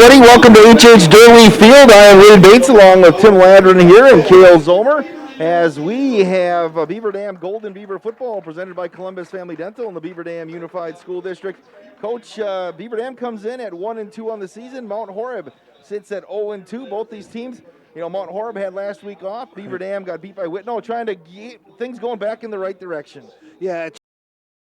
everybody. Welcome to H.H. Durley Field. I am Wade Bates along with Tim Landron here and Cale Zomer as we have Beaver Dam Golden Beaver football presented by Columbus Family Dental and the Beaver Dam Unified School District. Coach, Beaver Dam comes in at 1-2 on the season. Mount Horeb sits at 0-2. Both these teams, Mount Horeb had last week off. Beaver Dam got beat by Whitnall, trying to get things going back in the right direction. Yeah,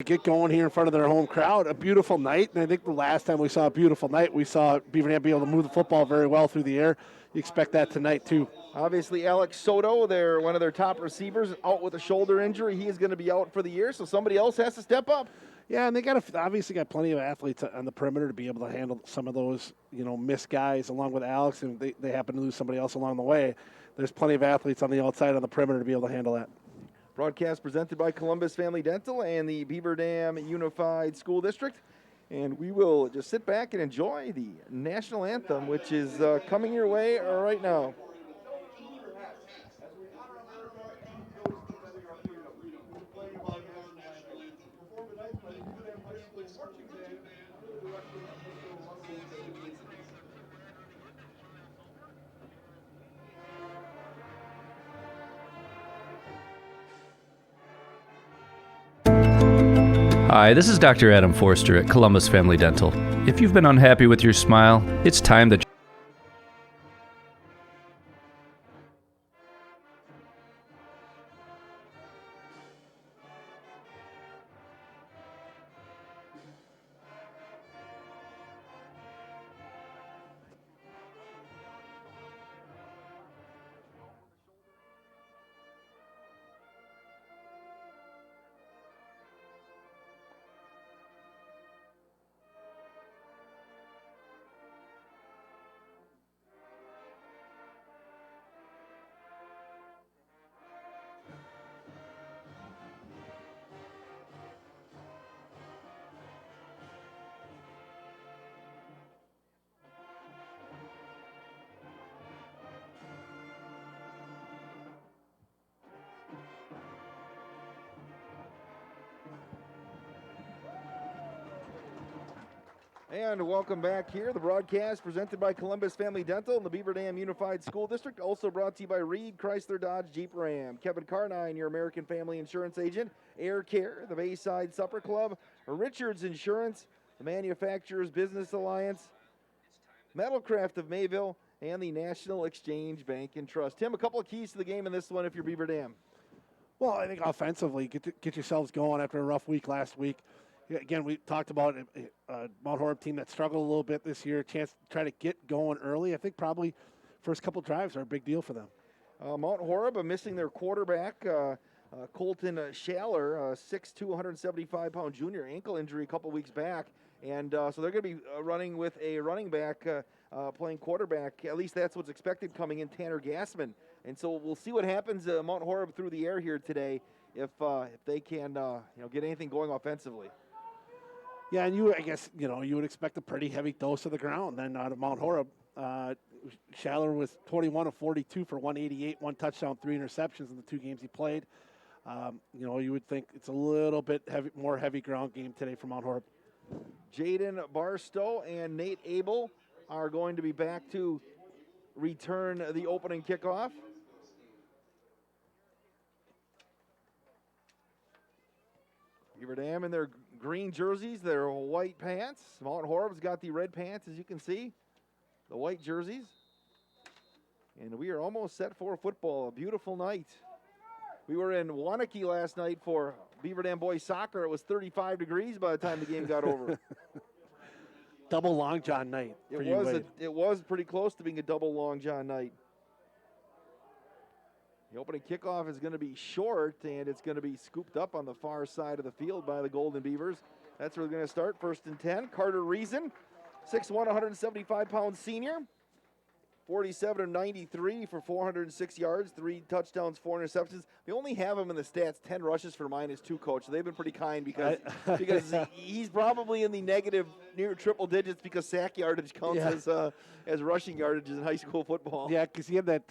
get going here in front of their home crowd. A beautiful night, and I think the last time we saw a beautiful night, we saw Beaver Dam be able to move the football very well through the air. You expect that tonight too. Obviously, Alex Soto, one of their top receivers, out with a shoulder injury. He is going to be out for the year, so somebody else has to step up. Yeah, and they obviously got plenty of athletes on the perimeter to be able to handle some of those, missed guys along with Alex, and they happen to lose somebody else along the way. There's plenty of athletes on the outside on the perimeter to be able to handle that. Broadcast presented by Columbus Family Dental and the Beaver Dam Unified School District. And we will just sit back and enjoy the national anthem, which is coming your way right now. Hi, this is Dr. Adam Forster at Columbus Family Dental. If you've been unhappy with your smile, it's time that And welcome back here. The broadcast presented by Columbus Family Dental and the Beaver Dam Unified School District. Also brought to you by Reed Chrysler Dodge Jeep Ram. Kevin Carnine, your American Family Insurance Agent. Air Care, the Bayside Supper Club. Richards Insurance, the Manufacturers Business Alliance. Metalcraft of Mayville, and the National Exchange Bank and Trust. Tim, a couple of keys to the game in this one if you're Beaver Dam. Well, I think offensively, get yourselves going after a rough week last week. Again, we talked about a Mount Horeb team that struggled a little bit this year. A chance to try to get going early. I think probably first couple drives are a big deal for them. Mount Horeb missing their quarterback, Colton Schaller, 6'2", 175-pound junior, ankle injury a couple weeks back. And so they're going to be running with a running back playing quarterback. At least that's what's expected coming in, Tanner Gassman. And so we'll see what happens Mount Horeb through the air here today if they can get anything going offensively. Yeah, and I guess you would expect a pretty heavy dose of the ground then out of Mount Horeb. Schaller was 21 of 42 for 188, 1 touchdown, 3 interceptions in the 2 games he played. You would think it's a little bit more heavy ground game today for Mount Horeb. Jaden Barstow and Nate Abel are going to be back to return the opening kickoff. Beaver Dam in their green jerseys, their white pants. Mount Horeb's got the red pants, as you can see, the white jerseys. And we are almost set for football. A beautiful night. We were in Waunakee last night for Beaver Dam boys soccer. It was 35 degrees by the time the game got over. Double Long John night. It was pretty close to being a double Long John night. The opening kickoff is going to be short, and it's going to be scooped up on the far side of the field by the Golden Beavers. That's where they're going to start, 1st and 10. Carter Reason, 6'1", 175-pound senior. 47 of 93 for 406 yards, 3 touchdowns, 4 interceptions. They only have him in the stats 10 rushes for -2, coach. So they've been pretty kind because he's probably in the negative near triple digits because sack yardage counts as rushing yardage in high school football. Yeah, because he had that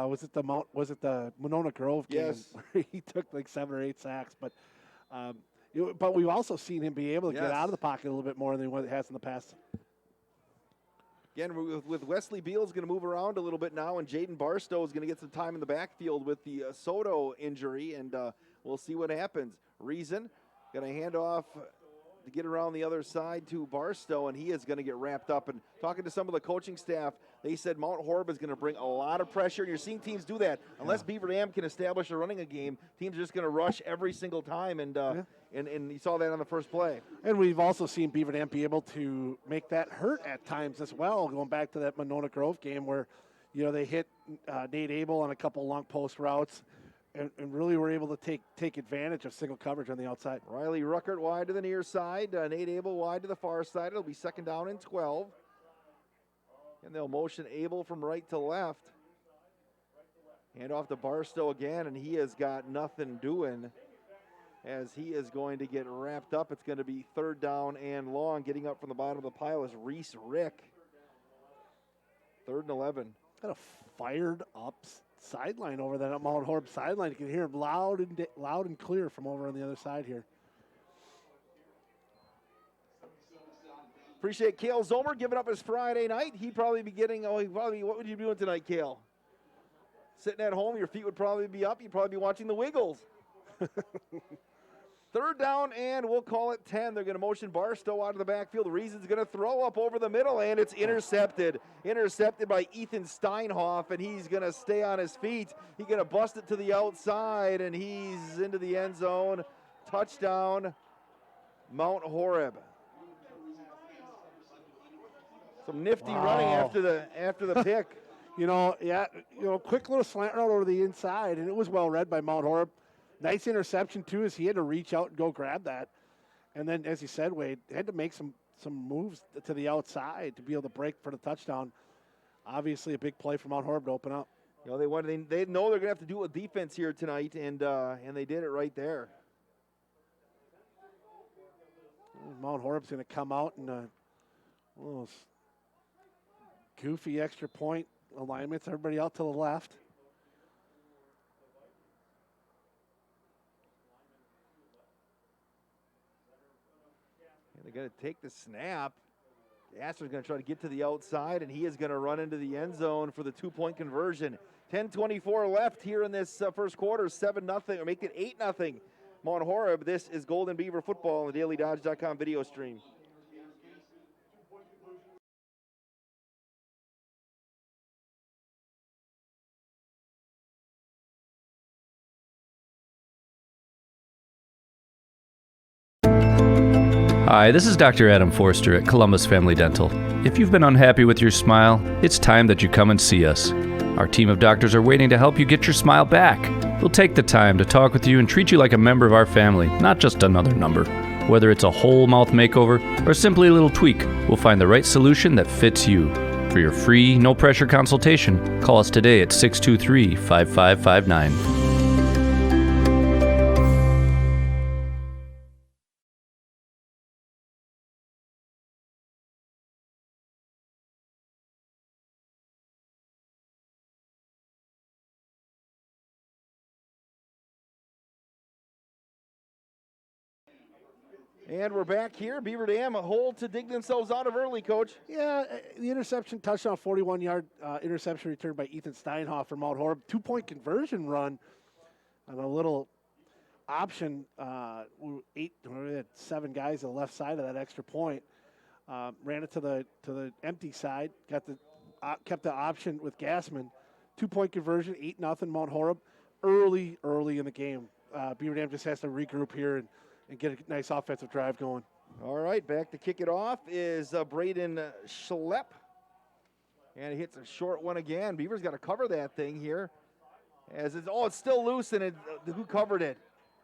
was it the Monona Grove game yes. where he took like 7 or 8 sacks, but we've also seen him be able to get out of the pocket a little bit more than he has in the past. Again, with Wesley Beals going to move around a little bit now, and Jaden Barstow is going to get some time in the backfield with the Soto injury, and we'll see what happens. Reason going to hand off to get around the other side to Barstow, and he is going to get wrapped up. And talking to some of the coaching staff, they said Mount Horeb is going to bring a lot of pressure, and you're seeing teams do that. Unless Beaver Dam can establish a running a game, teams are just going to rush every single time, and you saw that on the first play. And we've also seen Beaver Dam be able to make that hurt at times as well, going back to that Monona Grove game where, they hit Nate Abel on a couple long post routes and really were able to take advantage of single coverage on the outside. Riley Ruckert wide to the near side, Nate Abel wide to the far side. It'll be 2nd down and 12. And they'll motion Abel from right to left. Hand off to Barstow again, and he has got nothing doing as he is going to get wrapped up. It's going to be 3rd down and long. Getting up from the bottom of the pile is Reese Rick. 3rd and 11. Got a fired up sideline over that Mount Horeb sideline. You can hear him loud and clear from over on the other side here. Appreciate Cale Zomer giving up his Friday night. He'd probably be getting, what would you be doing tonight, Cale? Sitting at home, your feet would probably be up. You'd probably be watching the Wiggles. 3rd down, and we'll call it 10. They're going to motion Barstow out of the backfield. The Reason's going to throw up over the middle, and it's intercepted. Intercepted by Ethan Steinhoff, and he's going to stay on his feet. He's going to bust it to the outside, and he's into the end zone. Touchdown, Mount Horeb. Some nifty running after the pick. Quick little slant route over the inside, and it was well read by Mount Horeb. Nice interception, too, as he had to reach out and go grab that. And then, as you said, Wade, had to make some moves to the outside to be able to break for the touchdown. Obviously, a big play for Mount Horeb to open up. They know they're going to have to do it with defense here tonight, and they did it right there. Mount Horeb's going to come out and goofy extra point alignments. Everybody out to the left. They're going to take the snap. Astor's going to try to get to the outside, and he is going to run into the end zone for the 2-point conversion. 10:24 left here in this first quarter. 7-0, or make it 8-0. Mount Horeb. This is Golden Beaver football on the DailyDodge.com video stream. Hi, this is Dr. Adam Forster at Columbus Family Dental. If you've been unhappy with your smile, it's time that you come and see us. Our team of doctors are waiting to help you get your smile back. We'll take the time to talk with you and treat you like a member of our family, not just another number. Whether it's a whole mouth makeover or simply a little tweak, we'll find the right solution that fits you. For your free, no-pressure consultation, call us today at 623-5559. And we're back here. Beaver Dam, a hole to dig themselves out of early, Coach. Yeah, the interception, touchdown, 41-yard interception return by Ethan Steinhoff from Mount Horeb. 2-point conversion run on a little option. We had 7 guys on the left side of that extra point. Ran it to the empty side. Kept the option with Gassman. 2-point conversion, 8-0 Mount Horeb. Early in the game. Beaver Dam just has to regroup here and get a nice offensive drive going. All right, back to kick it off is Braden Schlepp. And he hits a short one again. Beaver's got to cover that thing here. As it's still loose, and who covered it?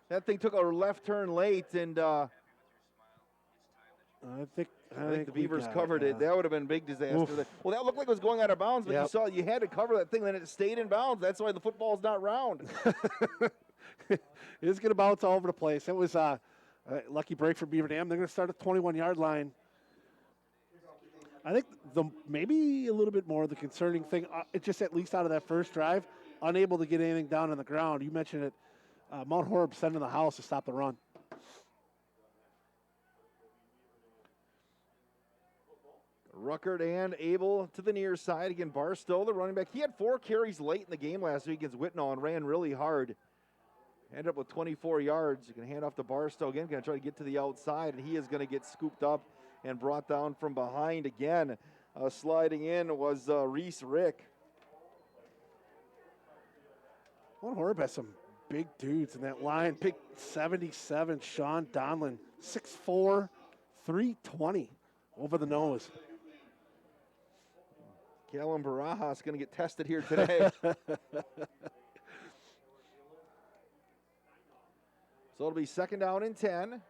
That thing took a left turn late, and I think the Beavers covered it. That would have been a big disaster. Well, that looked like it was going out of bounds, but you saw you had to cover that thing, then it stayed in bounds. That's why the football's not round. It's going to bounce all over the place. It was a lucky break for Beaver Dam. They're going to start at the 21-yard line. I think maybe a little bit more of the concerning thing, it's just at least out of that first drive, unable to get anything down on the ground. You mentioned it, Mount Horeb sending the house to stop the run. Ruckert and Abel to the near side. Again, Barstow, the running back. He had 4 carries late in the game last week against Whitnall and ran really hard. Ended up with 24 yards. You can hand off to Barstow again. Going to try to get to the outside, and he is going to get scooped up and brought down from behind again. Sliding in was Reese Rick. Well, Horeb has some big dudes in that line. Pick 77, Sean Donlin, 6'4", 320 over the nose. Callum Barajas is going to get tested here today. So it'll be 2nd down and 10.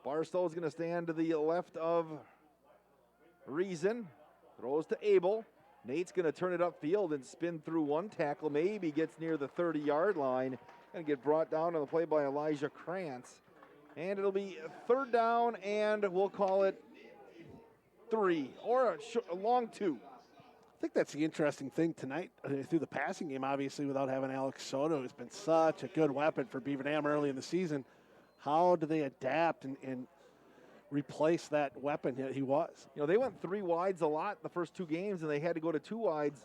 Barstow is going to stand to the left of Reason. Throws to Abel. Nate's going to turn it upfield and spin through one tackle. Maybe gets near the 30-yard line. Going to get brought down on the play by Elijah Krantz. And it'll be 3rd down, and we'll call it 3 or a long 2. I think that's the interesting thing tonight through the passing game, obviously, without having Alex Soto, who's been such a good weapon for Beaver Dam early in the season. How do they adapt and replace that weapon that he was? You know, they went 3 wides a lot the first 2 games, and they had to go to 2 wides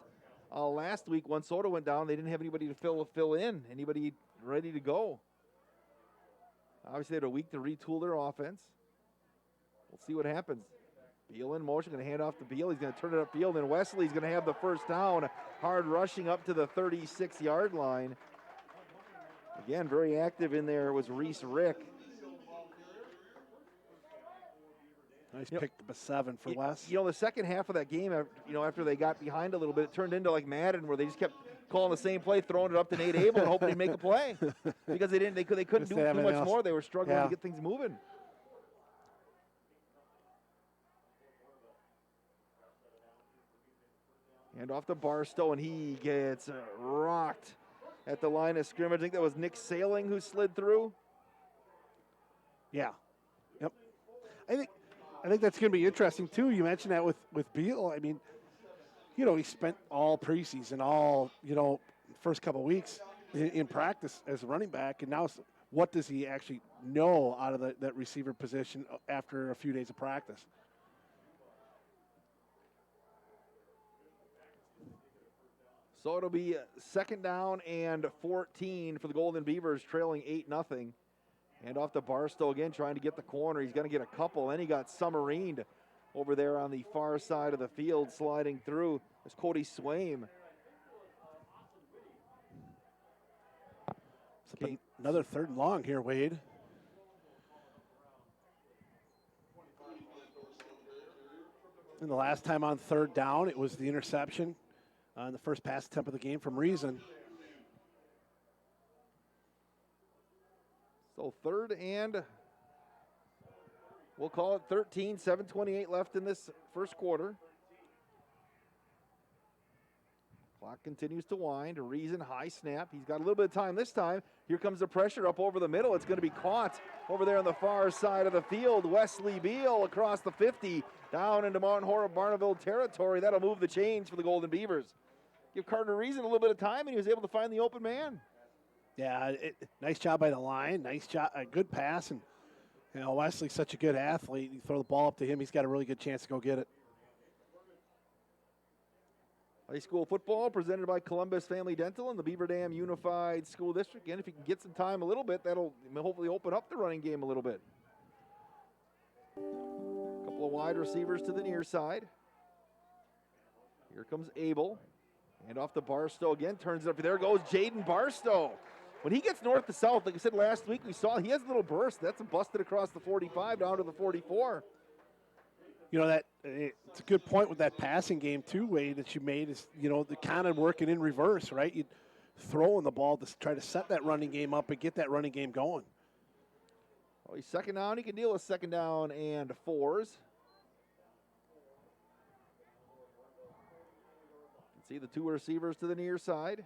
last week. When Soto went down, they didn't have anybody to fill in, anybody ready to go. Obviously, they had a week to retool their offense. We'll see what happens. Beal in motion, going to hand off to Beal. He's going to turn it upfield, and Wesley's going to have the 1st down. Hard rushing up to the 36-yard line. Again, very active in there was Reese Rick. Nice pick up a 7 for Wes. You know, the second half of that game, after they got behind a little bit, it turned into like Madden, where they just kept calling the same play, throwing it up to Nate Abel and hoping he'd make a play. Because they couldn't do too much more. They were struggling to get things moving. And off to Barstow, and he gets rocked at the line of scrimmage. I think that was Nick Sailing who slid through. Yeah. Yep. I think that's going to be interesting, too. You mentioned that with Beal. I mean, he spent all preseason, first couple of weeks in practice as a running back, and now what does he actually know out of that receiver position after a few days of practice? So it'll be 2nd down and 14 for the Golden Beavers, trailing 8-0. And off to Barstow again, trying to get the corner. He's going to get a couple. Then he got submarined over there on the far side of the field, sliding through. There's Cody Swaim. Okay. Another 3rd and long here, Wade. And the last time on 3rd down, it was the interception on the first pass attempt of the game from Reason. So 3rd and we'll call it 13, 7:28 left in this first quarter. Clock continues to wind. Reason, high snap. He's got a little bit of time this time. Here comes the pressure up over the middle. It's going to be caught over there on the far side of the field. Wesley Beal across the 50, down into Mountain Horeb Barneveld territory. That'll move the chains for the Golden Beavers. Give Carter Reason a little bit of time, and he was able to find the open man. Yeah, nice job by the line. Nice job, a good pass. And, Wesley's such a good athlete. You throw the ball up to him, he's got a really good chance to go get it. High school football presented by Columbus Family Dental and the Beaver Dam Unified School District. Again, if you can get some time a little bit, that'll hopefully open up the running game a little bit. A couple of wide receivers to the near side. Here comes Abel. And off to Barstow again, turns it up. There goes Jaden Barstow. When he gets north to south, like I said last week, we saw he has a little burst. That's busted across the 45 down to the 44. It's a good point with that passing game too, Wade, that you made is, the kind of working in reverse, right? You throwing the ball to try to set that running game up and get that running game going. Well, he's 2nd down. He can deal with 2nd down and 4s. See the 2 receivers to the near side.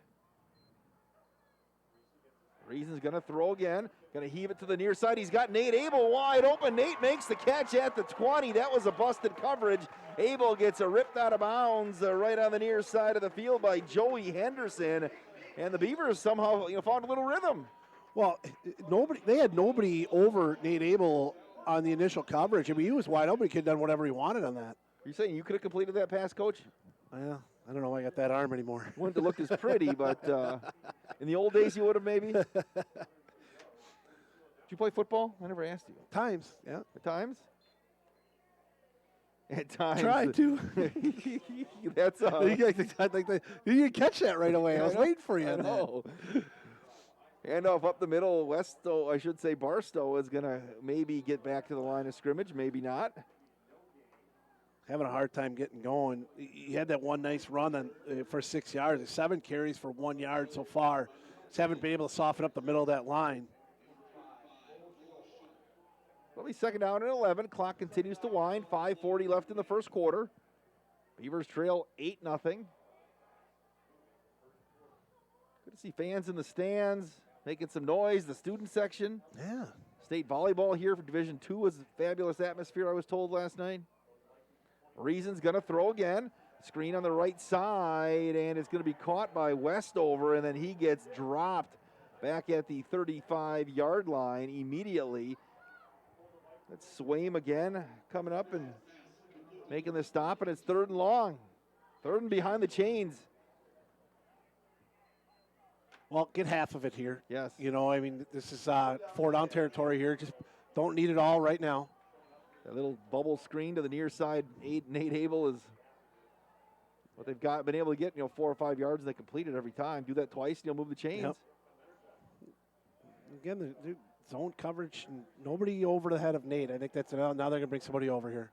Reason's going to throw again. Going to heave it to the near side. He's got Nate Abel wide open. Nate makes the catch at the 20. That was a busted coverage. Abel gets ripped out of bounds right on the near side of the field by Joey Henderson. And the Beavers somehow found a little rhythm. Well, they had nobody over Nate Abel on the initial coverage. I mean, he was wide open. He could have done whatever he wanted on that. You're saying you could have completed that pass, Coach? Well, I don't know why I got that arm anymore. Wouldn't have looked as pretty, but in the old days you would have maybe. Did you play football? I never asked you. Times, yeah. At times? At times. Tried to. That's you didn't catch that right away. I was waiting for you. I know. Handoff up the middle. Westow, I should say Barstow, is going to maybe get back to the line of scrimmage, maybe not. Having a hard time getting going. He had that one nice run for 6 yards. 7 carries for 1 yard so far. Just haven't been able to soften up the middle of that line. Well, he's second down and 11. Clock continues to wind. 5:40 left in the first quarter. Beavers trail 8-0. Good to see fans in the stands making some noise. The student section. Yeah. State volleyball here for Division II was a fabulous atmosphere, I was told last night. Reason's going to throw again. Screen on the right side, and it's going to be caught by Westover, and then he gets dropped back at the 35-yard line immediately. That's Swaim again coming up and making the stop, and it's 3rd and long. 3rd and behind the chains. Well, get half of it here. Yes. You know, I mean, this is 4-down territory here. Just don't need it all right now. That little bubble screen to the near side, Nate Abel is what they've been able to get, 4 or 5 yards. They complete it every time. Do that twice, and you'll move the chains. Yep. Again, the zone coverage, nobody over the head of Nate. I think that's enough. Now they're going to bring somebody over here.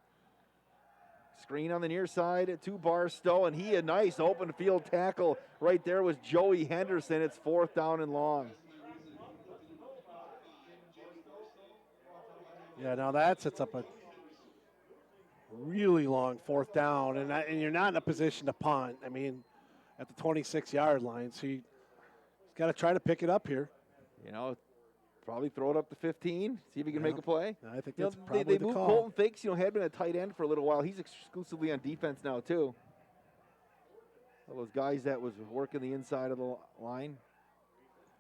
Screen on the near side to Barstow, and he a nice open field tackle right there was Joey Henderson. It's 4th down and long. Yeah, now that sets up a really long 4th down, and you're not in a position to punt. I mean, at the 26-yard line, so he's got to try to pick it up here. Probably throw it up to 15, see if he can make a play. I think that's probably they the moved call. Colton Fakes, had been a tight end for a little while. He's exclusively on defense now, too. All those guys that was working the inside of the line.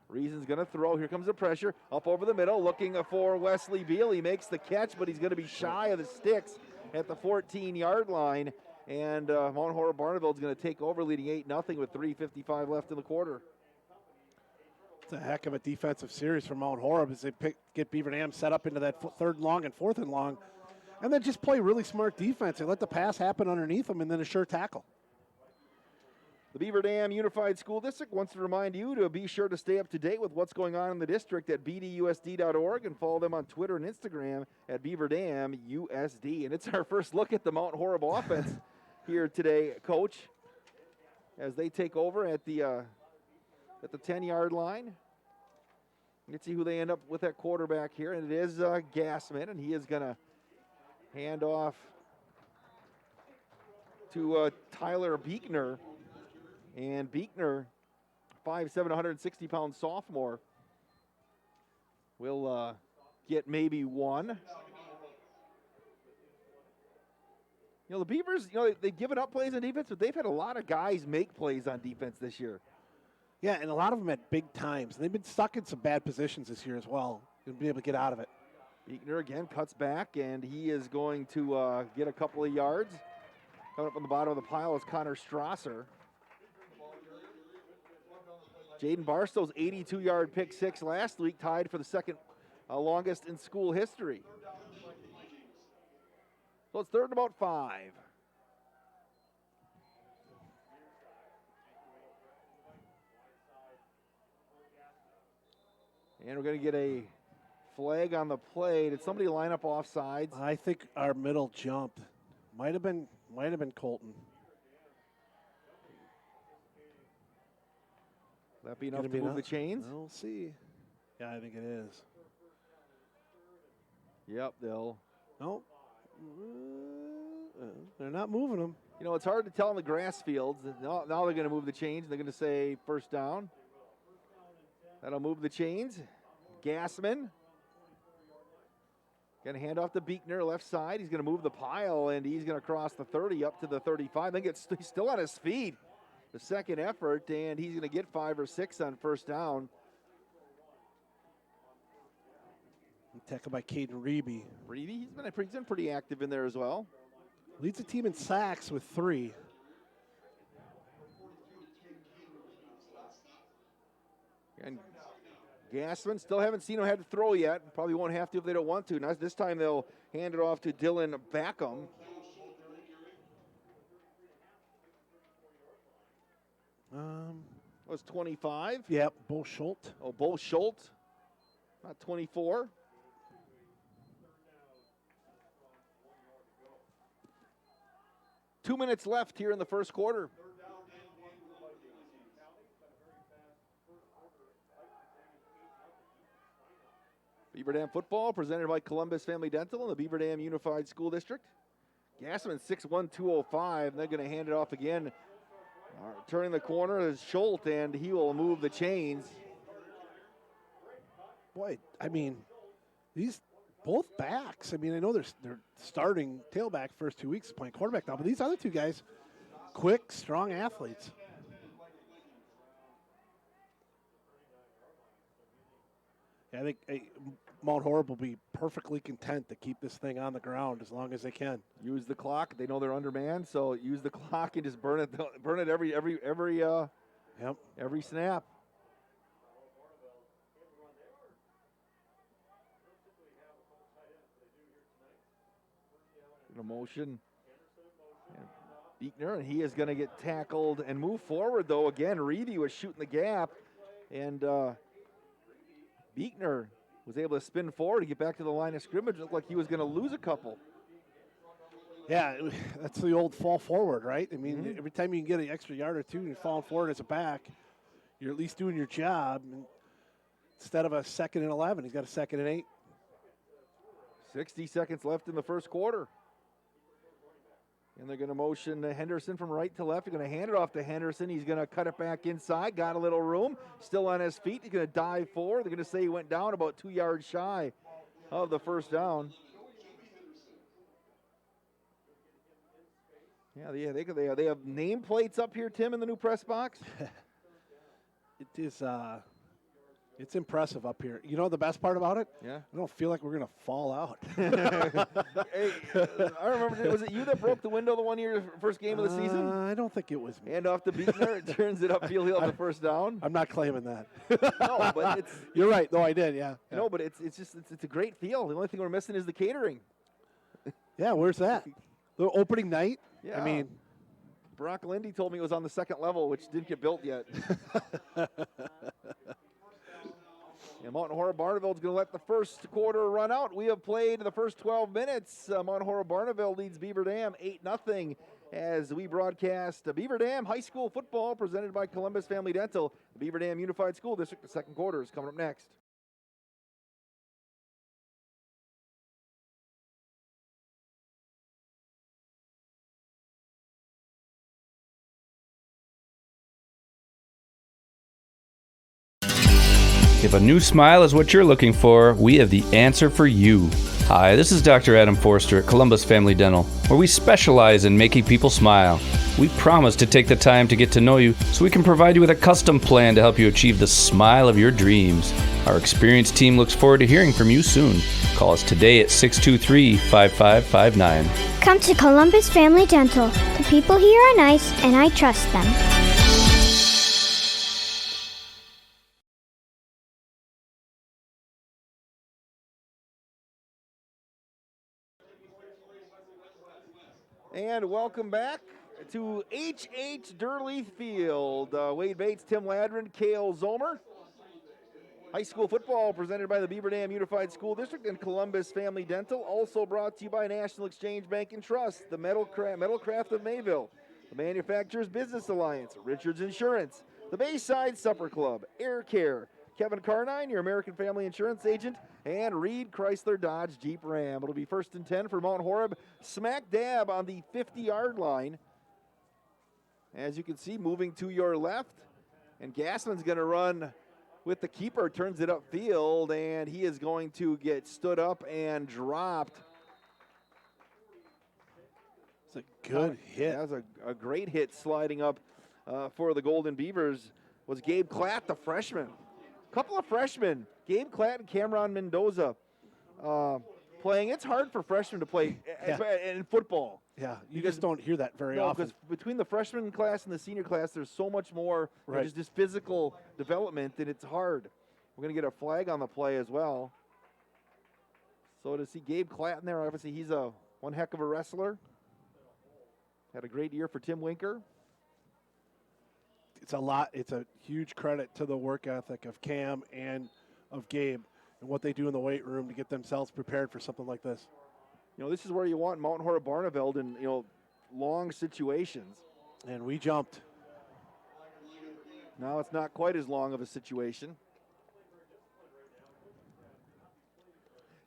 Reason's going to throw. Here comes the pressure. Up over the middle, looking for Wesley Beal. He makes the catch, but he's going to be shy of the sticks at the 14-yard line. And Mount Horeb Barneveld's going to take over, leading 8-0 with 3:55 left in the quarter. It's a heck of a defensive series for Mount Horeb as they get Beaver Dam set up into that 3rd and long and 4th and long. And then just play really smart defense. They let the pass happen underneath them and then a sure tackle. The Beaver Dam Unified School District wants to remind you to be sure to stay up to date with what's going on in the district at bdusd.org and follow them on Twitter and Instagram at Beaver Dam USD. And it's our first look at the Mount Horeb offense here today, Coach, as they take over at the 10-yard line. Let's see who they end up with at quarterback here, and it is Gassman, and he is going to hand off to Tyler Beekner. And Beekner, 5'7", 160-pound sophomore, will get maybe one. The Beavers, they've given up plays on defense, but they've had a lot of guys make plays on defense this year. Yeah, and a lot of them at big times. They've been stuck in some bad positions this year as well. They'll be able to get out of it. Beekner again cuts back, and he is going to get a couple of yards. Coming up on the bottom of the pile is Connor Strasser. Jaden Barstow's 82-yard pick six last week, tied for the second longest in school history. So it's 3rd and about 5. And we're going to get a flag on the play. Did somebody line up offsides? I think our middle jumped. Might have been Colton. Will that be enough to move the chains? We'll see. Yeah, I think it is. Yep, they'll. Nope. They're not moving them. It's hard to tell in the grass fields. Now they're going to move the chains. They're going to say 1st down. That'll move the chains. Gassman. Going to hand off to Beekner, left side. He's going to move the pile, and he's going to cross the 30 up to the 35. I think he's still on his feet. The second effort, and he's going to get 5 or 6 on 1st down. Tackled by Caden Reeby. Reedy, he's been pretty active in there as well. Leads the team in sacks with 3. And Gassman, still haven't seen him have to throw yet. Probably won't have to if they don't want to. Now, this time they'll hand it off to Dylan Backham. Was 25. Yep, Bo Schultz. Oh, Bo Schultz, not 24. Two minutes left here in the first quarter. Beaver Dam football presented by Columbus Family Dental and the Beaver Dam Unified School District. Gassman 6'1", 205. And they're going to hand it off again. Turning the corner is Schultz, and he will move the chains. Boy, I mean, these both backs. I mean, I know they're starting tailback first 2 weeks playing quarterback now, but these other two guys, quick, strong athletes. Yeah, I think Mount Horeb will be perfectly content to keep this thing on the ground as long as they can. Use the clock. They know they're undermanned, so use the clock and just burn it every snap. In a motion. Beekner, and he is going to get tackled and move forward, though. Again, Reedy was shooting the gap, and Beekner was able to spin forward to get back to the line of scrimmage. It looked like he was going to lose a couple. Yeah, that's the old fall forward, right? I mean, every time you can get an extra yard or two and you're falling forward as a back, you're at least doing your job. And instead of a 2nd and 11, he's got a 2nd and 8. 60 seconds left in the first quarter. And they're going to motion Henderson from right to left. They're going to hand it off to Henderson. He's going to cut it back inside. Got a little room. Still on his feet. He's going to dive forward. They're going to say he went down about 2 yards shy of the first down. Yeah, they have nameplates up here, Tim, in the new press box. It is. It's impressive up here. You know the best part about it? Yeah. I don't feel like we're going to fall out. Hey, I remember, was it you that broke the window the one year, first game of the season? I don't think it was me. Hand off to Beekner, it turns it upfield, he'll have the first down. I'm not claiming that. No, but it's... You're right. No, I did, yeah. No, but it's a great feel. The only thing we're missing is the catering. Yeah, where's that? The opening night? Yeah. I mean... Brock Lindy told me it was on the 2nd level, which didn't get built yet. And Mountain Horeb Barneveld's going to let the first quarter run out. We have played the first 12 minutes. Mountain Horeb Barneveld leads Beaver Dam 8-0 as we broadcast Beaver Dam High School football presented by Columbus Family Dental. The Beaver Dam Unified School District, the second quarter is coming up next. If a new smile is what you're looking for, we have the answer for you. Hi, this is Dr. Adam Forster at Columbus Family Dental, where we specialize in making people smile. We promise to take the time to get to know you so we can provide you with a custom plan to help you achieve the smile of your dreams. Our experienced team looks forward to hearing from you soon. Call us today at 623-5559. Come to Columbus Family Dental. The people here are nice, and I trust them. And welcome back to H.H. Durleith Field. Wade Bates, Tim Ladrin, Cale Zomer. High school football presented by the Beaver Dam Unified School District and Columbus Family Dental. Also brought to you by National Exchange Bank and Trust, the Metalcraft of Mayville, the Manufacturers Business Alliance, Richards Insurance, the Bayside Supper Club, Air Care, Kevin Carnine, your American Family Insurance agent, and Reed Chrysler Dodge Jeep Ram. It'll be 1st and 10 for Mount Horeb, smack dab on the 50-yard line. As you can see, moving to your left, and Gassman's going to run with the keeper, turns it upfield, and he is going to get stood up and dropped. It's a good hit. That was a great hit sliding up for the Golden Beavers was Gabe Klatt, the freshman. Couple of freshmen, Gabe Klatt and Cameron Mendoza. playing. It's hard for freshmen to play in football. Yeah, you just don't hear that very often. Because between the freshman class and the senior class, there's so much more just this physical development, and it's hard. We're going to get a flag on the play as well. So to see Gabe Clatton there, obviously he's one heck of a wrestler. Had a great year for Tim Winker. It's a huge credit to the work ethic of Cam and of Gabe and what they do in the weight room to get themselves prepared for something like this. This is where you want Mountain Horeb Barneveld in, long situations. And we jumped. Now it's not quite as long of a situation.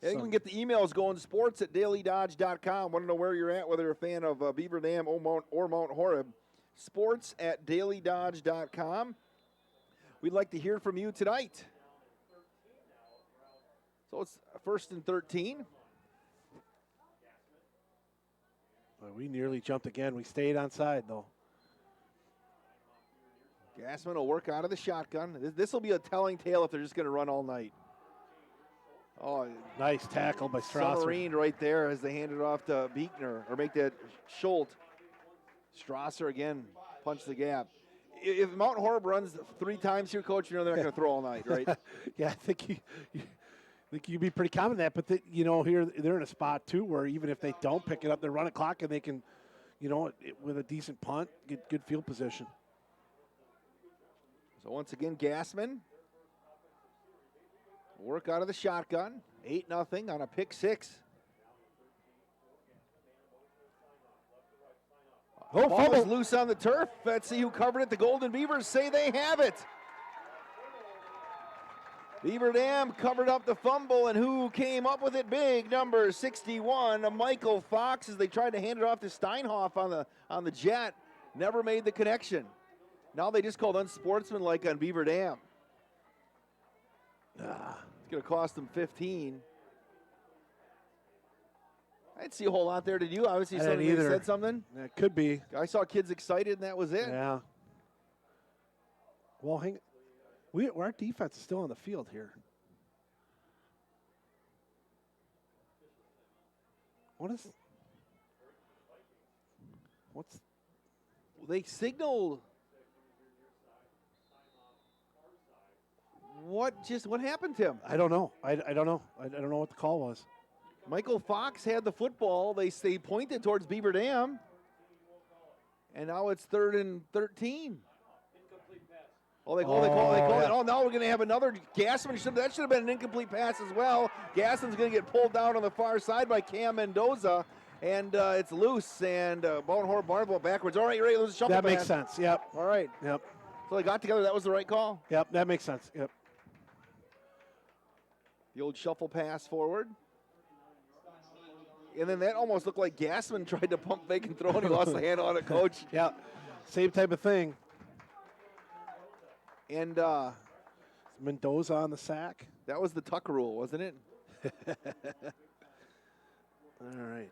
I think we can get the emails going, sports@dailydodge.com. Want to know where you're at, whether you're a fan of Beaver Dam or Mount Horeb. Sports@dailydodge.com. We'd like to hear from you tonight. So it's 1st and 13. Well, we nearly jumped again. We stayed onside, though. Gassman will work out of the shotgun. This will be a telling tale if they're just going to run all night. Oh, nice tackle by Strasser. Submarine right there as they hand it off to Beekner, or make that Schultz. Strasser again, punch the gap. If Mountain Horeb runs 3 times here, Coach, they're not going to throw all night, right? Yeah, I think you'd be pretty confident in that. But, here they're in a spot, too, where even if they don't pick it up, they're running clock and they can, with a decent punt, get good field position. So once again, Gassman. Work out of the shotgun. 8-0 on a pick 6. Ball is loose on the turf. Let's see who covered it. The Golden Beavers say they have it. Beaver Dam covered up the fumble, and who came up with it big? Number 61, Michael Fox, as they tried to hand it off to Steinhoff on the jet. Never made the connection. Now they just called unsportsmanlike on Beaver Dam. It's going to cost them 15. I didn't see a whole lot there, did you? Obviously, somebody said something. It could be. I saw kids excited, and that was it. Yeah. Well, our defense is still on the field here. They signaled. What happened to him? I don't know. I don't know. I don't know what the call was. Michael Fox had the football. They pointed towards Beaver Dam. And now it's 3rd and 13. They call it. Oh, now we're going to have another Gassman. That should have been an incomplete pass as well. Gassman's going to get pulled down on the far side by Cam Mendoza. And it's loose. And Mountain Horeb Barneveld backwards. All right, you're ready to lose a shuffle pass. That makes sense. Yep. All right. Yep. So they got together. That was the right call. Yep, that makes sense. Yep. The old shuffle pass forward. And then that almost looked like Gassman tried to pump fake and throw, and he lost the handle on it, Coach. Yeah, same type of thing. And Mendoza on the sack. That was the tuck rule, wasn't it? All right.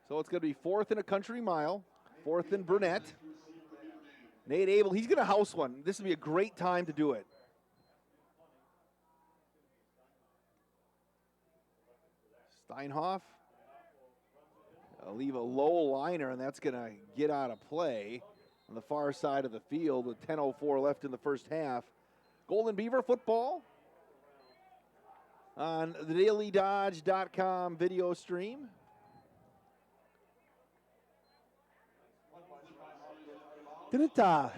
So it's going to be 4th and a country mile, 4th and Burnett. Nate Abel, he's going to house one. This would be a great time to do it. Steinhoff. Leave a low liner, and that's going to get out of play on the far side of the field with 10:04 left in the first half. Golden Beaver football on the dailydodge.com video stream. I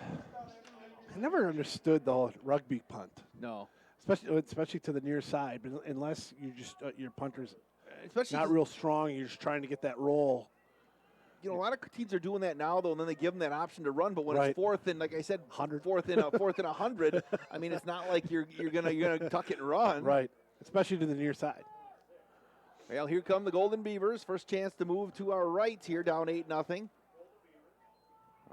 never understood the rugby punt. No. Especially to the near side, but unless you just your punter's especially not real strong, you're just trying to get that roll. A lot of teams are doing that now, though, and then they give them that option to run. But when Right. it's 4th and, like I said, 100. 4th and 100, I mean, it's not like you're gonna tuck it and run. Right, especially to the near side. Well, here come the Golden Beavers. First chance to move to our right here, down 8-0.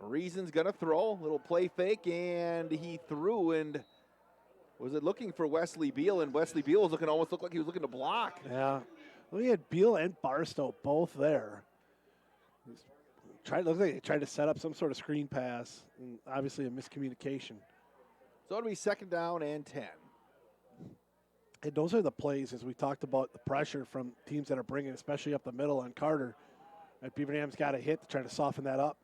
Reason's gonna throw, little play fake, and he threw, and was it looking for Wesley Beal? And Wesley Beal was almost looked like he was looking to block. Yeah. Well, we had Beal and Barstow both there. Looked like they tried to set up some sort of screen pass, and obviously a miscommunication. So it'll be 2nd down and 10. And those are the plays, as we talked about, the pressure from teams that are bringing, especially up the middle on Carter. And Beaver Dam's got a hit to try to soften that up.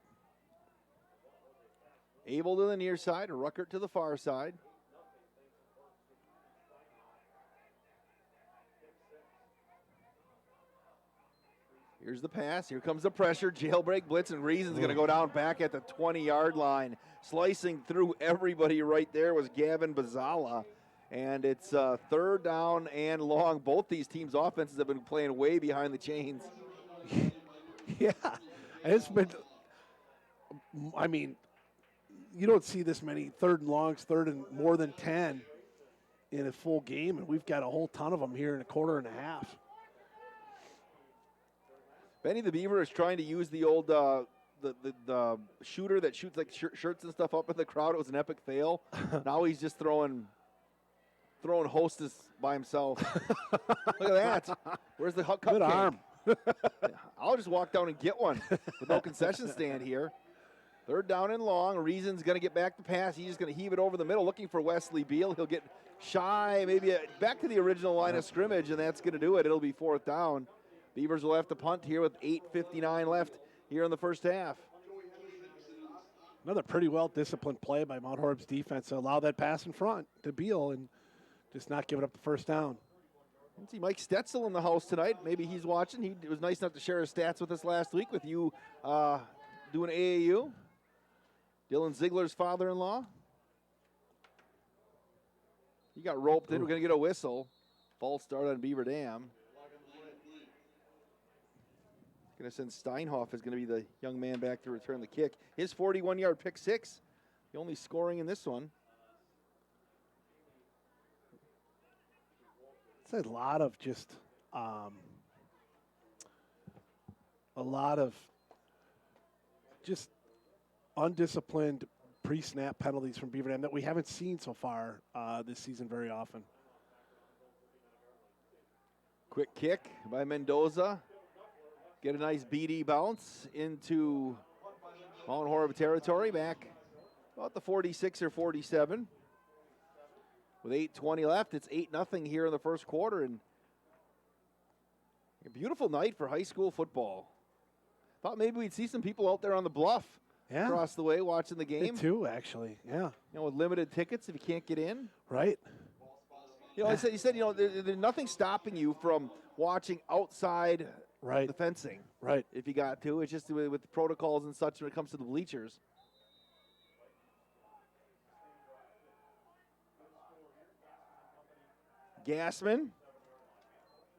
Abel to the near side, Ruckert to the far side. Here's the pass. Here comes the pressure. Jailbreak blitz, and Reason's going to go down back at the 20-yard line. Slicing through everybody right there was Gavin Bazala. And it's third down and long. Both these teams' offenses have been playing way behind the chains. Yeah, it's been, I mean, you don't see this many third and longs, third and more than 10 in a full game, and we've got a whole ton of them here in a quarter and a half. Benny the Beaver is trying to use the old the shooter that shoots like shirts and stuff up in the crowd. It was an epic fail. Now he's just throwing hostess by himself. Look at that. Where's the cupcake? Good arm. I'll just walk down and get one with no concession stand here. Third down and long. Reason's going to get back the pass. He's just going to heave it over the middle, looking for Wesley Beal. He'll get shy, maybe back to the original line of scrimmage, and that's going to do it. It'll be fourth down. Beavers will have to punt here with 8:59 left here in the first half. Another pretty well-disciplined play by Mount Horeb's defense to allow that pass in front to Beal and just not give it up the first down. I see Mike Stetzel in the house tonight. Maybe he's watching. He was nice enough to share his stats with us last week with you doing AAU. Dylan Ziegler's father-in-law. He got roped in. We're going to get a whistle. False start on Beaver Dam. Going to send Steinhoff is going to be the young man back to return the kick. His 41-yard pick six. The only scoring in this one. It's a lot of just undisciplined pre-snap penalties from Beaver Dam that we haven't seen so far this season very often. Quick kick by Mendoza. Get a nice BD bounce into Mount Horeb territory, back about the 46 or 47. With 8:20 left, it's 8-0 here in the first quarter, and a beautiful night for high school football. Thought maybe we'd see some people out there on the bluff across the way watching the game. Me too, actually. Yeah. You know, with limited tickets if you can't get in. Right. You know, he said, you know, there's nothing stopping you from watching outside the fencing. Right. If you got to. It's just with the protocols and such when it comes to the bleachers. Gassman.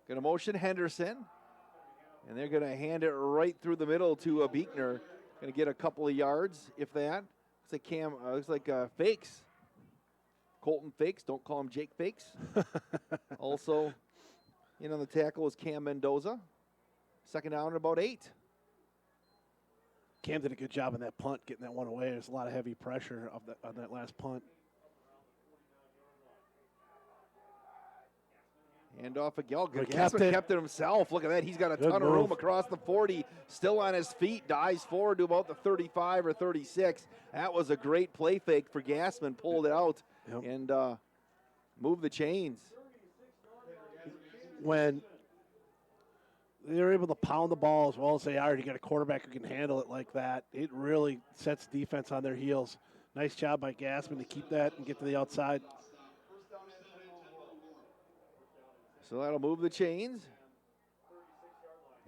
Going to motion Henderson. And they're going to hand it right through the middle to Beekner. Going to get a couple of yards, if that. Looks like Fakes. Colton Fakes. Don't call him Jake Fakes. Also in on the tackle is Cam Mendoza. Second down and about 8. Cam did a good job on that punt, getting that one away. There's a lot of heavy pressure on that last punt. Hand off again. Gassman kept it himself. Look at that. He's got a ton of room across the 40. Still on his feet. Dives forward to about the 35 or 36. That was a great play fake for Gassman. Pulled it out and moved the chains. When they're able to pound the ball as well as they are, you got a quarterback who can handle it like that, it really sets defense on their heels. Nice job by Gassman to keep that and get to the outside. So that'll move the chains.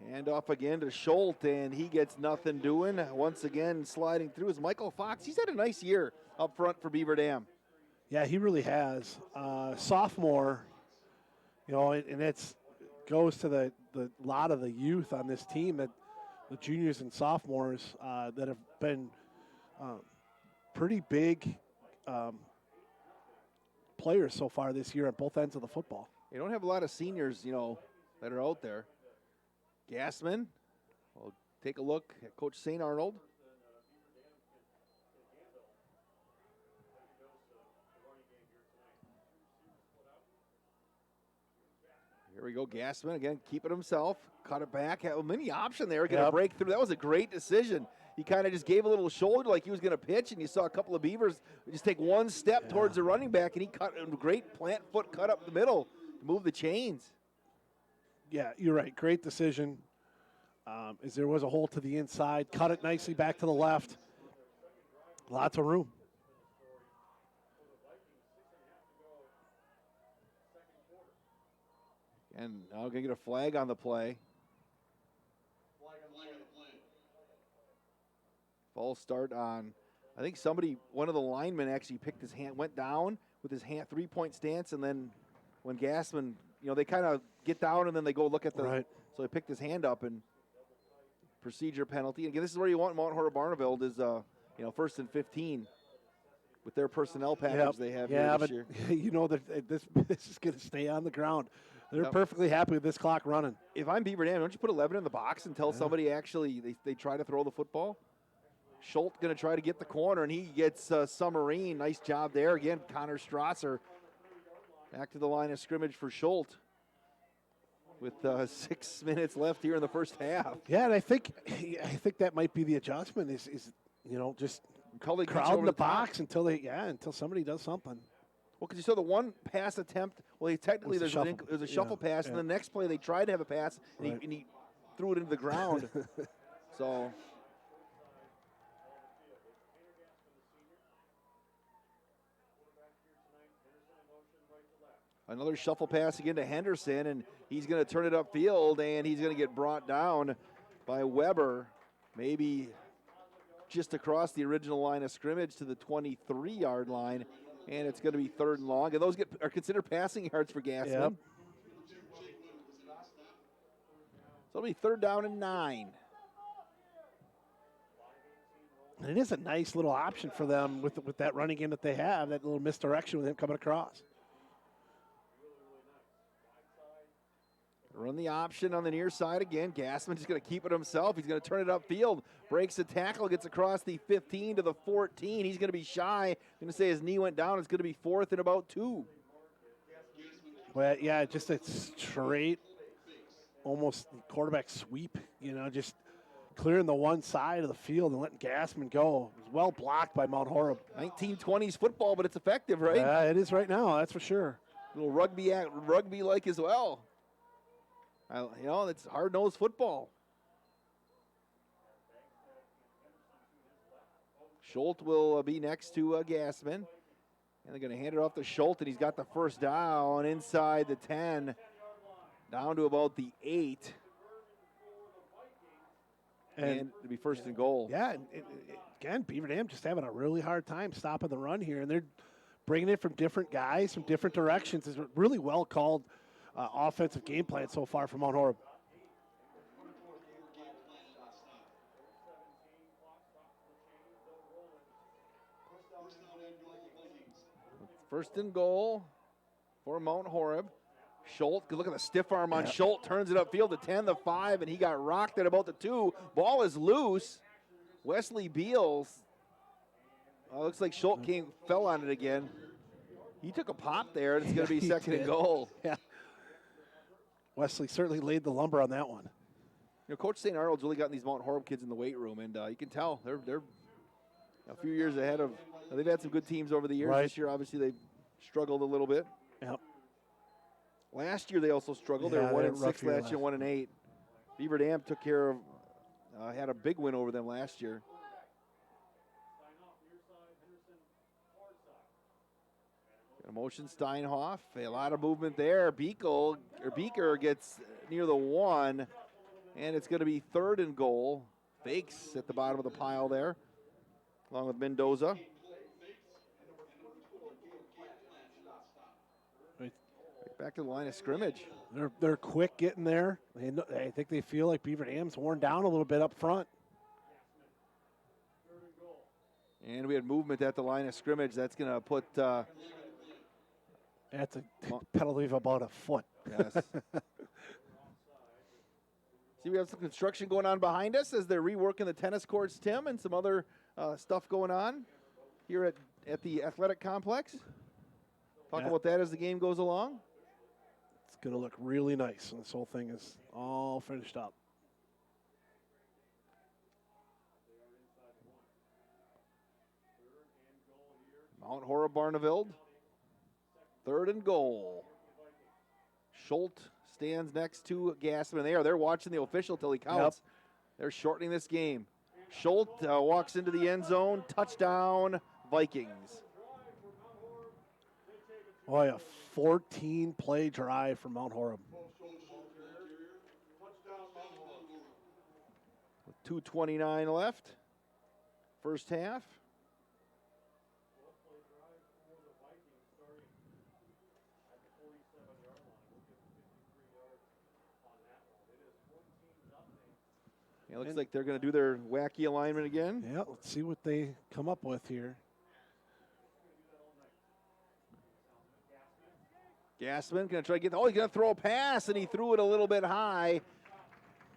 Hand off again to Schultz, and he gets nothing doing. Once again, sliding through is Michael Fox. He's had a nice year up front for Beaver Dam. Yeah, he really has. Sophomore, you know, and it's goes to the lot of the youth on this team, that the juniors and sophomores that have been pretty big players so far this year at both ends of the football. You don't have a lot of seniors, you know, that are out there. Gassman will take a look at Coach St. Arnold. Here we go, Gassman again, keep it himself, cut it back, had a mini option there, going to break through. That was a great decision. He kind of just gave a little shoulder like he was going to pitch, and you saw a couple of Beavers just take one step towards the running back, and he cut a great plant foot cut up the middle. move the chains. Yeah, you're right. Great decision. As there was a hole to the inside, cut it nicely back to the left. Lots of room. And now going to get a flag on the play. False start on, I think one of the linemen actually picked his hand, went down with his hand, 3-point stance, and then when Gassman, they kind of get down and then they go look at the, Right. So he picked his hand up and procedure penalty. Again, this is where you want Mount Horeb Barneveld is, 1st and 15 with their personnel package they have here this year. You know that this is going to stay on the ground. They're Yep. perfectly happy with this clock running. If I'm Beaver Dam, don't you put 11 in the box until somebody actually, they try to throw the football? Schultz going to try to get the corner, and he gets Submarine. Nice job there. Again, Connor Strasser back to the line of scrimmage for Schultz with 6 minutes left here in the first half. Yeah, and I think that might be the adjustment is just crowd in the box until somebody does something. Well, because you saw the one pass attempt. Well, technically there's a shuffle pass, and the next play they tried to have a pass, and he threw it into the ground. So. Another shuffle pass again to Henderson, and he's going to turn it upfield, and he's going to get brought down by Weber, maybe just across the original line of scrimmage to the 23-yard line, and it's going to be 3rd and long. And those are considered passing yards for Gassman. Yep. So it'll be 3rd down and 9. And it is a nice little option for them with that running game that they have, that little misdirection with him coming across. Run the option on the near side again. Gassman just going to keep it himself. He's going to turn it upfield. Breaks the tackle, gets across the 15 to the 14. He's going to be shy. I'm going to say his knee went down. It's going to be 4th and about 2. Well, yeah, just a straight, almost quarterback sweep, just clearing the one side of the field and letting Gassman go. It was well blocked by Mount Horeb. 1920s football, but it's effective, right? Yeah, it is right now, that's for sure. A little rugby-like as well. It's hard-nosed football. Schultz will be next to Gassman. And they're going to hand it off to Schultz, and he's got the first down inside the 10, down to about the 8. And it'll be 1st and goal. Yeah, again, Beaver Dam just having a really hard time stopping the run here, and they're bringing it from different guys, from different directions. It's a really well-called offensive game plan so far from Mount Horeb. First and goal for Mount Horeb. Schultz, look at the stiff arm on Schultz, turns it upfield to 10, the 5, and he got rocked at about the 2. Ball is loose. Wesley Beals, looks like Schultz fell on it again. He took a pop there, and it's going to be 2nd and goal. Yeah. Wesley certainly laid the lumber on that one. Coach St. Arnold's really gotten these Mount Horeb kids in the weight room, and you can tell they're a few years ahead of. They've had some good teams over the years. Right. This year, obviously, they've struggled a little bit. Yep. Last year, they also struggled. They were 1-6 last year, 1-8. Beaver Dam took care of, had a big win over them last year. A motion Steinhoff, a lot of movement there. Beaker gets near the 1, and it's going to be 3rd and goal. Fakes at the bottom of the pile there, along with Mendoza. Back to the line of scrimmage. They're quick getting there. I think they feel like Beaver Dam's worn down a little bit up front. And we had movement at the line of scrimmage. That's going to put. That's a penalty of about a foot. Yes. See, we have some construction going on behind us as they're reworking the tennis courts, Tim, and some other stuff going on here at the athletic complex. Talk about that as the game goes along. It's going to look really nice when this whole thing is all finished up. Mount Horeb Barneveld, 3rd and goal. Schultz stands next to Gassman. They're watching the official till he counts. Yep. They're shortening this game. Schultz walks into the end zone. Touchdown, Vikings. Boy, a 14-play drive for Mount Horeb. With 2:29 left. First half. It looks like they're going to do their wacky alignment again. Yeah, let's see what they come up with here. Gassman going to try to get, he's going to throw a pass, and he threw it a little bit high.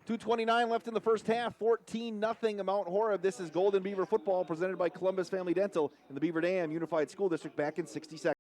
2:29 left in the first half, 14-0 Mount Horeb. This is Golden Beaver football presented by Columbus Family Dental in the Beaver Dam Unified School District back in 60 seconds.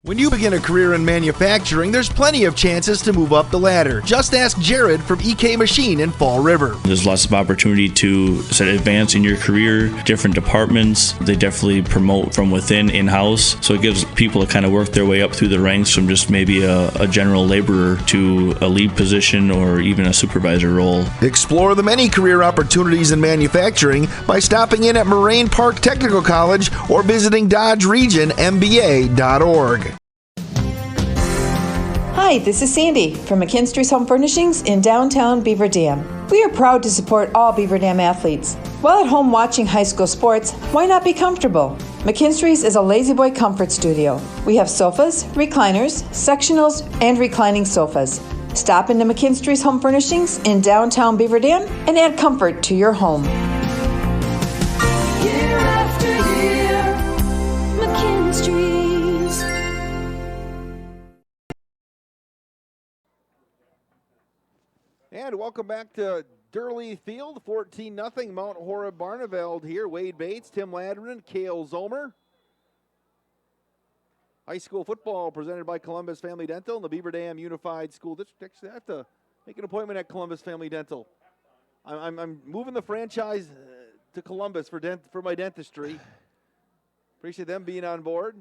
When you begin a career in manufacturing, there's plenty of chances to move up the ladder. Just ask Jared from EK Machine in Fall River. There's lots of opportunity to advance in your career, different departments. They definitely promote from within, in-house, so it gives people to kind of work their way up through the ranks from just maybe a general laborer to a lead position or even a supervisor role. Explore the many career opportunities in manufacturing by stopping in at Moraine Park Technical College or visiting DodgeRegionMBA.org. Hi, this is Sandy from McKinstry's Home Furnishings in downtown Beaver Dam. We are proud to support all Beaver Dam athletes. While at home watching high school sports, why not be comfortable? McKinstry's is a lazy boy comfort studio. We have sofas, recliners, sectionals, and reclining sofas. Stop into McKinstry's Home Furnishings in downtown Beaver Dam and add comfort to your home. Year after year, McKinstry's. And welcome back to Durley Field, 14-0 Mount Horeb Barneveld here. Wade Bates, Tim Ladderman, Cale Zomer. High school football presented by Columbus Family Dental and the Beaver Dam Unified School District. I have to make an appointment at Columbus Family Dental. I'm moving the franchise to Columbus for my dentistry. Appreciate them being on board.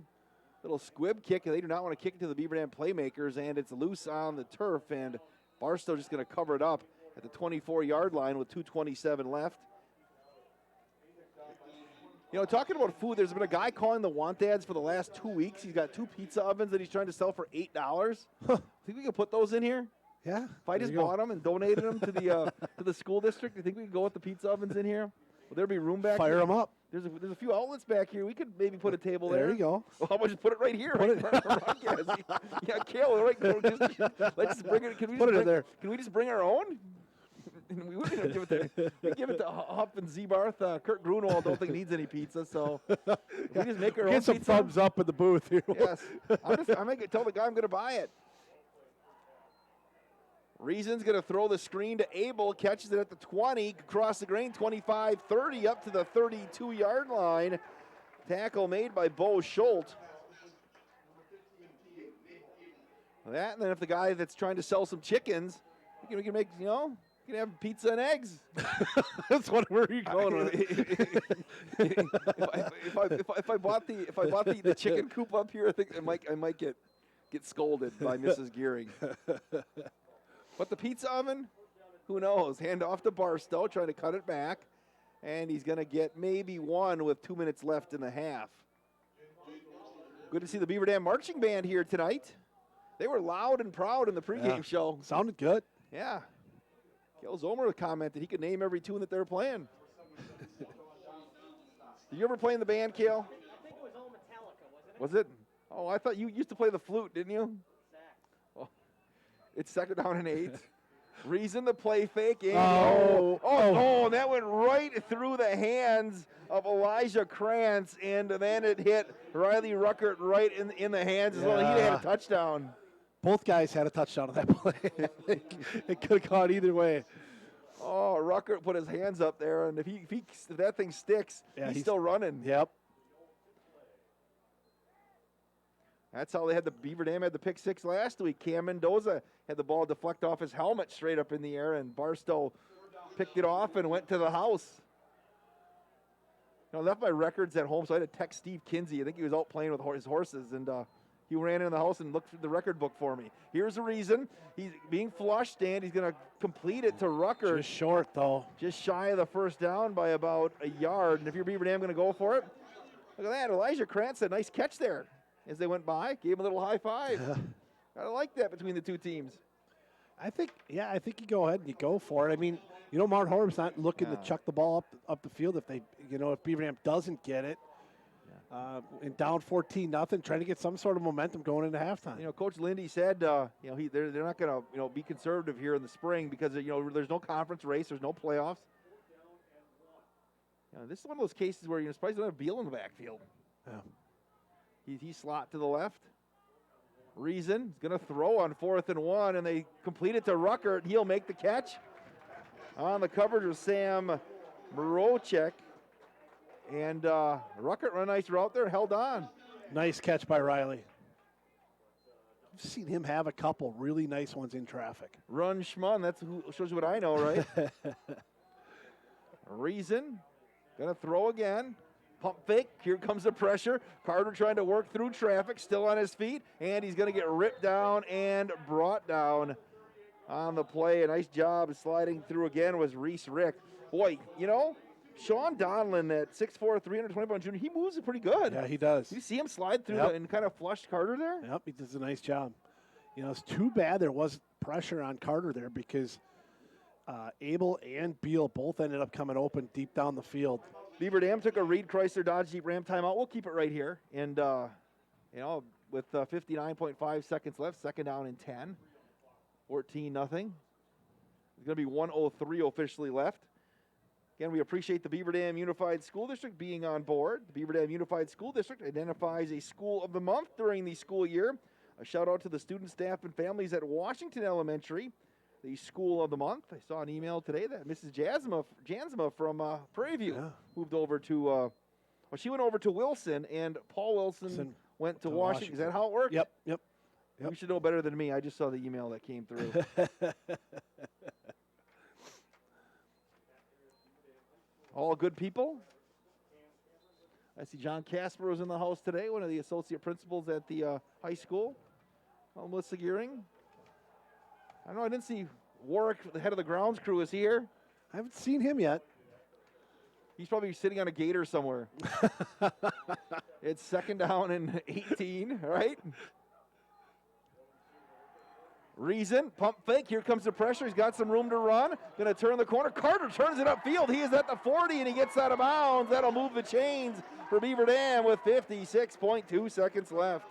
Little squib kick. They do not want to kick it to the Beaver Dam playmakers, and it's loose on the turf, and Barstow just going to cover it up at the 24-yard line with 2:27 left. You know, talking about food, there's been a guy calling the want ads for the last 2 weeks. He's got 2 pizza ovens that he's trying to sell for $8. Think we can put those in here? Yeah. If I just bought them and donated them to the school district, you think we can go with the pizza ovens in here? Will there be room back Fire here? them up. There's a few outlets back here. We could maybe put a table there. There you go. Well, how about just put it right here? Yeah, Kale, right? Let's just bring it. Put it in there. Can we just bring our own? We wouldn't give it to Huff and Zebarth. Kurt Grunewald don't think needs any pizza, so we just make our own Get some pizza. thumbs up in the booth here. Yes, I might tell the guy I'm going to buy it. Reason's going to throw the screen to Abel, catches it at the 20, across the grain, 25, 30, up to the 32-yard line. Tackle made by Bo Schultz. That, and then if the guy that's trying to sell some chickens, we can make, you can have pizza and eggs. That's what we're going with. If I bought the chicken coop up here, I think I might get scolded by Mrs. Gearing. But the pizza oven, who knows? Hand off to Barstow, trying to cut it back. And he's going to get maybe one with 2 minutes left in the half. Good to see the Beaver Dam Marching Band here tonight. They were loud and proud in the pregame show. Sounded good. Yeah. Kale Zomer commented he could name every tune that they were playing. Did you ever play in the band, Kale? I think it was all Metallica, wasn't it? Was it? Oh, I thought you used to play the flute, didn't you? Oh. It's second down and 8. Reason to play fake. And and that went right through the hands of Elijah Krantz, and then it hit Riley Ruckert right in the hands as well. He had a touchdown. Both guys had a touchdown on that play. It could have gone either way. Oh, Ruckert put his hands up there, and if that thing sticks, he's still running. Yep. That's how they had the Beaver Dam had the pick six last week. Cam Mendoza had the ball deflect off his helmet straight up in the air, and Barstow picked it off and went to the house. I left my records at home, so I had to text Steve Kinsey. I think he was out playing with his horses, and he ran in the house and looked through the record book for me. Here's the reason. He's being flushed, and he's going to complete it to Rucker. Just short, though. Just shy of the first down by about a yard. And if you're Beaver Dam going to go for it, look at that. Elijah Krantz had a nice catch there as they went by. Gave him a little high five. I like that between the two teams. I think you go ahead and you go for it. I mean, Mount Horeb's not looking to chuck the ball up the field if if Beaver Dam doesn't get it. And down 14-0, trying to get some sort of momentum going into halftime. Coach Lindy said, they're not going to, be conservative here in the spring because, there's no conference race, there's no playoffs. This is one of those cases where you're surprised they don't have Beal in the backfield. Yeah. He slot to the left. Reason is going to throw on 4th and 1, and they complete it to Rucker. He'll make the catch. On the coverage of Sam Morocek. And Rucker run a nice route there, held on. Nice catch by Riley. I've seen him have a couple really nice ones in traffic. Run Schmun, that's who shows you what I know, right? Reason, gonna throw again. Pump fake, here comes the pressure. Carter trying to work through traffic, still on his feet, and he's gonna get ripped down and brought down on the play. A nice job sliding through again was Reese Rick. Boy, Sean Donlin at 6'4", 320-pound junior, he moves it pretty good. Yeah, he does. You see him slide through and kind of flushed Carter there? Yep, he does a nice job. It's too bad there was pressure on Carter there because Abel and Beal both ended up coming open deep down the field. Beaver Dam took a Reed Chrysler Dodge Jeep Ram timeout. We'll keep it right here. And, with 59.5 seconds left, second down and 10, 14-0. There's going to be 1:03 officially left. Again, we appreciate the Beaver Dam Unified School District being on board. The Beaver Dam Unified School District identifies a school of the month during the school year. A shout out to the students, staff, and families at Washington Elementary, the school of the month. I saw an email today that Mrs. Jansma from Prairie View moved over to, she went over to Wilson, and Paul Wilson went to Washington. Is that how it worked? Yep. You should know better than me. I just saw the email that came through. All good people. I see John Casper was in the house today, one of the associate principals at the high school. Melissa Gearing. I didn't see Warwick, the head of the grounds crew, is here. I haven't seen him yet. He's probably sitting on a gator somewhere. It's second down and 18, right? Reason, pump fake, here comes the pressure. He's got some room to run. Going to turn the corner. Carter turns it upfield. He is at the 40, and he gets out of bounds. That'll move the chains for Beaver Dam with 56.2 seconds left.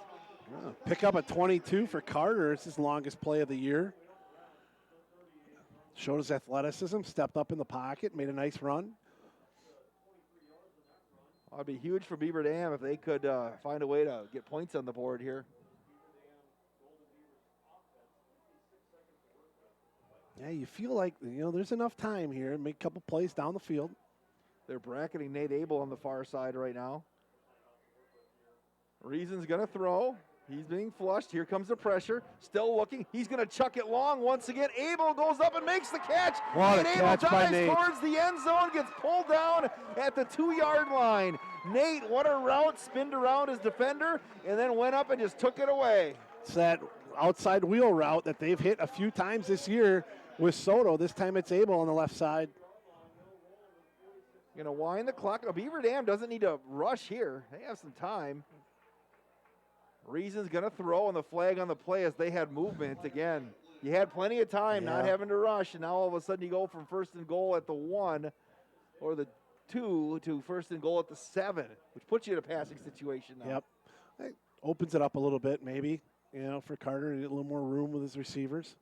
Pick up a 22 for Carter. It's his longest play of the year. Showed his athleticism, stepped up in the pocket, made a nice run. It'd be huge for Beaver Dam if they could find a way to get points on the board here. Yeah, you feel like, there's enough time here. Make a couple plays down the field. They're bracketing Nate Abel on the far side right now. Reason's going to throw. He's being flushed. Here comes the pressure. Still looking. He's going to chuck it long once again. Abel goes up and makes the catch. What and a Abel catch by Nate. dives towards the end zone, gets pulled down at the 2-yard line. Nate, what a route, spinned around his defender, and then went up and just took it away. It's that outside wheel route that they've hit a few times this year with Soto. This time it's Abel on the left side. Going to wind the clock. Beaver Dam doesn't need to rush here. They have some time. Reason's going to throw on the flag on the play as they had movement again. You had plenty of time not having to rush, and now all of a sudden you go from 1st and goal at the 1 or the 2 to 1st and goal at the 7, which puts you in a passing situation now. Yep. It opens it up a little bit maybe, for Carter to get a little more room with his receivers.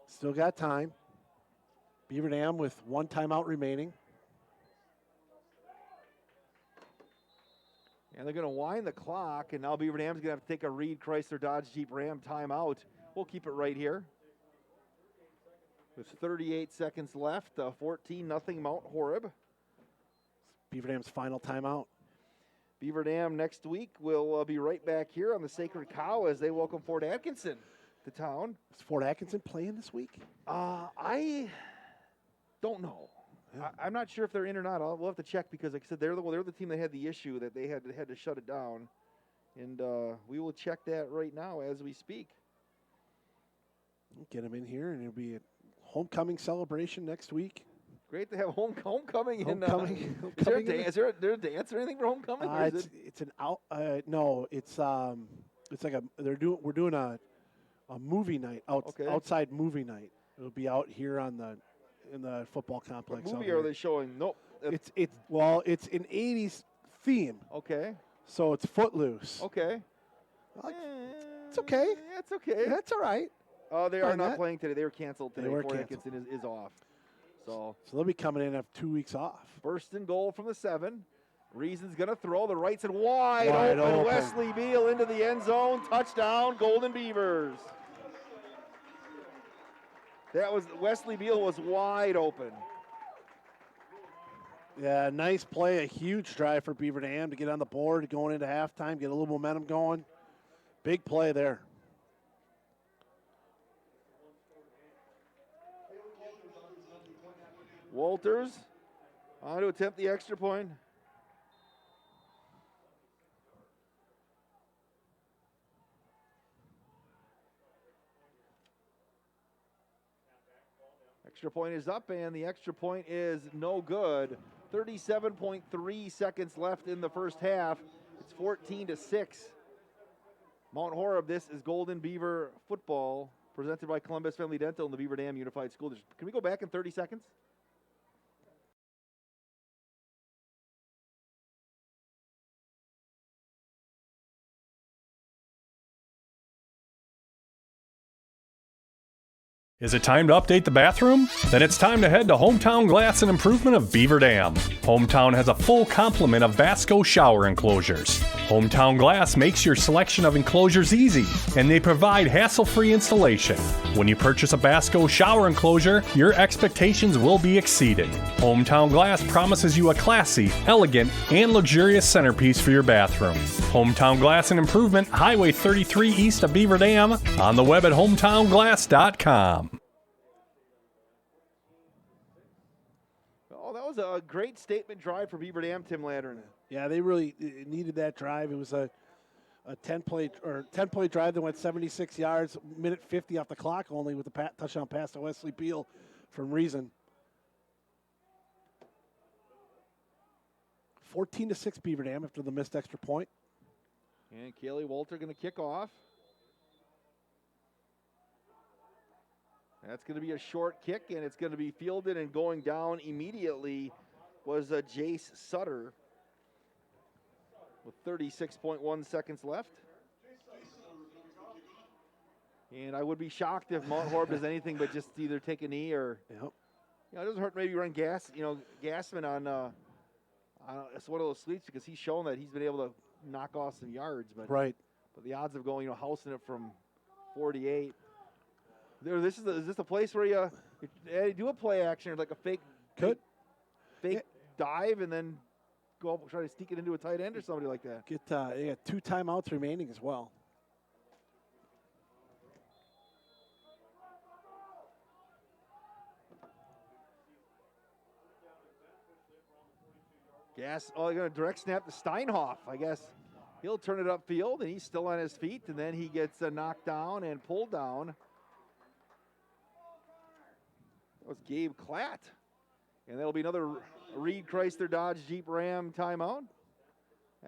Still got time. Beaver Dam with 1 timeout remaining. And they're going to wind the clock, and now Beaver Dam's going to have to take a Reed Chrysler Dodge Jeep Ram timeout. We'll keep it right here. With 38 seconds left, 14-0 Mount Horeb. Beaver Dam's final timeout. Beaver Dam next week will be right back here on the Sacred Cow as they welcome Fort Atkinson. to town. Is Fort Atkinson playing this week? I don't know. Yeah. I'm not sure if they're in or not. We'll have to check because, like I said, they're the team that had the issue that they had to shut it down, and we will check that right now as we speak. Get them in here, and it'll be a homecoming celebration next week. Great to have homecoming. Homecoming. Is there a dance or anything for homecoming? Or is It's an out. No, it's like we're doing a movie night outside movie night. It'll be out here in the football complex. What movie are they showing? Nope. It's an 80s theme. Okay. So it's Footloose. Okay. It's okay. That's okay. That's all right. They are not playing today. They were canceled today. They were Fort canceled. Atkinson is off. So they'll be coming in after 2 weeks off. First and goal from the 7. Reason's going to throw. The right's and wide open. open. Wesley Beal into the end zone. Touchdown, Golden Beavers. Wesley Beal was wide open. Yeah, nice play. A huge drive for Beaver Dam to get on the board going into halftime, get a little momentum going. Big play there. Walters on to attempt the extra point. Extra point is up, and the extra point is no good. 37.3 seconds left in the first half. It's 14-6. Mount Horeb, this is Golden Beaver football, presented by Columbus Family Dental and the Beaver Dam Unified School District. Can we go back in 30 seconds? Is it time to update the bathroom? Then it's time to head to Hometown Glass and Improvement of Beaver Dam. Hometown has a full complement of Vasco shower enclosures. Hometown Glass makes your selection of enclosures easy, and they provide hassle-free installation. When you purchase a Vasco shower enclosure, your expectations will be exceeded. Hometown Glass promises you a classy, elegant, and luxurious centerpiece for your bathroom. Hometown Glass and Improvement, Highway 33 east of Beaver Dam, on the web at hometownglass.com. That was a great statement drive for Beaver Dam, Tim Laddern. Yeah, they really needed that drive. It was a 10-play drive that went 76 yards, minute 50 off the clock only with the touchdown pass to Wesley Beal from Reason. 14-6 Beaver Dam after the missed extra point. And Kaylee Walter going to kick off. That's going to be a short kick, and it's going to be fielded, and going down immediately was Jace Sutter with 36.1 seconds left. And I would be shocked if Mount Horeb does anything but just either take a knee or, it doesn't hurt maybe run Gassman on it's one of those sleeps because he's shown that he's been able to knock off some yards. But the odds of going, housing it from 48. Is this a place where you do a play action or like a fake dive and then go up and try to sneak it into a tight end or somebody like that? They got 2 timeouts remaining as well. They're going to direct snap to Steinhoff, I guess. He'll turn it upfield, and he's still on his feet, and then he gets knocked down and pulled down. That was Gabe Klatt. And that'll be another Reed Chrysler Dodge Jeep Ram timeout.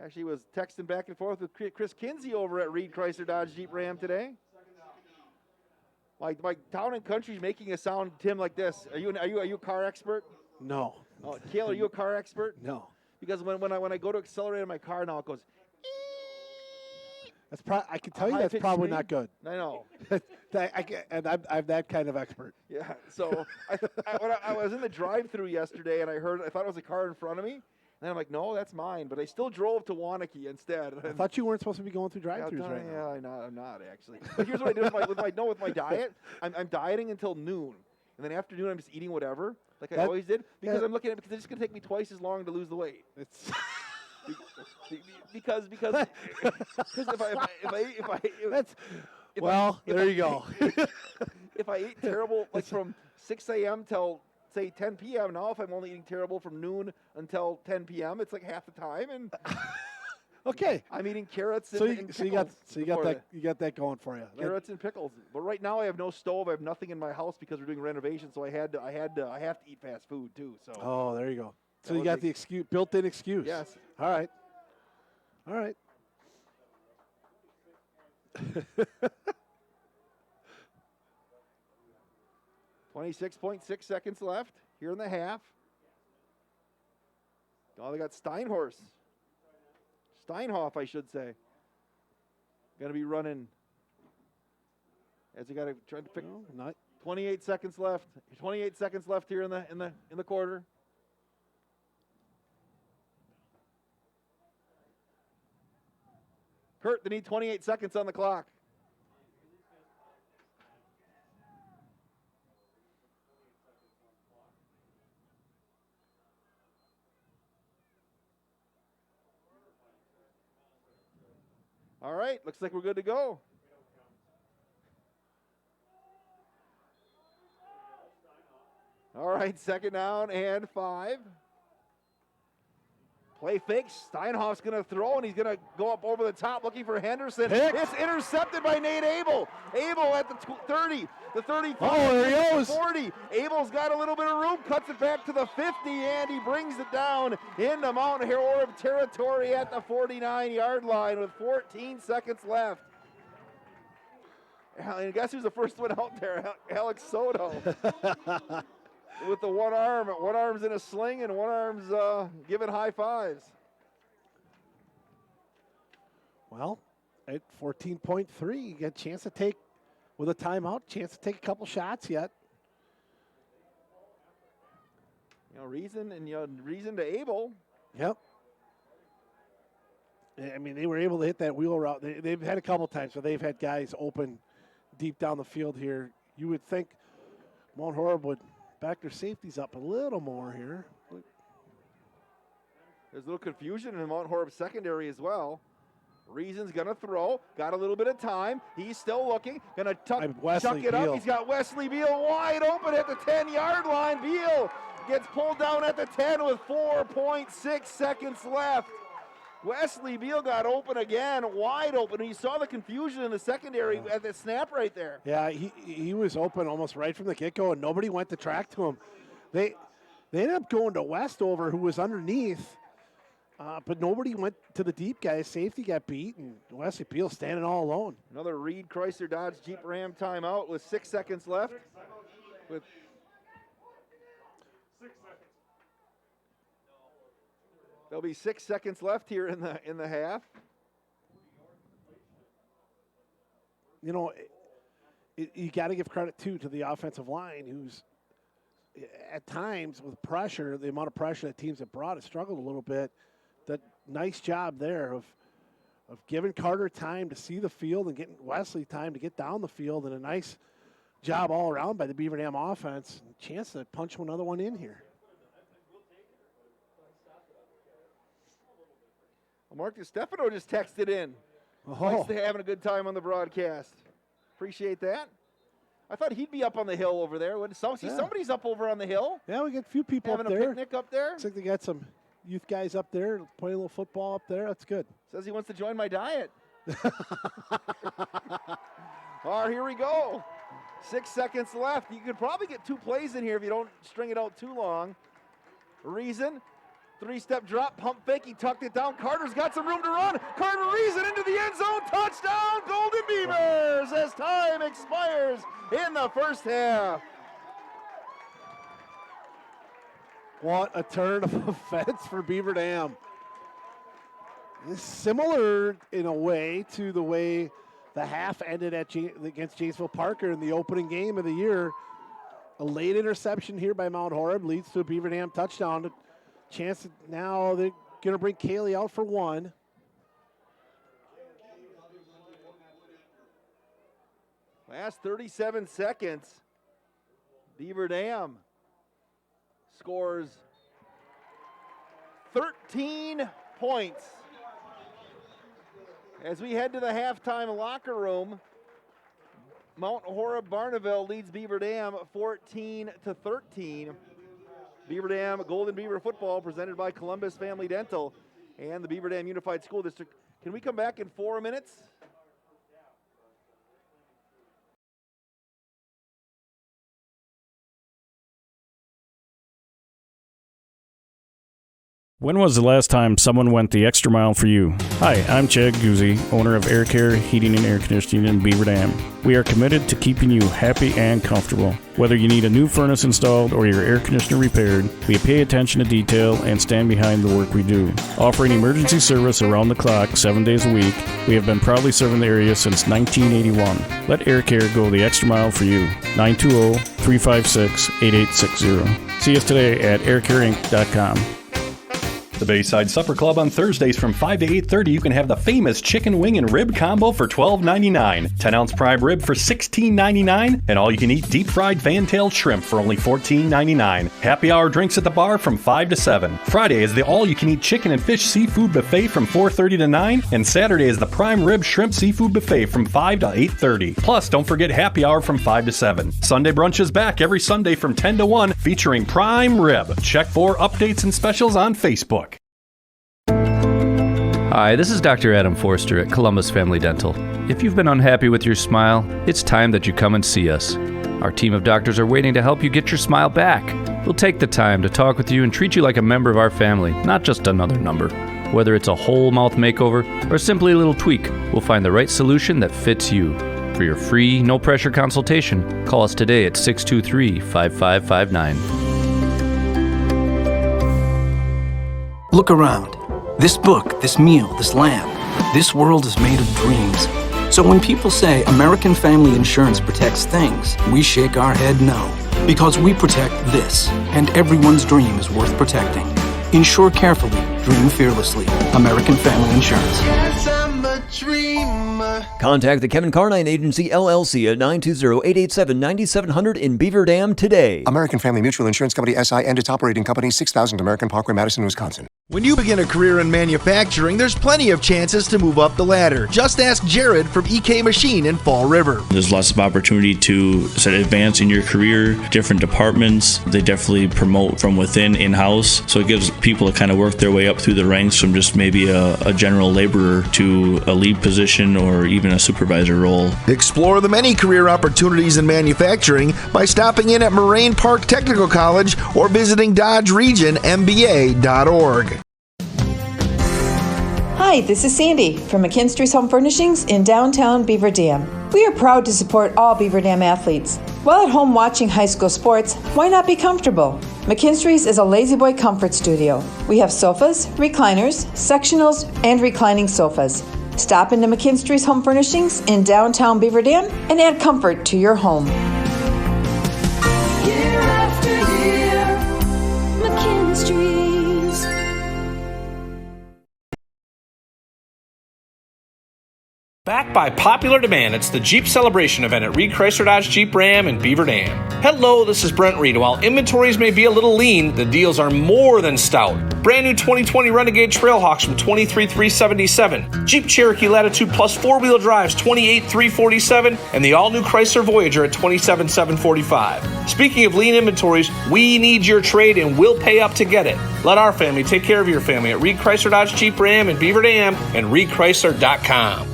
Actually was texting back and forth with Chris Kinsey over at Reed Chrysler Dodge Jeep Ram today. My Town and Country's making a sound, Tim, like this. Are you a car expert? No. Oh, Kale, are you a car expert? No. Because when I go to accelerate in my car now, it goes. I can tell you that's probably not good. I know. I'm that kind of expert. Yeah. So when I was in the drive-through yesterday, and I thought it was a car in front of me, and I'm like, no, that's mine. But I still drove to Wanakee instead. I thought you weren't supposed to be going through drive-thrus right now. Yeah, I'm not actually. But here's what I do with my diet. I'm dieting until noon, and then after noon I'm just eating whatever, like I always did, because I'm looking at it because it's just gonna take me twice as long to lose the weight. It's because if I Well, there you go. If I ate terrible, like from 6 a.m. till, say, 10 p.m., now if I'm only eating terrible from noon until 10 p.m., it's like half the time. And Okay. I'm eating carrots and, So and you pickles. got that going for you. Carrots and pickles. But right now I have no stove. I have nothing in my house because we're doing renovation. So I have to eat fast food too. So. Oh, there you go. So That you got was the built-in excuse. Yes. All right. All right. 26.6 seconds left here in the half. Oh, they got Steinhoff, I should say. Going to be running. As they got to try to pick. 28 seconds left. 28 seconds left here in the quarter. Kurt, they need 28 seconds on the clock. All right, looks like we're good to go. All right, second down and 5. Play fake. Steinhoff's going to throw, and he's going to go up over the top looking for Henderson. Picked. It's intercepted by Nate Abel. Abel at the 30, the 35, oh, there he goes. 40. Abel's got a little bit of room, cuts it back to the 50, and he brings it down into Mount Horeb territory at the 49-yard line with 14 seconds left. And guess who's the first one out there? Alex Soto. With the one arm's in a sling and one arm's giving high fives. Well, at 14.3, you get a chance to take, with a timeout, chance to take a couple shots yet. Reason to Abel. Yep. I mean, they were able to hit that wheel route. They've had a couple times where they've had guys open deep down the field here. You would think Mount Horeb would back their safeties up a little more here. There's a little confusion in Mount Horeb secondary as well. Reason's going to throw. Got a little bit of time. He's still looking. Going to chuck it up. He's got Wesley Beal wide open at the 10-yard line. Beal gets pulled down at the 10 with 4.6 seconds left. Wesley Beal got open again, wide open. You saw the confusion in the secondary at the snap right there. Yeah, he was open almost right from the get-go, and nobody went to track to him. They ended up going to Westover, who was underneath, but nobody went to the deep guy. Safety got beat, and Wesley Beal standing all alone. Another Reed Chrysler Dodge Jeep Ram timeout with 6 seconds left. There'll be 6 seconds left here in the half. You got to give credit to the offensive line, who's at times with pressure, the amount of pressure that teams have brought, has struggled a little bit. That nice job there of giving Carter time to see the field and getting Wesley time to get down the field, and a nice job all around by the Beaver Dam offense. Chance to punch another one in here. Mark DiStefano just texted in. Likes to having a good time on the broadcast. Appreciate that. I thought he'd be up on the hill over there. Somebody's up over on the hill. Yeah, we got a few people having up there. A picnic up there. Looks like they got some youth guys up there playing a little football up there. That's good. Says he wants to join my diet. All right, here we go. 6 seconds left. You could probably get 2 plays in here if you don't string it out too long. Reason. 3-step drop, pump fake, he tucked it down. Carter's got some room to run. Carter Reason into the end zone, touchdown, Golden Beavers, as time expires in the first half. What a turn of offense for Beaver Dam. It's similar in a way to the way the half ended against Janesville Parker in the opening game of the year. A late interception here by Mount Horeb leads to a Beaver Dam touchdown. Chance now they're going to bring Kaylee out for 1. Last 37 seconds. Beaver Dam scores 13 points. As we head to the halftime locker room, Mount Horeb Barneveld leads Beaver Dam 14-13. Beaver Dam Golden Beaver football presented by Columbus Family Dental and the Beaver Dam Unified School District. Can we come back in 4 minutes? When was the last time someone went the extra mile for you? Hi, I'm Chad Guzzi, owner of Air Care Heating and Air Conditioning in Beaver Dam. We are committed to keeping you happy and comfortable. Whether you need a new furnace installed or your air conditioner repaired, we pay attention to detail and stand behind the work we do. Offering emergency service around the clock 7 days a week, we have been proudly serving the area since 1981. Let Air Care go the extra mile for you. 920-356-8860. See us today at aircareinc.com. The Bayside Supper Club on Thursdays from 5 to 8:30. You can have the famous chicken wing and rib combo for $12.99, 10-ounce prime rib for $16.99, and all-you-can-eat deep-fried fan-tailed shrimp for only $14.99. Happy hour drinks at the bar from 5 to 7. Friday is the all-you-can-eat chicken and fish seafood buffet from 4:30 to 9, and Saturday is the prime rib shrimp seafood buffet from 5 to 8:30. Plus, don't forget happy hour from 5 to 7. Sunday brunch is back every Sunday from 10 to 1, featuring prime rib. Check for updates and specials on Facebook. Hi, this is Dr. Adam Forster at Columbus Family Dental. If you've been unhappy with your smile, it's time that you come and see us. Our team of doctors are waiting to help you get your smile back. We'll take the time to talk with you and treat you like a member of our family, not just another number. Whether it's a whole mouth makeover or simply a little tweak, we'll find the right solution that fits you. For your free, no-pressure consultation, call us today at 623-5559. Look around. This book, this meal, this lamp, this world is made of dreams. So when people say American Family Insurance protects things, we shake our head no. Because we protect this, and everyone's dream is worth protecting. Insure carefully, dream fearlessly. American Family Insurance. Yes, I'm a dreamer. Contact the Kevin Carnine Agency, LLC at 920-887-9700 in Beaver Dam today. American Family Mutual Insurance Company, SI, and its operating company, 6000 American Parkway, Madison, Wisconsin. When you begin a career in manufacturing, there's plenty of chances to move up the ladder. Just ask Jared from EK Machine in Fall River. There's lots of opportunity to advance in your career, different departments. They definitely promote from within, in-house. So it gives people to kind of work their way up through the ranks from just maybe a general laborer to a lead position or even a supervisor role. Explore the many career opportunities in manufacturing by stopping in at Moraine Park Technical College or visiting DodgeRegionMBA.org. Hi, this is Sandy from McKinstry's Home Furnishings in downtown Beaver Dam. We are proud to support all Beaver Dam athletes. While at home watching high school sports, why not be comfortable? McKinstry's is a lazy boy comfort studio. We have sofas, recliners, sectionals, and reclining sofas. Stop into McKinstry's Home Furnishings in downtown Beaver Dam and add comfort to your home. Year after year, McKinstry's. Back by popular demand, it's the Jeep Celebration event at Reed Chrysler Dodge Jeep Ram in Beaver Dam. Hello, this is Brent Reed. While inventories may be a little lean, the deals are more than stout. Brand new 2020 Renegade Trailhawks from $23,377. Jeep Cherokee Latitude Plus 4-wheel drives $28,347, and the all-new Chrysler Voyager at $27,745. Speaking of lean inventories, we need your trade and we'll pay up to get it. Let our family take care of your family at Reed Chrysler Dodge Jeep Ram in Beaver Dam and ReedChrysler.com.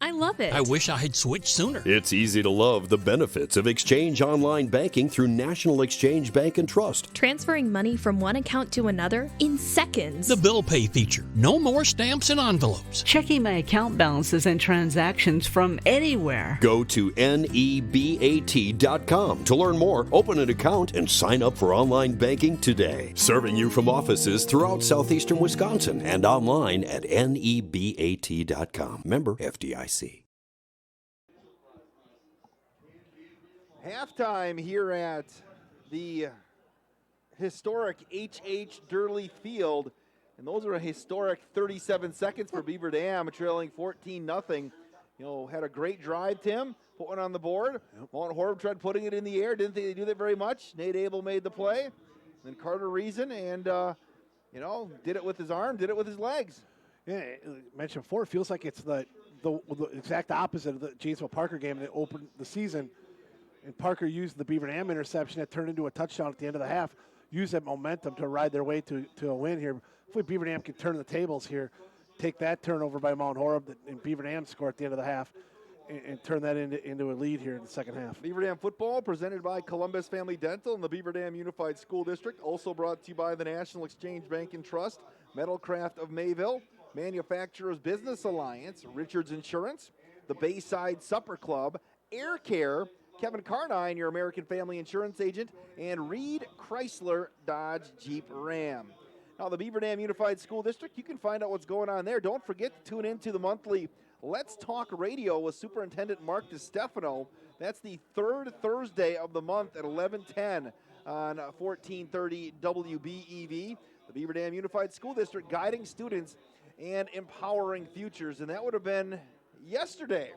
I love it. I wish I had switched sooner. It's easy to love the benefits of Exchange Online Banking through National Exchange Bank and Trust. Transferring money from one account to another in seconds. The bill pay feature. No more stamps and envelopes. Checking my account balances and transactions from anywhere. Go to nebat.com to learn more, open an account, and sign up for online banking today. Serving you from offices throughout southeastern Wisconsin and online at nebat.com. Member FDIC. Halftime here at the historic H.H. Durley Field, and those are a historic 37 seconds for Beaver Dam, trailing 14-0. Had a great drive, Tim, put one on the board. Mount Horeb tried putting it in the air, didn't think they do that very much. Nate Abel made the play, then Carter Reason, and, did it with his arm, did it with his legs. Yeah, mentioned before, it feels like it's the the exact opposite of the Janesville Parker game that opened the season. And Parker used the Beaver Dam interception that turned into a touchdown at the end of the half, used that momentum to ride their way to a win here. Hopefully Beaver Dam can turn the tables here, take that turnover by Mount Horeb and Beaver Dam score at the end of the half and turn that into a lead here in the second half. Beaver Dam football presented by Columbus Family Dental and the Beaver Dam Unified School District. Also brought to you by the National Exchange Bank and Trust, Metalcraft of Mayville, Manufacturers Business Alliance, Richards Insurance, the Bayside Supper Club, Air Care, Kevin Carnine, your American Family Insurance agent, and Reed Chrysler Dodge Jeep Ram. Now, the Beaver Dam Unified School District, you can find out what's going on there. Don't forget to tune into the monthly Let's Talk Radio with Superintendent Mark DiStefano. That's the third Thursday of the month at 11:10 on 1430 WBEV. The Beaver Dam Unified School District guiding students and empowering futures. And that would have been yesterday.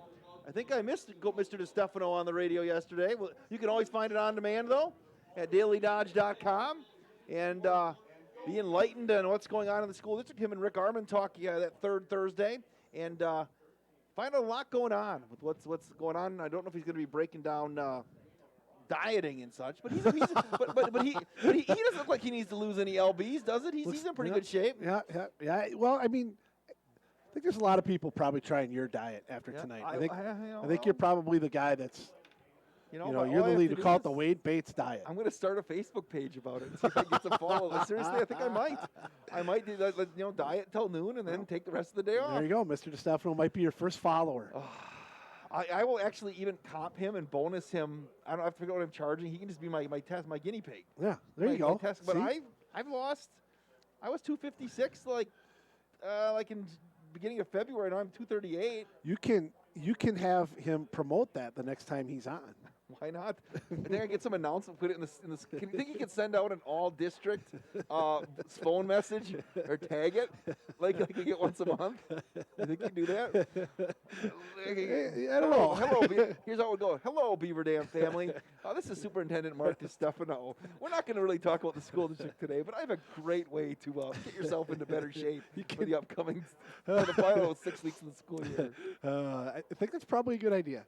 I think I missed Mr. DiStefano on the radio yesterday. Well, you can always find it on demand, though, at dailydodge.com. And be enlightened on what's going on in the school district. Him and Rick Armand talk that third Thursday. And find out a lot going on with what's going on. I don't know if he's going to be breaking down dieting and such, but he doesn't look like he needs to lose any lbs, does it? He's in pretty good shape. Yeah. Well, I mean, I think there's a lot of people probably trying your diet after tonight. I think you're probably the guy that's, you're the lead. We call it the Wade Bates diet. I'm going to start a Facebook page about it and see if I get some followers. Seriously, I think I might. I might do that, diet till noon and then take the rest of the day off. There you go. Mr. DiStefano might be your first follower. I will actually even comp him and bonus him. I don't have to figure out what I'm charging. He can just be my guinea pig. Yeah, there you go. Test. But I've lost. I was 256 like in beginning of February. Now I'm 238. You can have him promote that the next time he's on. Why not? I think I get some announcement, put it in the. Can you think he could send out an all-district phone message or tag it like you get once a month? You think you do that? I don't know. Hello. Here's how it would go. Hello, Beaver Dam family. This is Superintendent Mark DiStefano. We're not going to really talk about the school district today, but I have a great way to get yourself into better shape for the upcoming for the final 6 weeks of the school year. I think that's probably a good idea.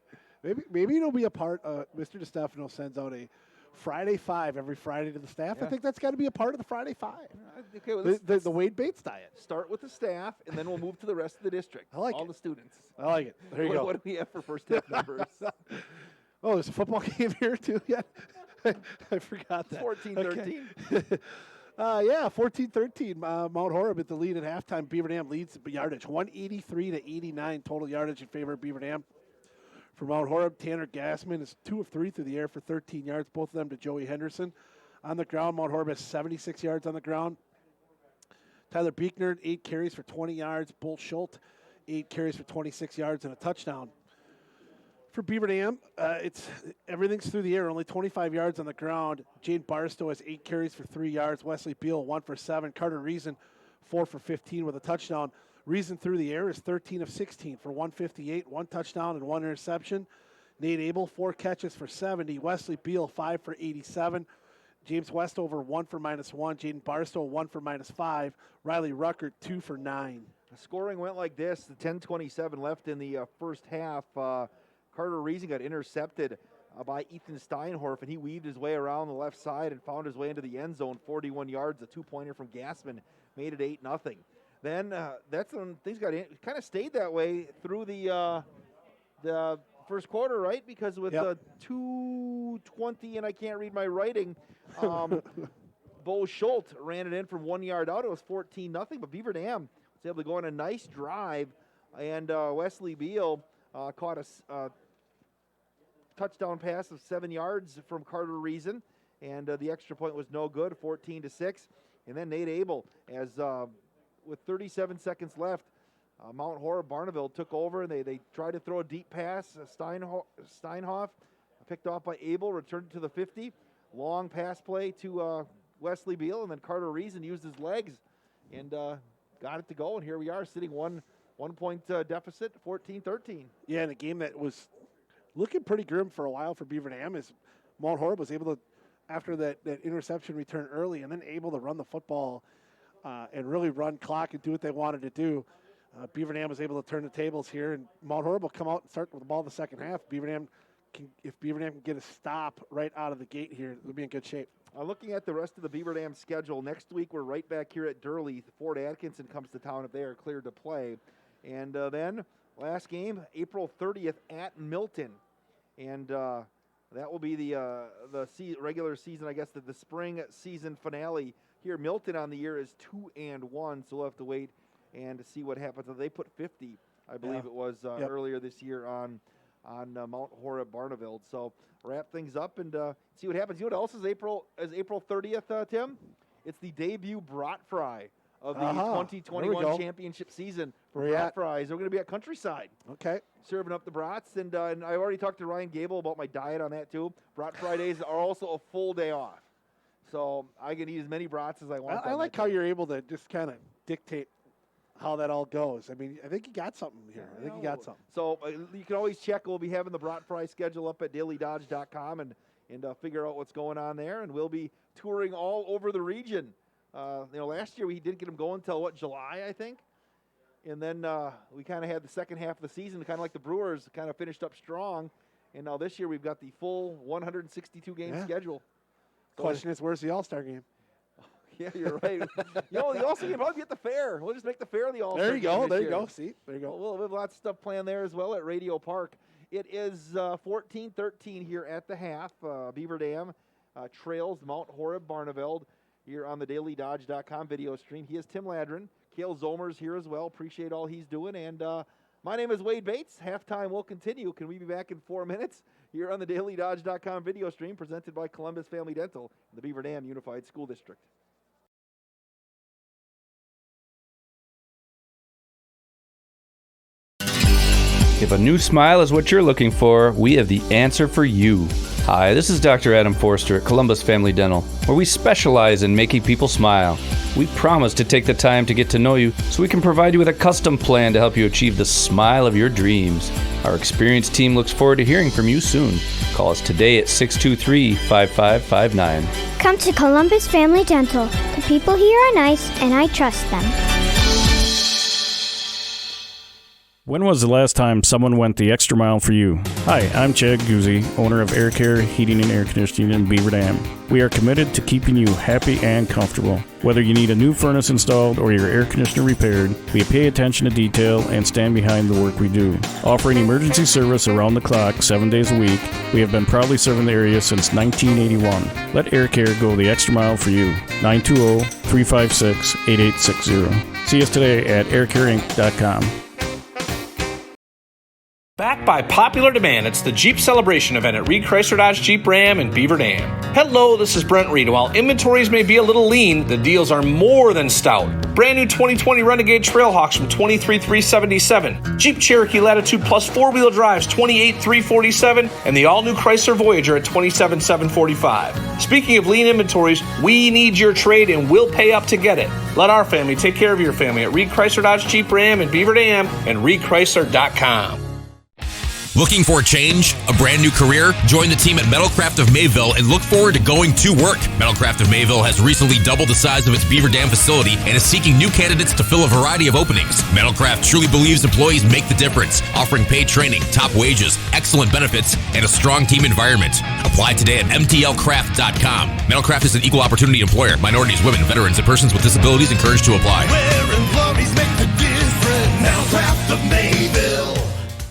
Maybe it'll be a part. Mr. DiStefano sends out a Friday 5 every Friday to the staff. Yeah. I think that's got to be a part of the Friday 5. Okay, well, the Wade Bates diet. Start with the staff, and then we'll move to the rest of the district. I like all it. the students. I like it. There you go. What do we have for first half numbers? Oh, there's a football game here too. Yeah, I forgot that. 14-13. Okay. 14-13. Mount Horeb at the lead at halftime. Beaver Dam leads yardage, 183-89 total yardage in favor of Beaver Dam. For Mount Horeb, Tanner Gassman is 2 of 3 through the air for 13 yards, both of them to Joey Henderson. On the ground, Mount Horeb has 76 yards on the ground. Tyler Beekner, 8 carries for 20 yards. Bull Schultz, 8 carries for 26 yards and a touchdown. For Beaver Dam, everything's through the air, only 25 yards on the ground. Jane Barstow has 8 carries for 3 yards. Wesley Beal, 1 for 7. Carter Reason, 4 for 15 with a touchdown. Reason through the air is 13 of 16 for 158, 1 touchdown and 1 interception. Nate Abel, 4 catches for 70. Wesley Beal, 5 for 87. James Westover, 1 for -1. Jaden Barstow, 1 for -5. Riley Ruckert, 2 for 9. The scoring went like this. The 10:27 left in the first half. Carter Reason got intercepted by Ethan Steinhorf, and he weaved his way around the left side and found his way into the end zone, 41 yards. A 2-pointer from Gassman made it 8-0. Then that's when things got kind of stayed that way through the first quarter, right? Because with 2:20 and I can't read my writing, Bo Schultz ran it in from 1 yard out. It was 14-0, but Beaver Dam was able to go on a nice drive, and Wesley Beal caught a touchdown pass of 7 yards from Carter Reason, and the extra point was no good, 14-6. And then Nate Abel, with 37 seconds left, Mount Horeb Barneveld took over, and they tried to throw a deep pass. Steinhoff picked off by Abel, returned to the 50. Long pass play to Wesley Beal, and then Carter Reason used his legs and got it to go. And here we are, sitting one point deficit, 14-13. Yeah, in a game that was looking pretty grim for a while for Beaver Dam, as Mount Horeb was able to, after that interception return early, and then able to run the football and really run clock and do what they wanted to do. Beaver Dam was able to turn the tables here, and Mount Horeb will come out and start with the ball in the second half. If Beaver Dam can get a stop right out of the gate here, they'll be in good shape. Looking at the rest of the Beaver Dam schedule, next week we're right back here at Durley. Fort Atkinson comes to town if they are cleared to play. And then last game, April 30th at Milton. And that will be the regular season, I guess, the spring season finale here. Milton on the year is 2-1, so we'll have to wait and see what happens. They put 50, I believe it was, earlier this year on Mount Horeb Barneveld. So wrap things up and see what happens. You know what else is April 30th, Tim? It's the debut brat fry of the 2021 championship season for brat fries. We're going to be at Countryside. Okay. Serving up the brats. And I already talked to Ryan Gable about my diet on that too. Brat Fridays are also a full day off. So I can eat as many brats as I want. I like how you're able to just kind of dictate how that all goes. I mean, I think you got something here. I think you got something. So you can always check. We'll be having the brat fry schedule up at dailydodge.com and figure out what's going on there. And we'll be touring all over the region. Last year we didn't get them going until, July, I think. And then we kind of had the second half of the season, kind of like the Brewers, kind of finished up strong. And now this year we've got the full 162-game schedule. Question is, where's the All-Star game? Yeah, you're right. The All-Star game probably be at the fair. We'll just make the fair the All-Star game. There you go. See, there you go. We'll have lots of stuff planned there as well at Radio Park. It is 14-13 here at the half. Beaver Dam trails Mount Horeb Barneveld here on the dailydodge.com video stream. He is Tim Ladrin. Cale Zomer's here as well. Appreciate all he's doing. And my name is Wade Bates. Halftime will continue. Can we be back in 4 minutes here on the dailydodge.com video stream presented by Columbus Family Dental, the Beaver Dam Unified School District. If a new smile is what you're looking for, we have the answer for you. Hi, this is Dr. Adam Forster at Columbus Family Dental, where we specialize in making people smile. We promise to take the time to get to know you so we can provide you with a custom plan to help you achieve the smile of your dreams. Our experienced team looks forward to hearing from you soon. Call us today at 623-5559. Come to Columbus Family Dental. The people here are nice, and I trust them. When was the last time someone went the extra mile for you? Hi, I'm Chad Guzzi, owner of Air Care, Heating and Air Conditioning in Beaver Dam. We are committed to keeping you happy and comfortable. Whether you need a new furnace installed or your air conditioner repaired, we pay attention to detail and stand behind the work we do. Offering emergency service around the clock 7 days a week, we have been proudly serving the area since 1981. Let Air Care go the extra mile for you. 920-356-8860. See us today at aircareinc.com. Backed by popular demand, it's the Jeep Celebration event at Reed Chrysler Dodge Jeep Ram in Beaver Dam. Hello, this is Brent Reed. While inventories may be a little lean, the deals are more than stout. Brand new 2020 Renegade Trailhawks from $23,377. Jeep Cherokee Latitude Plus 4-wheel drives $28,347. And the all-new Chrysler Voyager at $27,745. Speaking of lean inventories, we need your trade and we'll pay up to get it. Let our family take care of your family at Reed Chrysler Dodge Jeep Ram in Beaver Dam and ReedChrysler.com. Looking for a change? A brand new career? Join the team at Metalcraft of Mayville and look forward to going to work. Metalcraft of Mayville has recently doubled the size of its Beaver Dam facility and is seeking new candidates to fill a variety of openings. Metalcraft truly believes employees make the difference, offering paid training, top wages, excellent benefits, and a strong team environment. Apply today at MTLcraft.com. Metalcraft is an equal opportunity employer. Minorities, women, veterans, and persons with disabilities encouraged to apply. Where employees make the difference. Metalcraft of Mayville.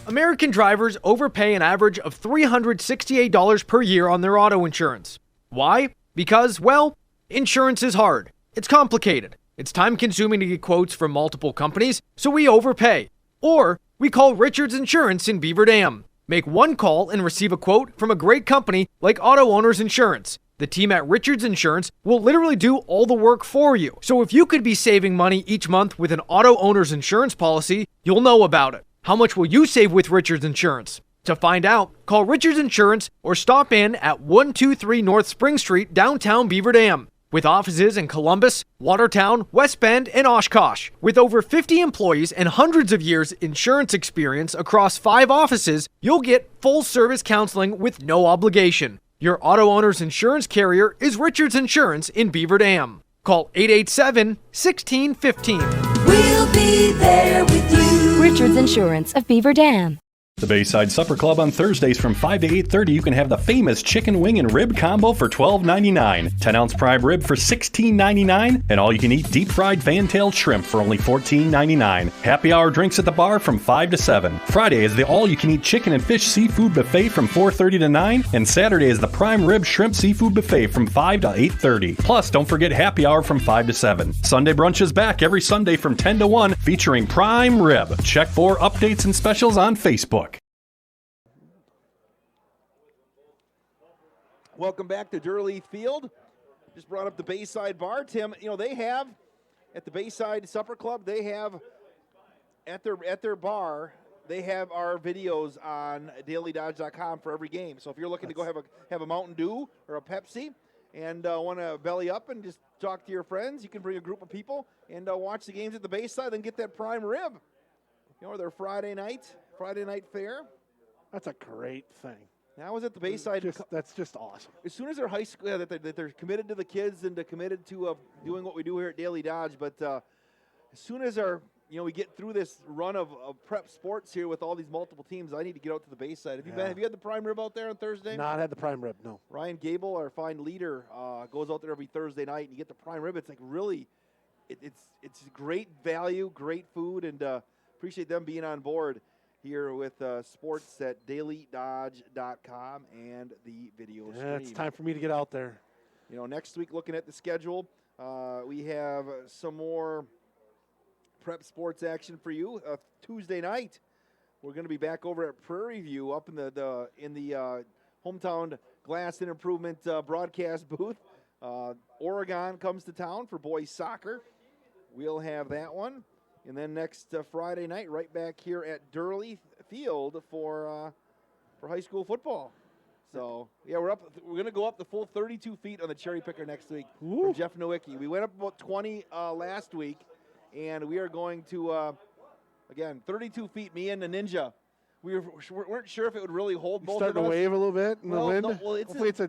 American drivers overpay an average of $368 per year on their auto insurance. Why? Because, well, insurance is hard. It's complicated. It's time-consuming to get quotes from multiple companies, so we overpay. Or we call Richards Insurance in Beaver Dam. Make one call and receive a quote from a great company like Auto Owners Insurance. The team at Richards Insurance will literally do all the work for you. So if you could be saving money each month with an Auto Owners Insurance policy, you'll know about it. How much will you save with Richards Insurance? To find out, call Richards Insurance or stop in at 123 North Spring Street, downtown Beaver Dam. With offices in Columbus, Watertown, West Bend, and Oshkosh. With over 50 employees and hundreds of years insurance experience across 5 offices, you'll get full-service counseling with no obligation. Your auto owner's insurance carrier is Richards Insurance in Beaver Dam. Call 887-1615. We'll be there with you. Richards Insurance of Beaver Dam. The Bayside Supper Club on Thursdays from 5 to 8:30. You can have the famous chicken wing and rib combo for $12.99, 10-ounce prime rib for $16.99, and all-you-can-eat deep-fried fan-tailed shrimp for only $14.99. Happy hour drinks at the bar from 5 to 7. Friday is the all-you-can-eat chicken and fish seafood buffet from 4:30 to 9, and Saturday is the prime rib shrimp seafood buffet from 5 to 8:30. Plus, don't forget happy hour from 5 to 7. Sunday brunch is back every Sunday from 10 to 1, featuring prime rib. Check for updates and specials on Facebook. Welcome back to Durley Field. Just brought up the Bayside Bar. Tim, they have at the Bayside Supper Club, they have at their bar, they have our videos on dailydodge.com for every game. So if you're looking to go have a Mountain Dew or a Pepsi and want to belly up and just talk to your friends, you can bring a group of people and watch the games at the Bayside and get that prime rib. Or their Friday night fare. That's a great thing. Now I was at the Bayside. That's just awesome. As soon as they're high school, that they're committed to the kids and committed to doing what we do here at Daily Dodge. But as soon as we get through this run of prep sports here with all these multiple teams, I need to get out to the Bayside. Have you had the prime rib out there on Thursday? Not had the prime rib, no. Ryan Gable, our fine leader, goes out there every Thursday night, and you get the prime rib. It's like really, it's great value, great food, and appreciate them being on board here with sports at dailydodge.com and the video stream. Yeah, it's time for me to get out there. Next week, looking at the schedule, we have some more prep sports action for you. Tuesday night, we're going to be back over at Prairie View up in the hometown Glass and Improvement broadcast booth. Oregon comes to town for boys soccer. We'll have that one. And then next Friday night, right back here at Durley Field for high school football. So, yeah, we're going to go up the full 32 feet on the cherry picker next week from Jeff Nowicki. We went up about 20 last week, and we are going to, again, 32 feet, me and the Ninja. We weren't sure if it would really hold both of us. Starting to wave a little bit in the wind? No, well,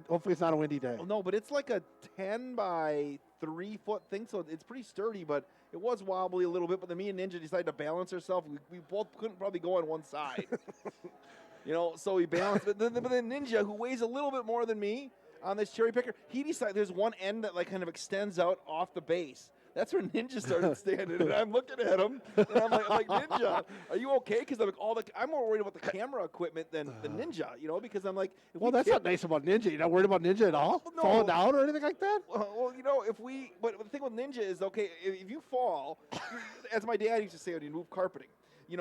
hopefully it's not a windy day. No, but it's like a 10 by 3 foot thing, so it's pretty sturdy, but it was wobbly a little bit. But then me and Ninja decided to balance ourselves. We both couldn't probably go on one side. So we balanced. But then Ninja, who weighs a little bit more than me on this cherry picker, he decided there's one end that kind of extends out off the base. That's where Ninja started standing, and I'm looking at him, and I'm like, Ninja, are you okay? Because I'm more worried about the camera equipment than Ninja, because I'm like, that's not nice about Ninja. You're not worried about Ninja at all? No. Falling down or anything like that? Well, but the thing with Ninja is, okay, if you fall, as my dad used to say when you move carpeting,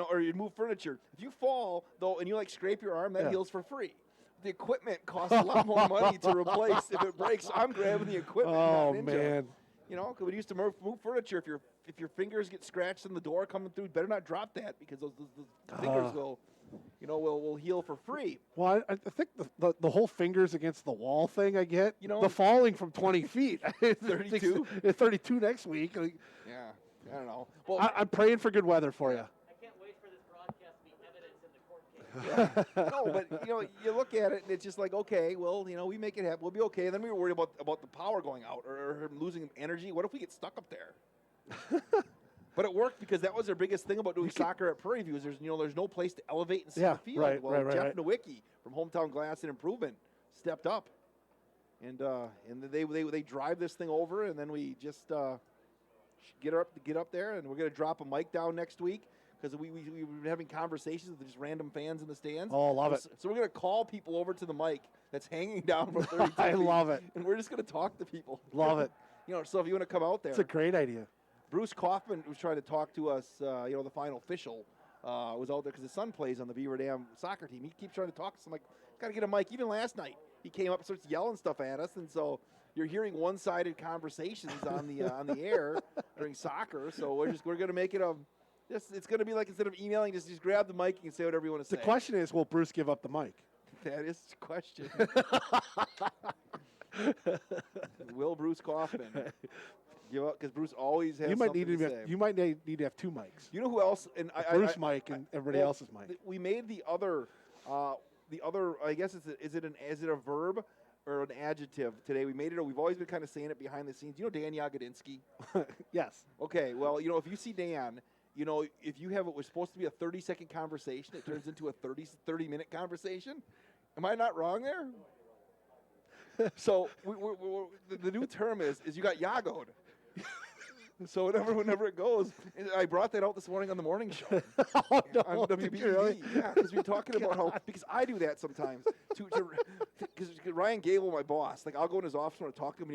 or you move furniture, if you fall, though, and you scrape your arm, that heals for free. The equipment costs a lot more money to replace if it breaks. I'm grabbing the equipment, not Ninja. Man. Because we used to move furniture. If your fingers get scratched in the door coming through, better not drop that because those fingers will heal for free. Well, I think the whole fingers against the wall thing I get. The falling from 20 feet. 32? 32 next week. Yeah, I don't know. Well, I'm praying for good weather for you. I can't wait for this broadcast to be evidence in the court case. No, but you look at it and it's just like, okay, well, we make it happen. We'll be okay. Then we were worried about the power going out or losing energy. What if we get stuck up there? But it worked because that was their biggest thing about doing soccer at Prairie View. Is there's no place to elevate and see the field. Right, well, right, Jeff Nowicki from Hometown Glass and Improvement stepped up, and they drive this thing over, and then we just get up there, and we're going to drop a mic down next week. Because we were having conversations with just random fans in the stands. Oh, love it. So we're going to call people over to the mic that's hanging down from 32 I love it. And we're just going to talk to people. Love it. So if you want to come out there. It's a great idea. Bruce Kaufman was trying to talk to us, the final official was out there because his son plays on the Beaver Dam soccer team. He keeps trying to talk to us. I'm like, got to get a mic. Even last night, he came up and starts yelling stuff at us. And so you're hearing one-sided conversations on the air during soccer. So we're going to make it it's going to be like instead of emailing, just grab the mic and say whatever you want to say. The question is, will Bruce give up the mic? That is the question. Will Bruce Kaufman give up? Because Bruce always has something to say. You might need to have two mics. You know who else? And Bruce mic and everybody else's mic. We made the other. I guess is it a verb? or an adjective today. We made it, or we've always been kind of saying it behind the scenes. You know Dan Yagodinsky? Yes. Okay, well, if you see Dan, if you have what was supposed to be a 30-second conversation, it turns into a 30-minute conversation. Am I not wrong there? So the new term is you got Yagod. So whenever it goes, and I brought that out this morning on the morning show. Oh, no. On WBB. Really? Yeah, because we were talking about how, because I do that sometimes. Because Ryan Gable, my boss, like I'll go in his office when I talk to him,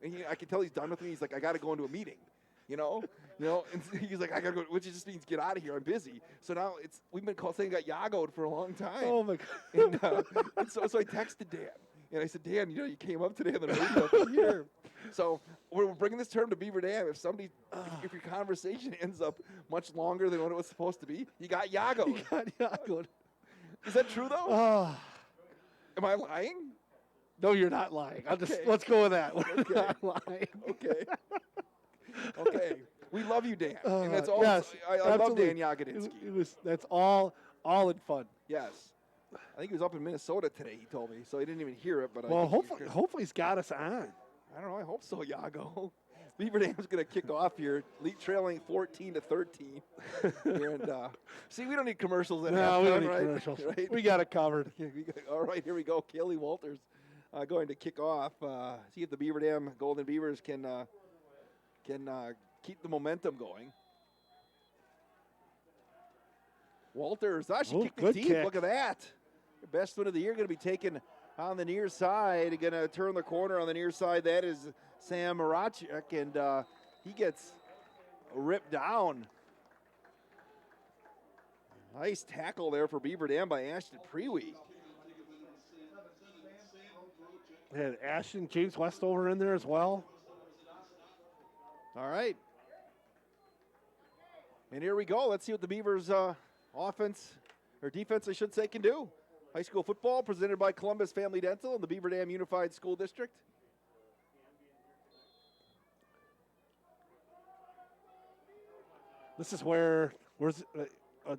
and I can tell he's done with me. He's like, I got to go into a meeting, and he's like, I got to go, which just means get out of here. I'm busy. So now we've been saying got Yagoed for a long time. Oh my God. And so I texted Dan. And I said, Dan, you came up today on the radio here. So we're bringing this term to Beaver Dam. If your conversation ends up much longer than what it was supposed to be, you got Yagoed. You got Yagoed. Is that true, though? Am I lying? No, you're not lying. Okay. Let's go with that. We're Okay. not lying. Okay. Okay. We love you, Dan. And that's all. Yes, I love absolutely. Dan Yagodinsky. That's all in fun. Yes. I think he was up in Minnesota today, he told me. So he didn't even hear it. But Well, hopefully he's got us on. I don't know. I hope so, Yago. Beaver Dam's going to kick off here, trailing 14-13. And see, we don't need commercials. No, we don't need right? commercials. Right? We got it covered. All right, here we go. Kelly Walters going to kick off. See if the Beaver Dam Golden Beavers can keep the momentum going. Walters, she kicked it deep. Kick. Look at that. The best one of the year going to be taken on the near side. Going to turn the corner on the near side. That is Sam Marachek, and he gets ripped down. Nice tackle there for Beaver Dam by Ashton Preewee. Had Ashton, James Westover in there as well. All right. And here we go. Let's see what the Beavers offense, or defense, I should say, can do. High school football presented by Columbus Family Dental and the Beaver Dam Unified School District. This is where's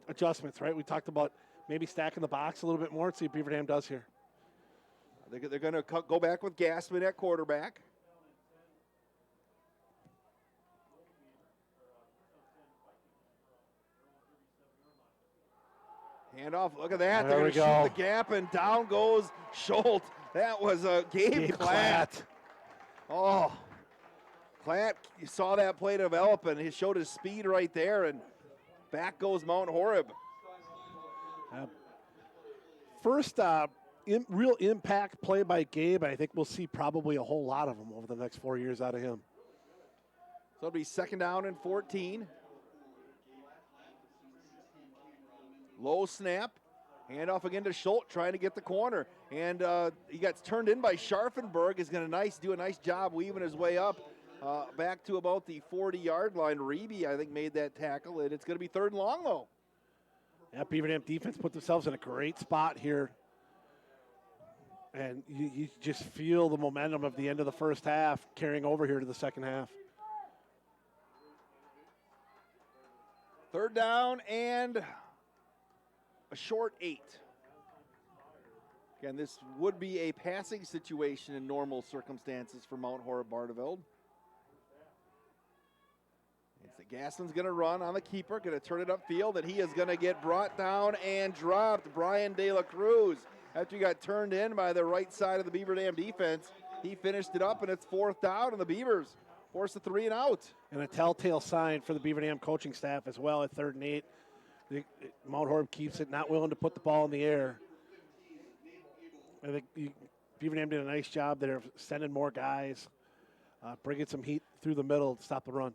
adjustments, right? We talked about maybe stacking the box a little bit more. Let's see what Beaver Dam does here. They're going to go back with Gassman at quarterback. Handoff, look at that. They're going to shoot the gap, and down goes Schultz. That was Gabe Klatt. Oh, Klatt, you saw that play develop, and he showed his speed right there, and back goes Mount Horeb. First real impact play by Gabe. I think we'll see probably a whole lot of them over the next 4 years out of him. So it'll be 2nd down and 14. Low snap. Handoff again to Schultz, trying to get the corner. And he gets turned in by Scharfenberg. Is going to do a nice job weaving his way up back to about the 40-yard line. Reeby, I think, made that tackle, and it's going to be 3rd and long, though. Yeah, Beaver Dam defense put themselves in a great spot here. And you just feel the momentum of the end of the first half carrying over here to the second half. 3rd down and a short 8. Again, this would be a passing situation in normal circumstances for Mount Horeb Barneveld. Gaston's going to run on the keeper, going to turn it upfield, and he is going to get brought down and dropped. Brian De La Cruz, after he got turned in by the right side of the Beaver Dam defense, he finished it up, and it's 4th down, and the Beavers force a 3 and out. And a telltale sign for the Beaver Dam coaching staff as well at 3rd and 8. Mount Horeb keeps it, not willing to put the ball in the air. I think Beaver Dam did a nice job there of sending more guys, bringing some heat through the middle to stop the run.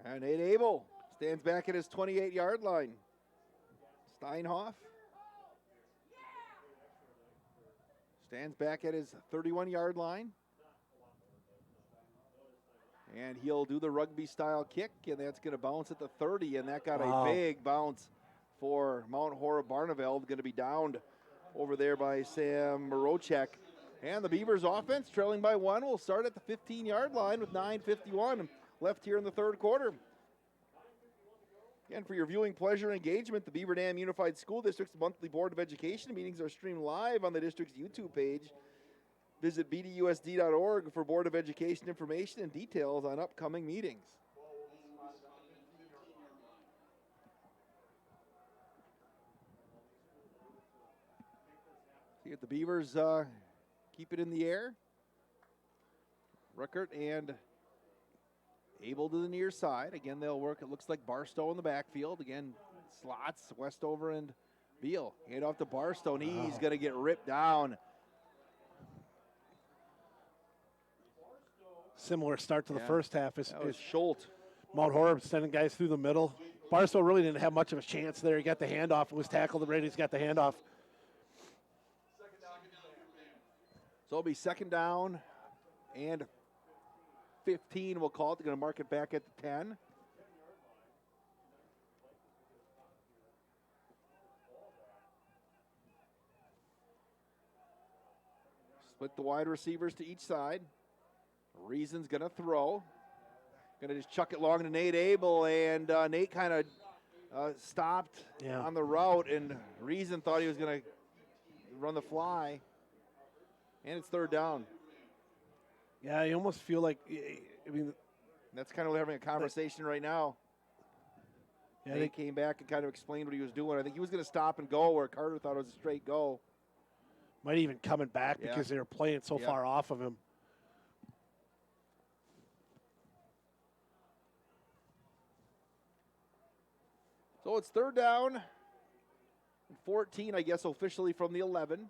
And Nate Abel stands back at his 28-yard line. Steinhoff stands back at his 31-yard line. And he'll do the rugby-style kick, and that's going to bounce at the 30, and that got a big bounce for Mount Horeb Barneveld. Going to be downed over there by Sam Marachek. And the Beavers offense, trailing by 1, will start at the 15-yard line with 9:51 left here in the 3rd quarter. Again, for your viewing pleasure and engagement, the Beaver Dam Unified School District's monthly Board of Education meetings are streamed live on the district's YouTube page. Visit bdusd.org for Board of Education information and details on upcoming meetings. See if the Beavers keep it in the air. Ruckert and Abel to the near side. Again, they'll work, it looks like Barstow in the backfield. Again, slots, Westover and Beal. Hand off to Barstow, and he's going to get ripped down. Similar start to the first half. Is Schultz. Mount Horeb sending guys through the middle. Barstow really didn't have much of a chance there. He got the handoff and was tackled already. He's got the handoff. So it'll be second down and 15, we'll call it. They're going to mark it back at the 10. Split the wide receivers to each side. Reason's going to throw. Going to just chuck it long to Nate Abel, and Nate kind of stopped on the route, and Reason thought he was going to run the fly, and it's third down. Yeah, you almost feel like, I mean, that's kind of having a conversation right now. Yeah, Nate came back and kind of explained what he was doing. I think he was going to stop and go where Carter thought it was a straight go. Might even coming back because they were playing so far off of him. So it's third down and 14, I guess, officially from the 11.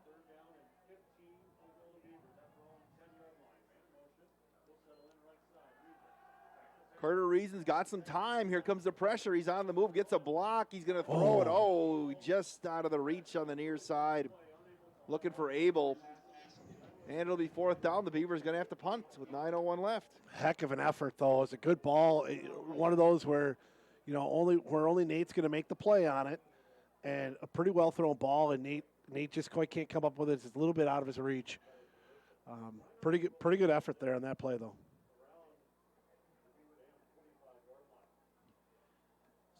Carter Reason's got some time. Here comes the pressure. He's on the move, gets a block. He's going to throw it. Oh, just out of the reach on the near side. Looking for Abel. And it'll be fourth down. The Beavers going to have to punt with 9:01 left. Heck of an effort, though. It's a good ball. One of those where, you know, only Nate's going to make the play on it. And a pretty well thrown ball, and Nate just quite can't come up with it. It's a little bit out of his reach. Pretty good effort there on that play, though.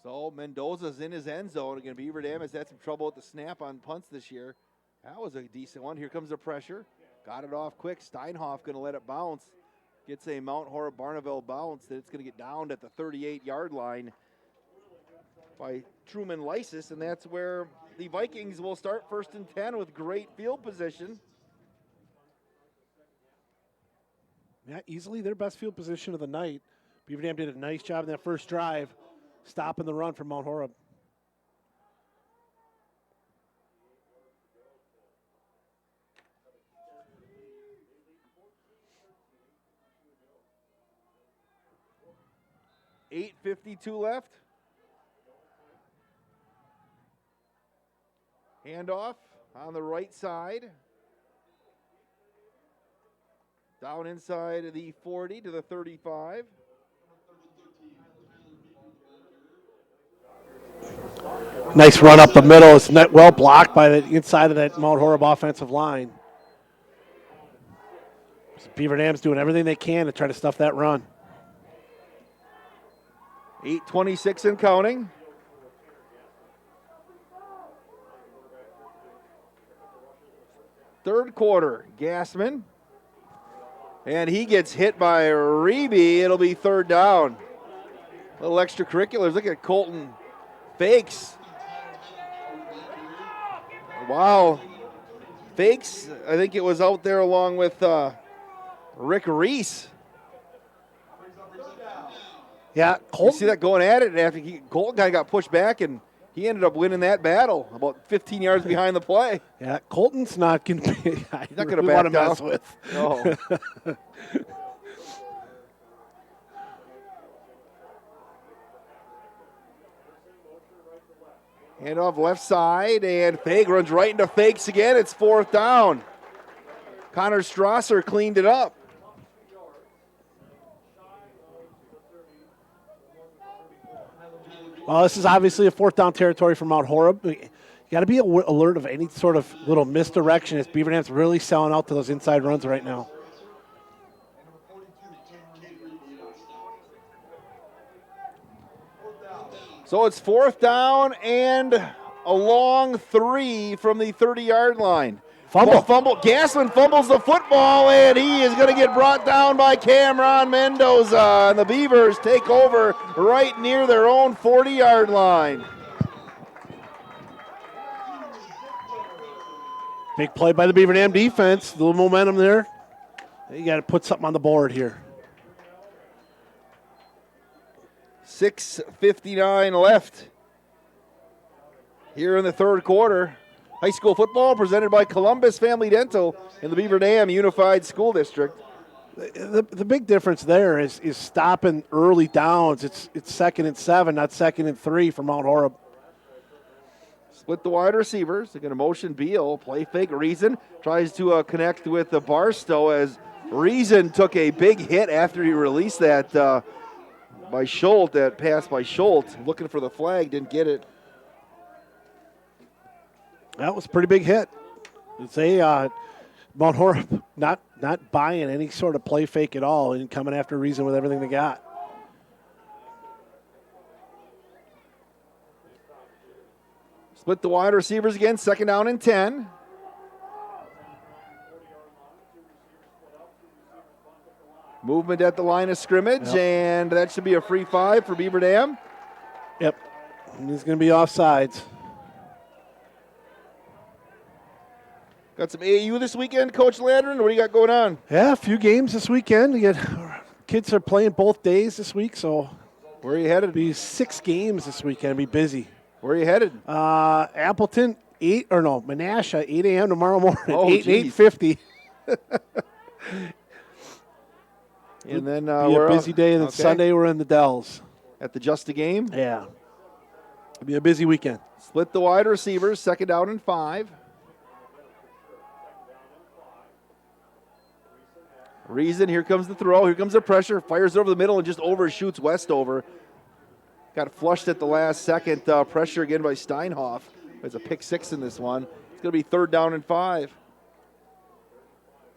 So Mendoza's in his end zone. Again, Beaver Dam has had some trouble with the snap on punts this year. That was a decent one. Here comes the pressure. Got it off quick. Steinhoff going to let it bounce. Gets a Mount Horeb Barneveld bounce that it's going to get downed at the 38-yard line by Truman Lysis, and that's where the Vikings will start first and 10 with great field position. Yeah, easily their best field position of the night. Beaver Dam did a nice job in that first drive, stopping the run from Mount Horeb. .8:52 left. Handoff on the right side. Down inside the 40 to the 35. Nice run up the middle. It's well blocked by the inside of that Mount Horeb offensive line. So Beaver Dam's doing everything they can to try to stuff that run. 8:26 and counting. Third quarter, Gassman. And he gets hit by Reby. It'll be third down. Little extracurriculars. Look at Colton Fakes. Wow. Fakes, I think it was out there along with Rick Reese. Yeah, Colton. You see that going at it after Colton kind of got pushed back, and he ended up winning that battle about 15 yards behind the play. Yeah, Colton's not going to be. He's not going to back down. Mess with. No. Handoff left side, and Fag runs right into Fakes again. It's fourth down. Connor Strasser cleaned it up. Well, this is obviously a fourth down territory for Mount Horeb. You got to be alert of any sort of little misdirection as Beaver Dam's really selling out to those inside runs right now. So it's fourth down and a long 3 from the 30-yard line. Fumble. Gaslin fumbles the football, and he is going to get brought down by Cameron Mendoza. And the Beavers take over right near their own 40-yard line. Big play by the Beaver Dam defense. A little momentum there. You got to put something on the board here. 6:59 left here in the third quarter. High school football presented by Columbus Family Dental in the Beaver Dam Unified School District. The big difference there is stopping early downs. It's 2nd and 7, not 2nd and 3 for Mount Horeb. Split the wide receivers. They're going to motion Beal. Play fake. Reason tries to connect with the Barstow as Reason took a big hit after he released that by Schultz, that pass by Schultz. Looking for the flag, didn't get it. That was a pretty big hit. It's Mount Horeb not buying any sort of play fake at all and coming after Reason with everything they got. Split the wide receivers again, 2nd down and 10. Movement at the line of scrimmage, and that should be a free 5 for Beaver Dam. Yep, and he's going to be offsides. Got some AAU this weekend, Coach Landron? What do you got going on? Yeah, a few games this weekend. Kids are playing both days this week, so where are you headed? Be 6 games this weekend. Be busy. Where are you headed? Appleton, Menasha, 8 a.m. tomorrow morning. Oh, 8:50. And then be a busy day, and then Sunday we're in the Dells. At the Just a Game? Yeah. It'll be a busy weekend. Split the wide receivers, 2nd down and 5. Reason, here comes the throw, here comes the pressure, fires over the middle and just overshoots Westover. Got flushed at the last second. Pressure again by Steinhoff. There's a pick 6 in this one. It's going to be 3rd down and 5.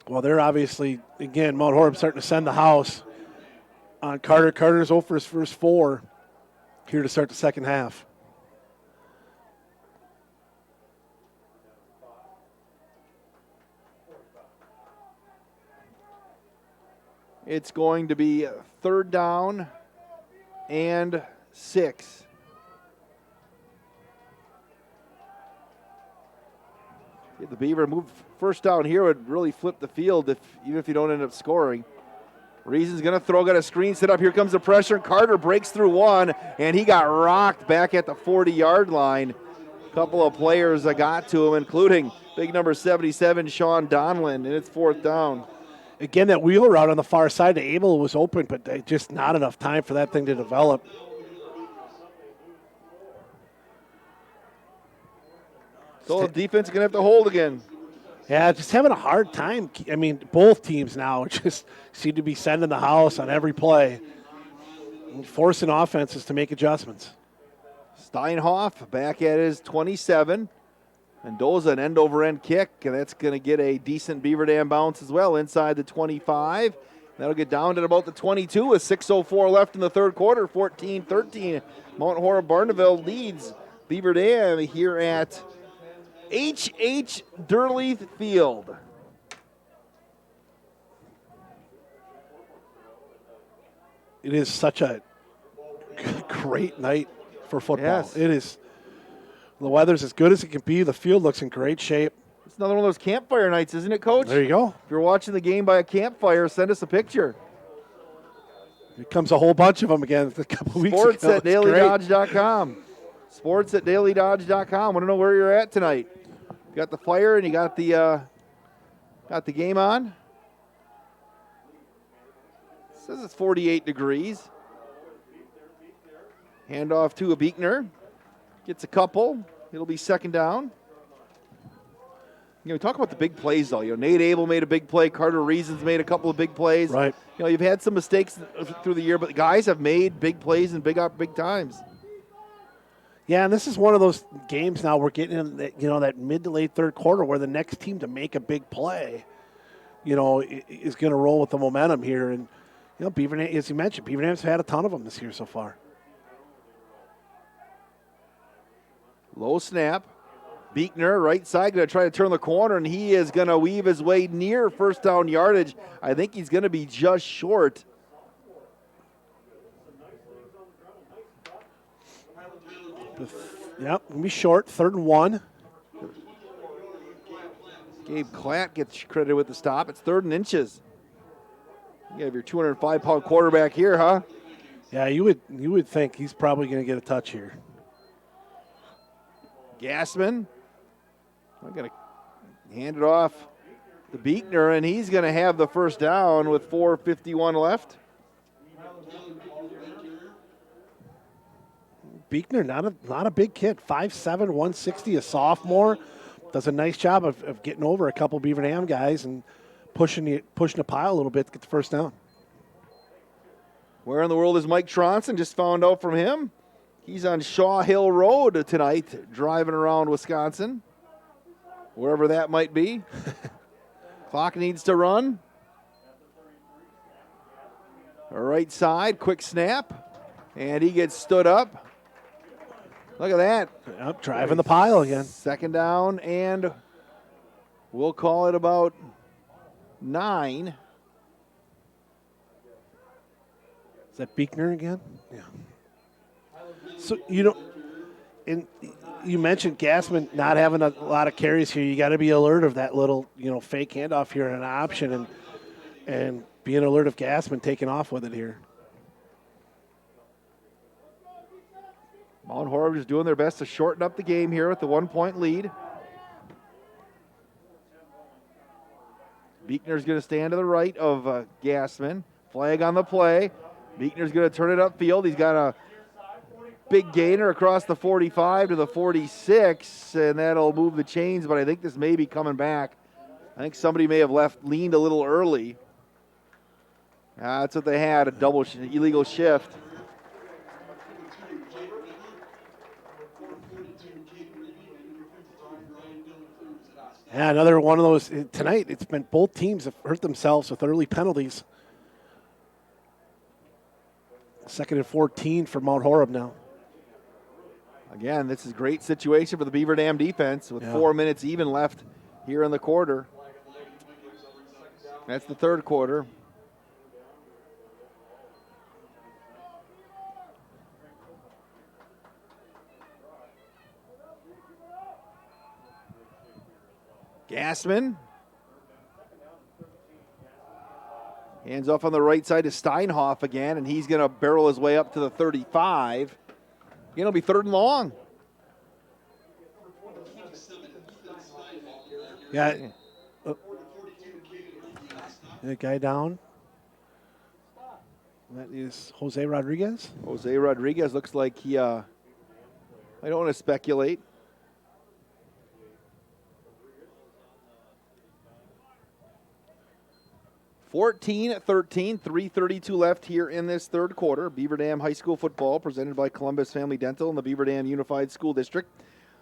Well, they're obviously, again, Mount Horeb starting to send the house on Carter. Carter's 0 for his first 4 here to start the second half. It's going to be 3rd down and 6. If the Beaver move first down here would really flip the field even if you don't end up scoring. Reason's going to throw, got a screen set up. Here comes the pressure. Carter breaks through one, and he got rocked back at the 40-yard line. A couple of players got to him, including big number 77, Sean Donlin, and it's 4th down. Again, that wheel route on the far side to Abel was open, but just not enough time for that thing to develop. So the defense is going to have to hold again. Yeah, just having a hard time. I mean, both teams now just seem to be sending the house on every play, and forcing offenses to make adjustments. Steinhoff back at his 27. Mendoza, an end-over-end kick, and that's going to get a decent Beaver Dam bounce as well inside the 25. That'll get down to about the 22 with 6:04 left in the third quarter, 14-13. Mount Horeb Barneveld leads Beaver Dam here at H.H. Durleith Field. It is such a great night for football. Yes. It is. The weather's as good as it can be. The field looks in great shape. It's another one of those campfire nights, isn't it, Coach? There you go. If you're watching the game by a campfire, send us a picture. Here comes a whole bunch of them again a couple weeks ago. Sports at dailydodge.com. Sports at dailydodge.com. Want to know where you're at tonight? You got the fire and you got the game on. It says it's 48 degrees. Hand off to a Beekner. Gets a couple. It'll be 2nd down. We talk about the big plays, though. Nate Abel made a big play. Carter Reasons made a couple of big plays. Right. You've had some mistakes through the year, but guys have made big plays in big times. Yeah, and this is one of those games now we're getting in that mid to late third quarter where the next team to make a big play, is going to roll with the momentum here. And, Beaver Dam, as you mentioned, Beaver Dam's had a ton of them this year so far. Low snap. Beekner, right side, going to try to turn the corner, and he is going to weave his way near first down yardage. I think he's going to be just short. Yep, going to be short, 3rd and 1. Gabe Klatt gets credited with the stop. It's 3rd and inches. You have your 205-pound quarterback here, huh? Yeah, you would think he's probably going to get a touch here. Gassman. I'm going to hand it off to Beekner, and he's going to have the first down with 4:51 left. Beekner, not a big kid, 5'7", 160, a sophomore. Does a nice job of getting over a couple Beaver Dam guys and pushing the pile a little bit to get the first down. Where in the world is Mike Tronson? Just found out from him. He's on Shaw Hill Road tonight, driving around Wisconsin, wherever that might be. Clock needs to run. Right side, quick snap, and he gets stood up. Look at that. Yep, driving the pile again. 2nd down, and we'll call it about 9. Is that Beekner again? Yeah. So, and you mentioned Gassman not having a lot of carries here. You got to be alert of that little, fake handoff here and an option and being alert of Gassman taking off with it here. Mount Horeb is doing their best to shorten up the game here with the 1-point lead. Beekner's going to stand to the right of Gassman. Flag on the play. Beekner's going to turn it upfield. He's got a big gainer across the 45 to the 46, and that'll move the chains, but I think this may be coming back. I think somebody may have leaned a little early. That's what they had, a double illegal shift. Yeah, another one of those. Tonight, it's been both teams have hurt themselves with early penalties. 2nd and 14 for Mount Horeb now. Again, this is a great situation for the Beaver Dam defense with 4 minutes even left here in the quarter. That's the 3rd quarter. Gassman. Hands off on the right side to Steinhoff again, and he's going to barrel his way up to the 35. It'll be 3rd and long. Yeah. The guy down. That is Jose Rodriguez. Jose Rodriguez looks like he, I don't want to speculate. (14-13), 3:32 left here in this 3rd quarter. Beaver Dam High School football presented by Columbus Family Dental and the Beaver Dam Unified School District.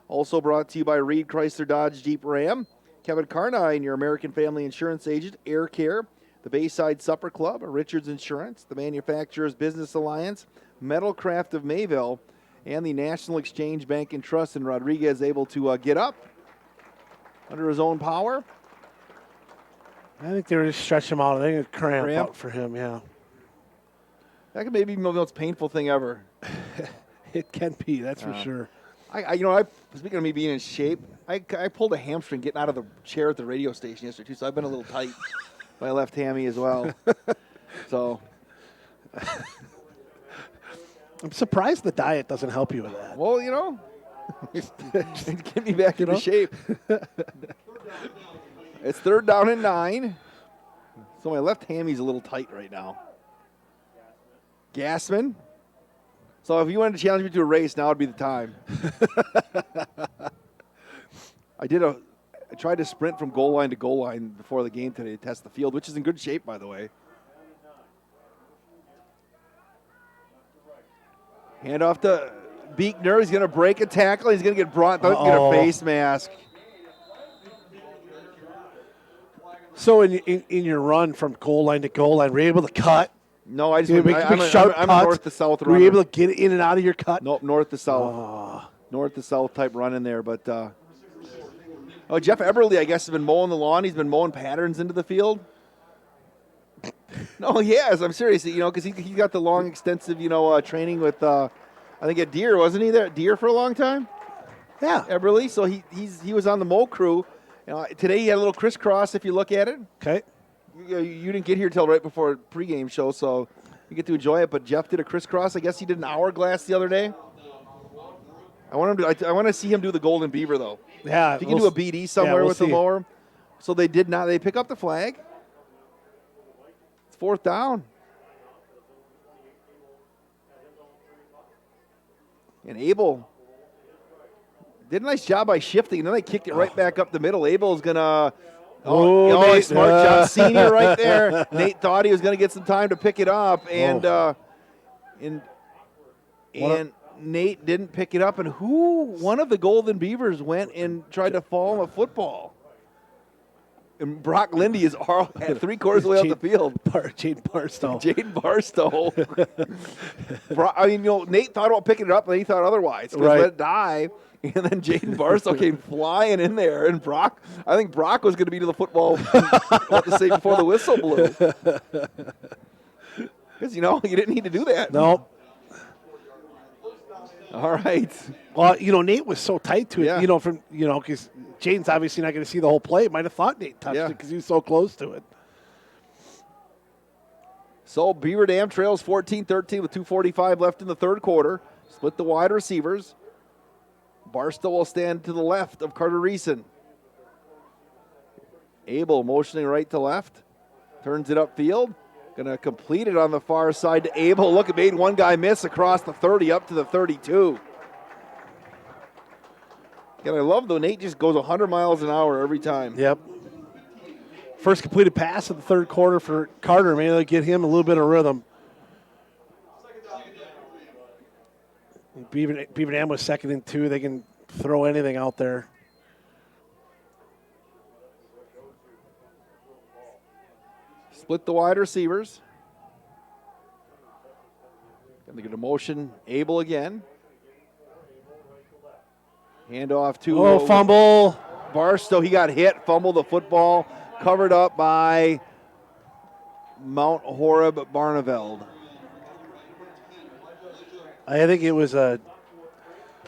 Also brought to you by Reed Chrysler Dodge Jeep Ram. Kevin Carnine, your American Family Insurance agent, Air Care, the Bayside Supper Club, Richards Insurance, the Manufacturers Business Alliance, Metalcraft of Mayville, and the National Exchange Bank and Trust. And Rodriguez able to get up under his own power. I think they were just stretching him out. I think it's cramp out for him, yeah. That could maybe be the most painful thing ever. It can be, that's for sure. I speaking of me being in shape, I pulled a hamstring getting out of the chair at the radio station yesterday too, so I've been a little tight. My left hammy as well. So I'm surprised the diet doesn't help you with that. Well, get me back into shape. It's 3rd down and 9. So my left hammy's a little tight right now. Gassman. So if you wanted to challenge me to a race, now would be the time. I tried to sprint from goal line to goal line before the game today to test the field, which is in good shape, by the way. Hand off to Beekner. He's going to break a tackle. He's going to get brought down, get a face mask. So in your run from goal line to goal line, were you able to cut? No, I just I'm a north to south runner. Were you able to get in and out of your cut? Nope, north to south. North to south type run in there, but Oh, Jeff Eberle, I guess, has been mowing the lawn. He's been mowing patterns into the field. No, he has. I'm serious. Because he got the long, extensive, training with, I think at Deere, wasn't he there at Deere for a long time? Yeah. Eberle. So he was on the mow crew. Today he had a little crisscross if you look at it. Okay. You didn't get here till right before pregame show, so you get to enjoy it. But Jeff did a crisscross. I guess he did an hourglass the other day. I want to see him do the Golden Beaver though. Yeah. If he can do a BD somewhere with the mower. So they did not. They pick up the flag. It's 4th down. And Abel did a nice job by shifting, and then they kicked it right back up the middle. Abel's going to Nate, smart job. Senior right there. Nate thought he was going to get some time to pick it up, and Nate didn't pick it up. And one of the Golden Beavers went and tried to fall him a football. And Brock Lindy is at 3/4 of the way up the field. Jaden Barstow. Jaden Barstow. Nate thought about picking it up, and he thought otherwise. Right. Let it die. And then Jaden Barstow came flying in there, and I think Brock was going to be to the football about to say before the whistle blew. Because, you didn't need to do that. No. All right. Well, Nate was so tight to it, because Jaden's obviously not going to see the whole play. Might have thought Nate touched it because he was so close to it. So Beaver Dam trails 14-13 with 2:45 left in the third quarter. Split the wide receivers. Barstow will stand to the left of Carter Reeson. Abel motioning right to left. Turns it upfield. Going to complete it on the far side to Abel. Look, it made one guy miss across the 30 up to the 32. And I love though, Nate just goes 100 miles an hour every time. Yep. First completed pass of the third quarter for Carter. Maybe they'll get him a little bit of rhythm. Beaver Dam was 2nd and 2. They can throw anything out there. Split the wide receivers. Going to get a motion. Abel again. Handoff to fumble. Barstow. He got hit, fumbled the football, covered up by Mount Horeb Barneveld. I think it was a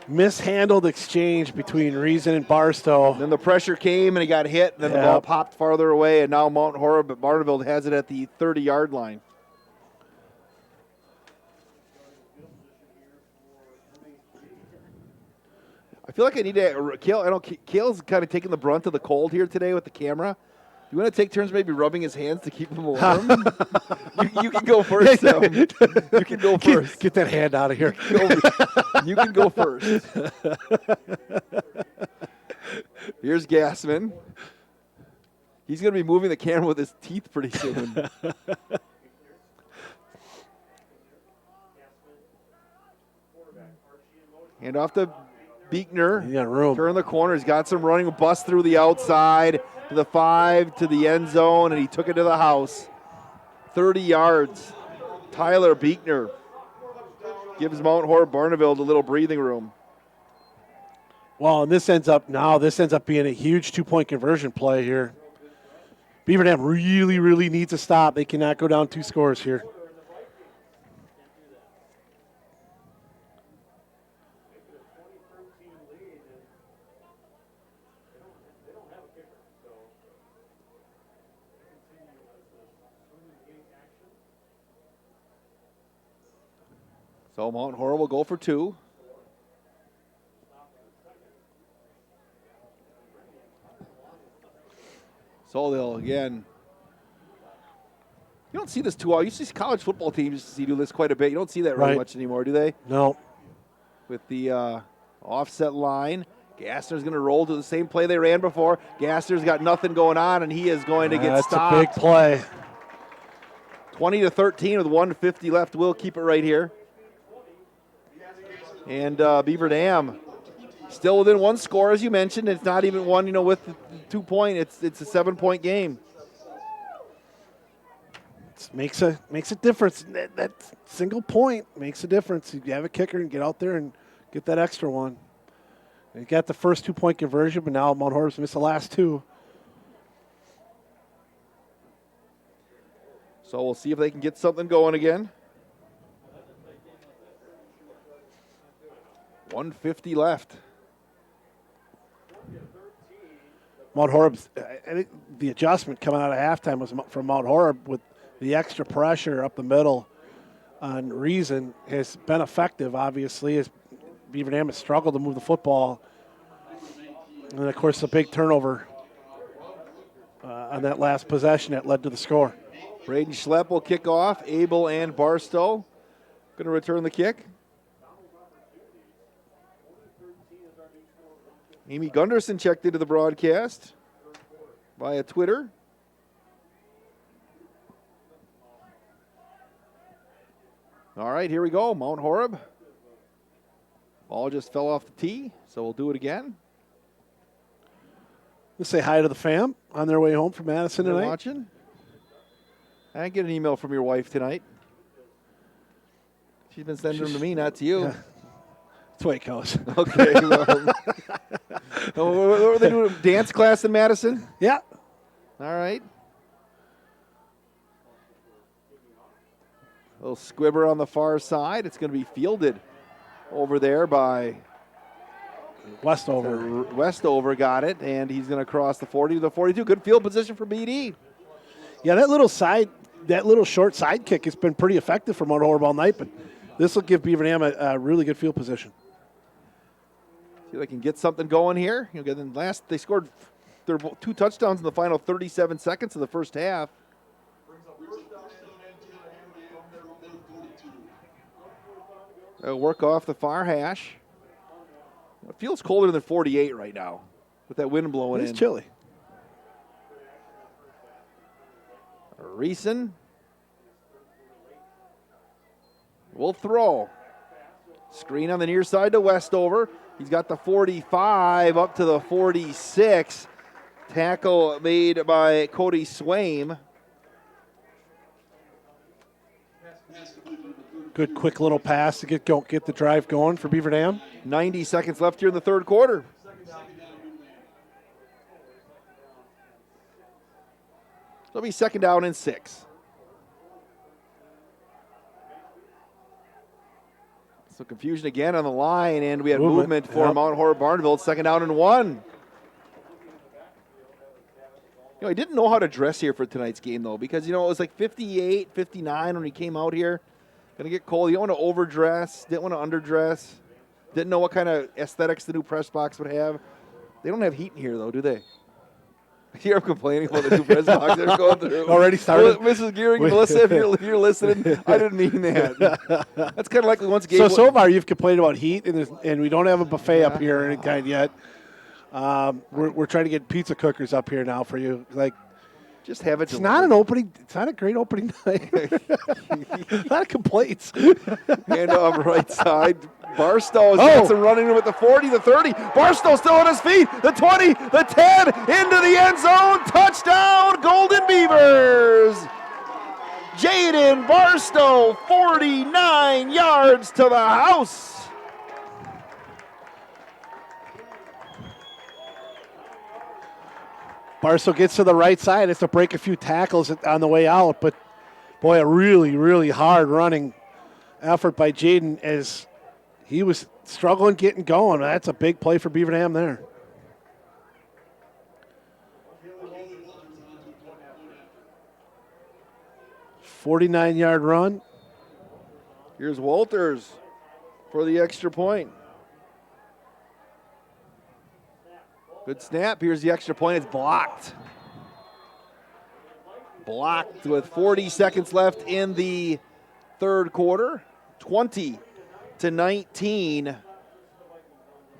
mishandled exchange between Reason and Barstow. Then the pressure came and he got hit, and then the ball popped farther away, and now Mount Horeb Barneveld has it at the 30-yard line. I feel like I need to, Kale's kind of taking the brunt of the cold here today with the camera. You want to take turns maybe rubbing his hands to keep him warm? you can go first. You can go first. Get that hand out of here. You can go first. Here's Gassman. He's going to be moving the camera with his teeth pretty soon. Hand off to Beekner. You got room. Turn the corner. He's got some running. Bust through the outside to the 5 to the end zone, and he took it to the house. 30 yards. Tyler Beekner gives Mount Horeb Barneveld a little breathing room. Well, and this ends up being a huge 2-point conversion play here. Beaver Dam really, really needs a stop. They cannot go down 2 scores here. So Mount Horeb will go for 2. So they'll again. You don't see this too often. You see college football teams do this quite a bit. You don't see that really much anymore, do they? No. With the offset line, Gassner's going to roll to the same play they ran before. Gassner's got nothing going on, and he is going to get stopped. That's a big play. 20-13 with 1:50 left. We'll keep it right here. And Beaver Dam still within 1 score, as you mentioned. It's not even one, with the 2-point. It's a 7-point game. It makes a difference. That single point makes a difference. You have a kicker and get out there and get that extra one. They got the first 2-point conversion, but now Mount Horeb's missed the last 2. So we'll see if they can get something going again. 1:50 left. Mount Horeb's, I think the adjustment coming out of halftime was from Mount Horeb with the extra pressure up the middle on Reason has been effective, obviously, as Beaver Dam has struggled to move the football. And, of course, the big turnover on that last possession that led to the score. Braden Schlepp will kick off. Abel and Barstow going to return the kick. Amy Gunderson checked into the broadcast via Twitter. All right, here we go. Mount Horeb. Ball just fell off the tee, so we'll do it again. Let's say hi to the fam on their way home from Madison tonight. Watching. I get an email from your wife tonight. She's been sending them to me, not to you. Yeah. That's the way it goes. Okay. Well, what were they doing? Dance class in Madison? Yeah. All right. A little squibber on the far side. It's going to be fielded over there by Westover. Westover got it, and he's going to cross the 40 to the 42. Good field position for BD. Yeah, that little short side kick has been pretty effective for Mount Horeb all night, but this will give Beaver Dam a really good field position. See if they can get something going here. They scored their 2 touchdowns in the final 37 seconds of the first half. They'll work off the far hash. It feels colder than 48 right now with that wind blowing in. It's chilly. Reeson will throw. Screen on the near side to Westover. He's got the 45 up to the 46. Tackle made by Cody Swaim. Good quick little pass to get the drive going for Beaver Dam. 90 seconds left here in the third quarter. It'll be 2nd down and 6. So confusion again on the line, and we had movement for Mount Horeb Barneveld. 2nd down and 1. He didn't know how to dress here for tonight's game, though, because, it was like 58, 59 when he came out here. Going to get cold. You don't want to overdress. Didn't want to underdress. Didn't know what kind of aesthetics the new press box would have. They don't have heat in here, though, do they? Here I'm complaining about the new press box they're going through. Already started? Mrs. Gearing, Melissa, if you're listening, I didn't mean that. That's kind of like we once gave. So far you've complained about heat, and we don't have a buffet up here or any kind yet. We're trying to get pizza cookers up here now for you. Just have it. It's not an opening. It's not a great opening night. A lot of complaints. Hand off right side. Barstow gets him running with the 40, the 30. Barstow still on his feet. The 20, the 10, into the end zone. Touchdown, Golden Beavers. Jaden Barstow, 49 yards to the house. Barstow gets to the right side. Has to break a few tackles on the way out, but boy, a really, really hard running effort by Jaden as he was struggling getting going. That's a big play for Beaver Dam there. $49-yard run. Here's Walters for the extra point. Good snap. Here's the extra point. It's blocked. Blocked with 40 seconds left in the third quarter. 20-19.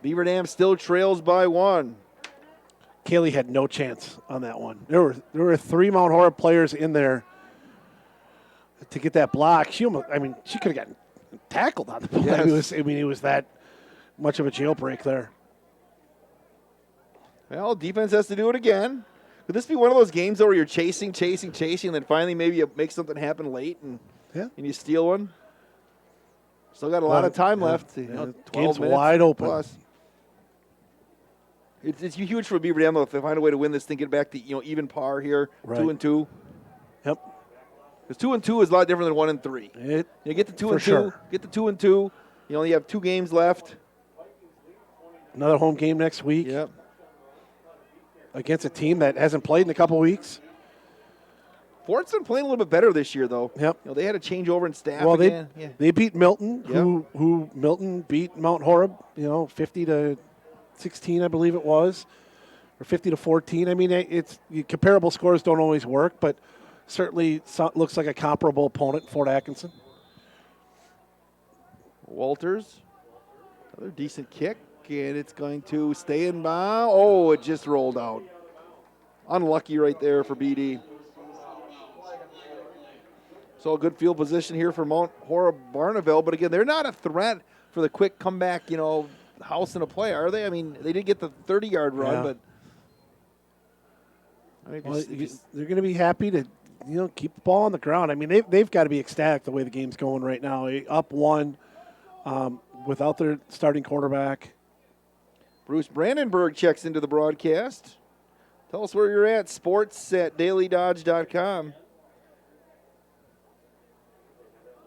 Beaver Dam still trails by 1. Kaylee had no chance on that one. There were 3 Mount Horeb players in there to get that block. She could have gotten tackled on the play. Yes. It was that much of a jailbreak there. Well, defense has to do it again. Could this be one of those games where you're chasing, and then finally maybe you make something happen late and you steal one? Still got a lot of time left. 12 Game's minutes wide open. Plus. It's huge for Beaver Dam if they find a way to win this thing, get back to even par here, Right. 2-2. Yep. Because 2-2 is a lot different than 1-3. You get to 2-2. Sure. Get to 2-2. You only have 2 games left. Another home game next week. Yep. Against a team that hasn't played in a couple weeks. Fort's been playing a little bit better this year, though. Yep. They had a changeover in staff Well, again. they beat Milton, Yep. who Milton beat Mount Horeb, 50-16, I believe it was, or 50-14. I mean, comparable scores don't always work, but certainly looks like a comparable opponent, Fort Atkinson. Walters, another decent kick, and it's going to stay in bounds. Oh, it just rolled out. Unlucky right there for BD. So a good field position here for Mount Horeb Barneveld, but again, they're not a threat for the quick comeback, house in a play, are they? I mean, they did get the 30-yard run, but they're going to be happy to keep the ball on the ground. I mean, they've got to be ecstatic the way the game's going right now. Up 1 without their starting quarterback. Bruce Brandenburg checks into the broadcast. Tell us where you're at, sports@dailydodge.com.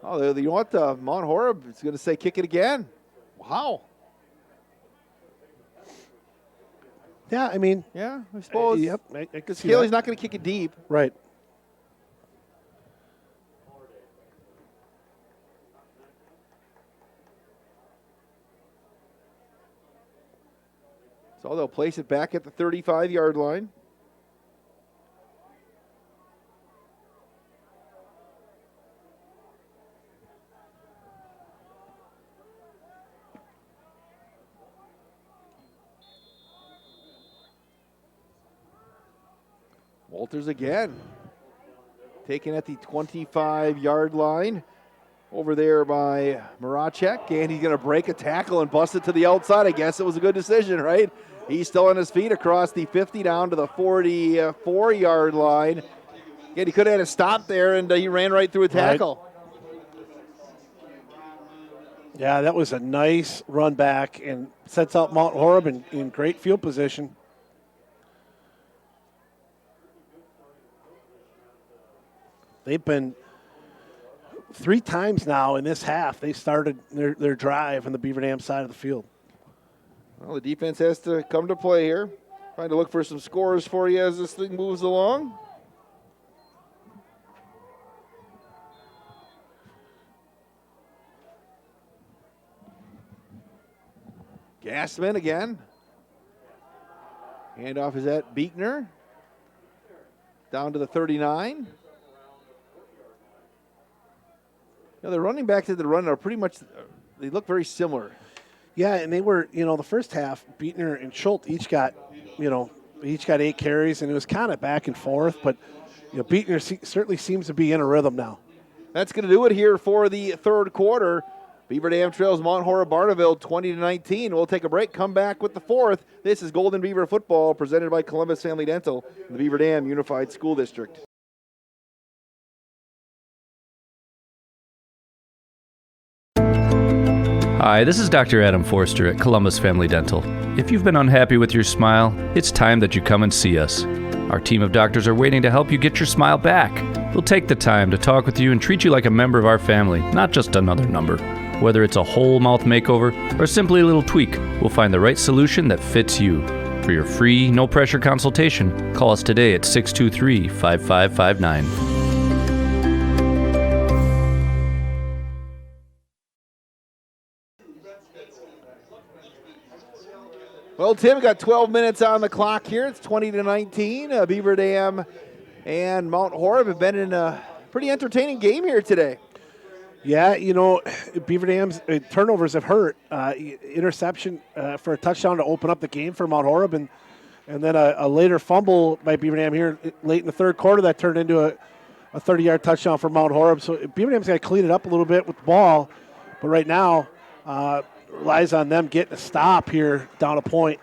Oh, you know what? Mount Horeb is going to say kick it again. Wow. Yeah, I mean. Yeah, I suppose. Yep. I could see Haley's that. not going to kick it deep. Right. So they'll place it back at the 35-yard line. Walters again. Taken at the 25-yard line. Over there by Maracek, and he's going to break a tackle and bust it to the outside. I guess it was a good decision, right? He's still on his feet across the 50 down to the 44-yard line. Again, he could have had a stop there, and he ran right through a tackle. Right. Yeah, that was a nice run back and sets out Mount Horeb in great field position. They've been 3 times now in this half. They started their drive on the Beaver Dam side of the field. Well, the defense has to come to play here. Trying to look for some scores for you as this thing moves along. Gassman again. Handoff is at Beekner. Down to the 39. The running backs that they're running are pretty much, they look very similar. Yeah, and they were, the first half, Beekner and Schultz each got 8 carries, and it was kind of back and forth, but Beekner certainly seems to be in a rhythm now. That's going to do it here for the third quarter. Beaver Dam trails Mount Horeb Barneveld 20-19. We'll take a break, come back with the fourth. This is Golden Beaver Football presented by Columbus Family Dental and the Beaver Dam Unified School District. Hi, this is Dr. Adam Forster at Columbus Family Dental. If you've been unhappy with your smile, it's time that you come and see us. Our team of doctors are waiting to help you get your smile back. We'll take the time to talk with you and treat you like a member of our family, not just another number. Whether it's a whole mouth makeover or simply a little tweak, we'll find the right solution that fits you. For your free, no-pressure consultation, call us today at 623-5559. Well, Tim, got 12 minutes on the clock here. It's 20-19. Beaver Dam and Mount Horeb have been in a pretty entertaining game here today. Yeah, Beaver Dam's turnovers have hurt. Interception for a touchdown to open up the game for Mount Horeb, and then a later fumble by Beaver Dam here late in the third quarter that turned into a 30-yard touchdown for Mount Horeb. So Beaver Dam's got to clean it up a little bit with the ball, but right now relies on them getting a stop here down a point.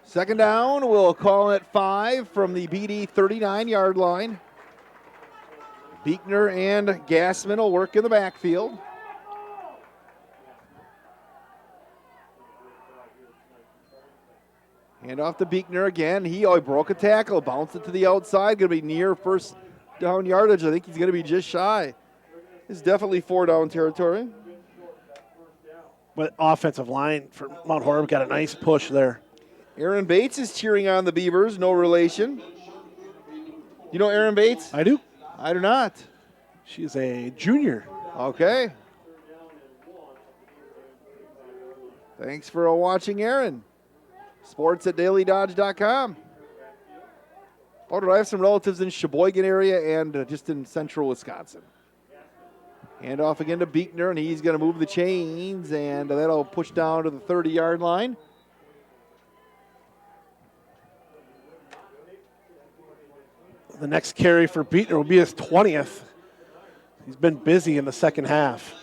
Second down, we'll call it 5 from the BD 39-yard line. Beekner and Gassman will work in the backfield. Hand off to Beekner again. He broke a tackle, bounced it to the outside. Going to be near first down yardage. I think he's going to be just shy. It's definitely 4 down territory. But offensive line for Mount Horeb got a nice push there. Aaron Bates is cheering on the Beavers. No relation. You know Aaron Bates? I do. I do not. She's a junior. Okay. Thanks for watching, Aaron. Sports at dailydodge.com. Oh, do I have some relatives in Sheboygan area and just in central Wisconsin? Hand off again to Beekner, and he's going to move the chains, and that'll push down to the 30-yard line. The next carry for Beekner will be his 20th. He's been busy in the second half.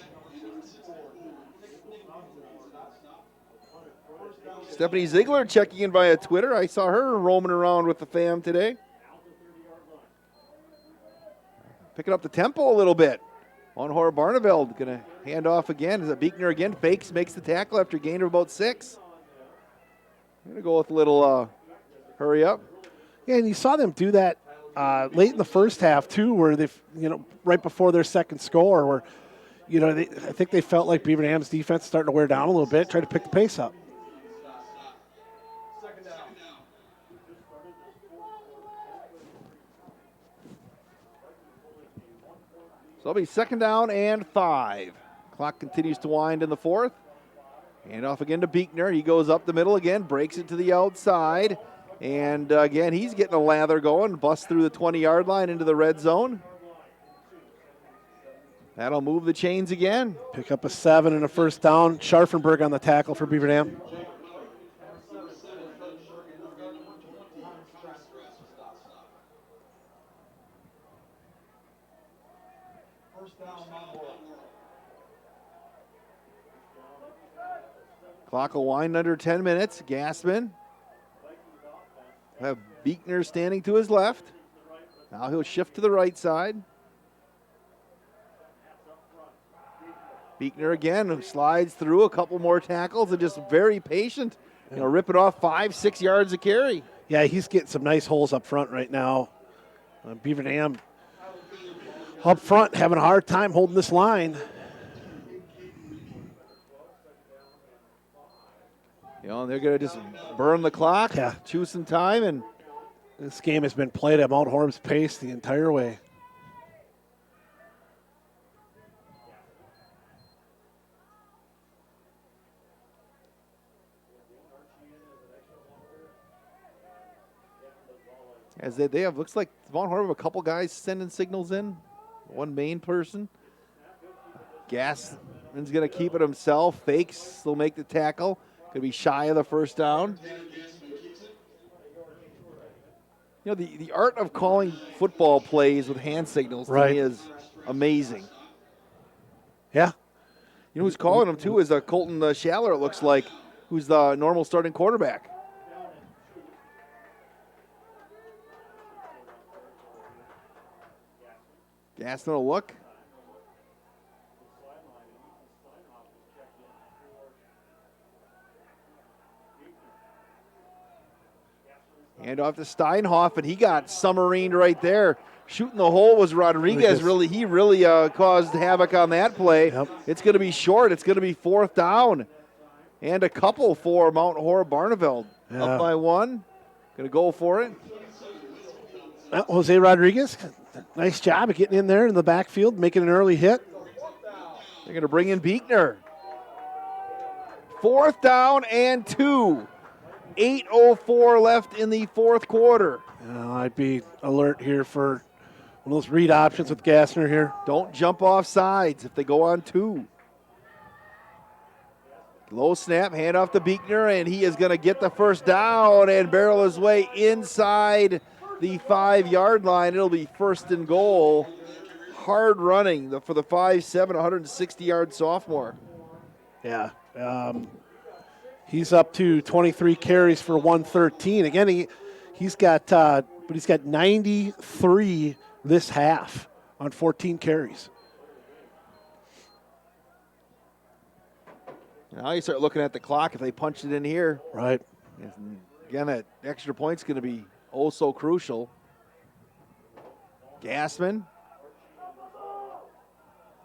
Stephanie Ziegler checking in via Twitter. I saw her roaming around with the fam today. Picking up the tempo a little bit. On Horeb Barneveld, going to hand off again. Is it Beekner again? Fakes, makes the tackle after a gain of about 6. I'm going to go with a little hurry up. Yeah, and you saw them do that late in the first half too, where they, right before their second score, where, I think they felt like Beaver Dam's defense starting to wear down a little bit, try to pick the pace up. So it'll be 2nd down and 5. Clock continues to wind in the 4th. Hand off again to Beekner. He goes up the middle again, breaks it to the outside. And again, he's getting a lather going, busts through the 20-yard line into the red zone. That'll move the chains again. Pick up a 7 and a first down. Scharfenberg on the tackle for Beaver Dam. Clock will wind under 10 minutes. Gassman. Have Beekner standing to his left. Now he'll shift to the right side. Beekner again, who slides through a couple more tackles and just very patient. Ripping off 5-6 yards a carry. Yeah, he's getting some nice holes up front right now. Beaver Dam up front having a hard time holding this line. They're going to just burn the clock, chew some time, and this game has been played at Mount Horeb's pace the entire way. As they have, looks like Mount Horeb, a couple guys sending signals in. One main person. Gassman's going to keep it himself. Fakes, he'll make the tackle. Going to be shy of the first down. The art of calling football plays with hand signals to me is amazing. Yeah. Who's calling them too is Colton Schaller, it looks like, who's the normal starting quarterback. Gassman will look. Hand off to Steinhoff, and he got submarined right there. Shooting the hole was Rodriguez. He really caused havoc on that play. Yep. It's going to be short. It's going to be 4th down. And a couple for Mount Horeb Barneveld. Up by 1. Going to go for it. Jose Rodriguez, nice job of getting in there in the backfield, making an early hit. They're going to bring in Beekner. 4th down and 2. 8:04 left in the 4th quarter. I'd be alert here for one of those read options with Gassner here. Don't jump off sides if they go on 2. Low snap, hand off to Beekner, and he is going to get the first down and barrel his way inside the 5-yard line. It'll be 1st and goal. Hard running for the 5'7", 160-yard sophomore. Yeah. He's up to 23 carries for 113. Again, he's got 93 this half on 14 carries. Now you start looking at the clock if they punch it in here. Right. Again, that extra point's going to be oh so crucial. Gassman.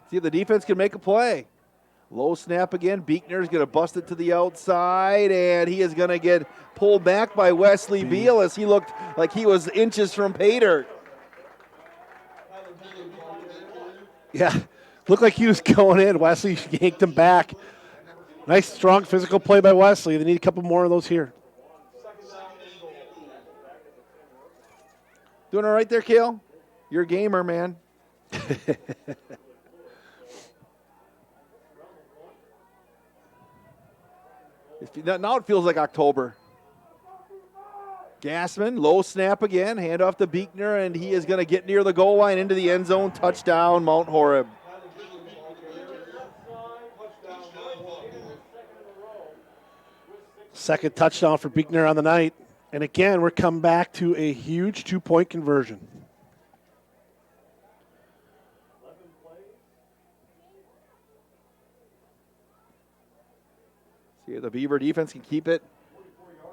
See if the defense can make a play. Low snap again. Beekner's going to bust it to the outside, and he is going to get pulled back by Wesley Beal as he looked like he was inches from pay dirt. Yeah, looked like he was going in. Wesley yanked him back. Nice, strong physical play by Wesley. They need a couple more of those here. Doing all right there, Kale? You're a gamer, man. Now it feels like October. Gassman, low snap again, hand off to Beekner, and he is going to get near the goal line into the end zone. Touchdown, Mount Horeb. Second touchdown for Beekner on the night. And again, we're coming back to a huge 2-point conversion. See if the Beaver defense can keep it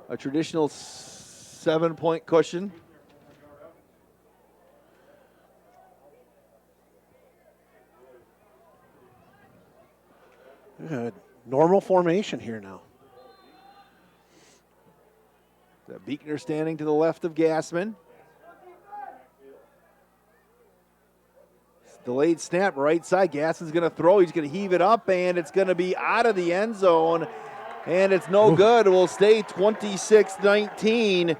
a traditional 7-point cushion. Good. Normal formation here now. The Beekner standing to the left of Gassman. Delayed snap, right side. Gassman's going to throw. He's going to heave it up, and it's going to be out of the end zone. And it's no good. It will stay 26-19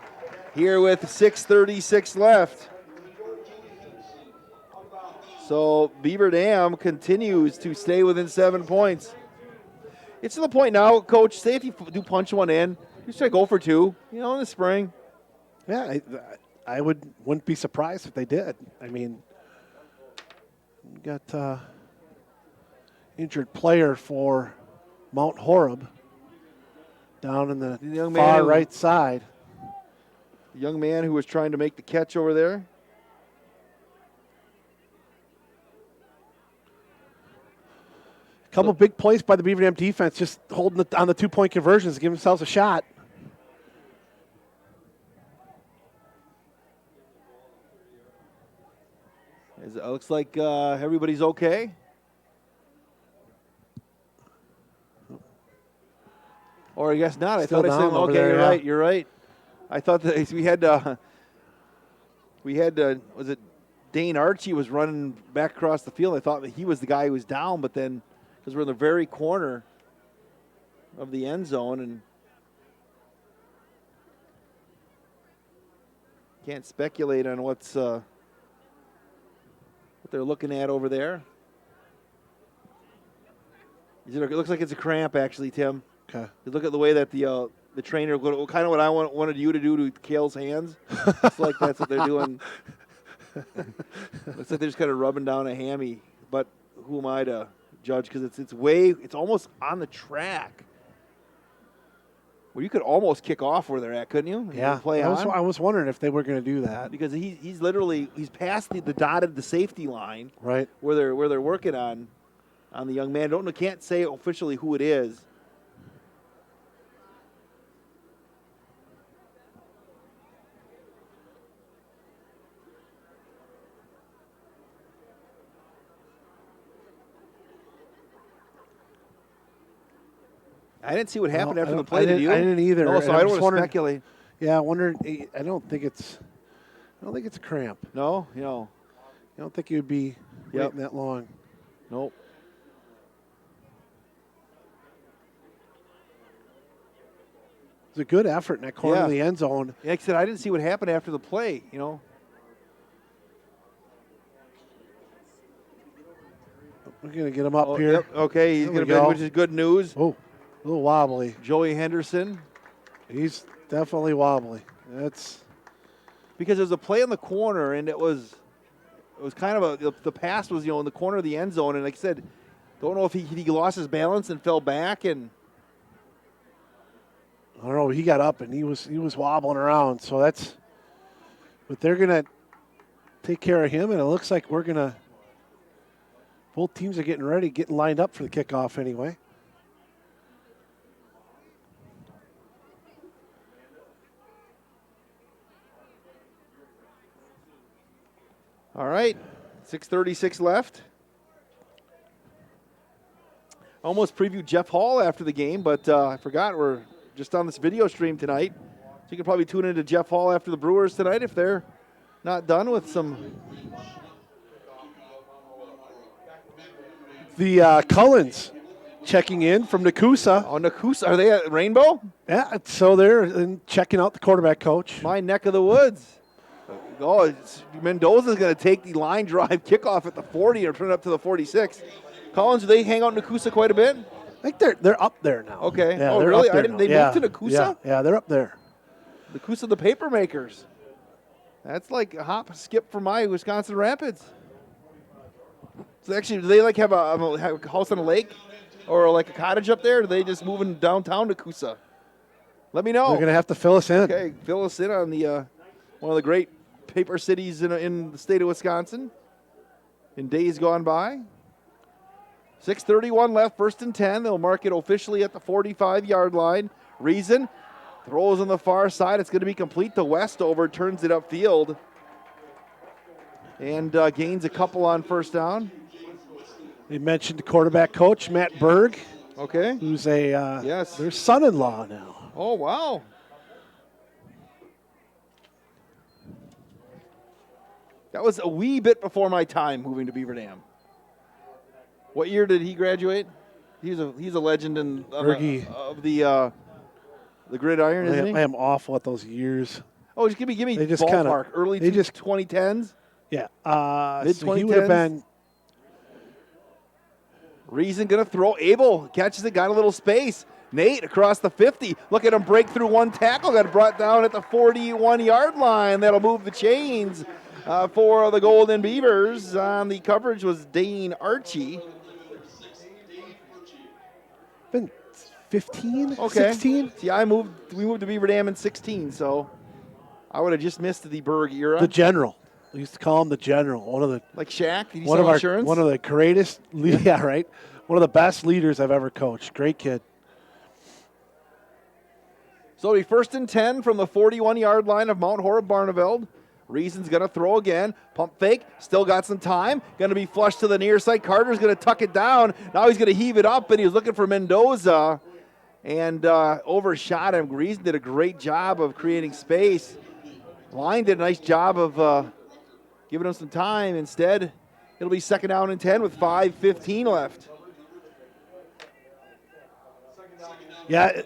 here with 6:36 left. So Beaver Dam continues to stay within 7 points. It's to the point now, Coach, say if you do punch one in, you should go for 2, in the spring. Yeah, I wouldn't be surprised if they did. I mean, you got injured player for Mount Horeb down in the far right side. The young man who was trying to make the catch over there. Couple big plays by the Beaver Dam defense, just holding it on the 2-point conversions to give themselves a shot. It looks like everybody's okay. Or I guess not. I thought I said, okay, there, you're right. I thought that we had was it Dane Archie was running back across the field. I thought that he was the guy who was down, but then because we're in the very corner of the end zone and can't speculate on what they're looking at over there. It looks like it's a cramp, actually, Tim. Okay. You look at the way that the trainer, kind of what I wanted you to do to Kale's hands. It's like that's what they're doing. Looks like they're just kind of rubbing down a hammy. But who am I to judge? Because it's almost on the track. Well, you could almost kick off where they're at, couldn't you? Yeah. I was wondering if they were going to do that because he's past the safety line, right? Where they're working on the young man. Can't say officially who it is. I didn't see what happened after the play. Did you? I didn't either. No, so I don't want to speculate. Yeah, I wondered. I don't think it's a cramp. No, I don't think you'd be waiting that long. Nope. It's a good effort in that corner of the end zone. Like I said, I didn't see what happened after the play. We're going to get him up here. Yep. Okay, he's going to, which is good news. Oh, a little wobbly. Joey Henderson. He's definitely wobbly. That's because there's a play in the corner, and it was kind of the pass was in the corner of the end zone, and like I said, don't know if he lost his balance and fell back, and I don't know. He got up and he was wobbling around. So but they're gonna take care of him, and it looks like both teams are getting lined up for the kickoff anyway. All right, 6:36 left. Almost previewed Jeff Hall after the game, but I forgot we're just on this video stream tonight. So you can probably tune into Jeff Hall after the Brewers tonight if they're not done with some. The Cullens checking in from Nakusa. Oh, Nakusa. Are they at Rainbow? Yeah, so they're checking out the quarterback coach. My neck of the woods. Oh, Mendoza's going to take the line drive kickoff at the 40 or turn it up to the 46. Collins, do they hang out in Nakusa quite a bit? I think they're up there now. Okay. Yeah, oh, really? They moved to Nakusa? Yeah, they're up there. Nakusa, the paper makers. That's like a hop, skip from my Wisconsin Rapids. So actually, do they like have a house on a lake or like a cottage up there? Or do they just moving downtown Nakusa? Let me know. They're going to have to fill us in. Okay, fill us in on the one of the great paper cities in the state of Wisconsin in days gone by. 6:31 left, 1st and 10. They'll mark it officially at the 45-yard line. Reason throws on the far side. It's going to be complete to Westover, turns it upfield, and gains a couple on first down. They mentioned the quarterback coach, Matt Berg. Okay. Who's their son-in-law now. Oh, wow. That was a wee bit before my time moving to Beaver Dam. What year did he graduate? He's a legend of the gridiron, isn't he? I am awful at those years. Oh, just give me they just ballpark. Early 2010s? Yeah. Mid-2010s? So he would have been. Reason going to throw. Abel catches it, got a little space. Nate across the 50. Look at him break through one tackle. Got brought down at the 41-yard line. That'll move the chains for the Golden Beavers. On the coverage was Dane Archie. Been 15? Okay. 16? See, we moved to Beaver Dam in 16, so I would have just missed the Berg era. The General. We used to call him the General. One of the like Shaq. Did he sell insurance? One of the greatest. Yeah, right. One of the best leaders I've ever coached. Great kid. So it'll be 1st and 10 from the 41-yard line of Mount Horeb Barneveld. Reason's going to throw again. Pump fake. Still got some time. Going to be flushed to the near side. Carter's going to tuck it down. Now he's going to heave it up, and he was looking for Mendoza and overshot him. Reason did a great job of creating space. Line did a nice job of giving him some time. Instead, it'll be 2nd down and 10 with 5:15 left. Yeah,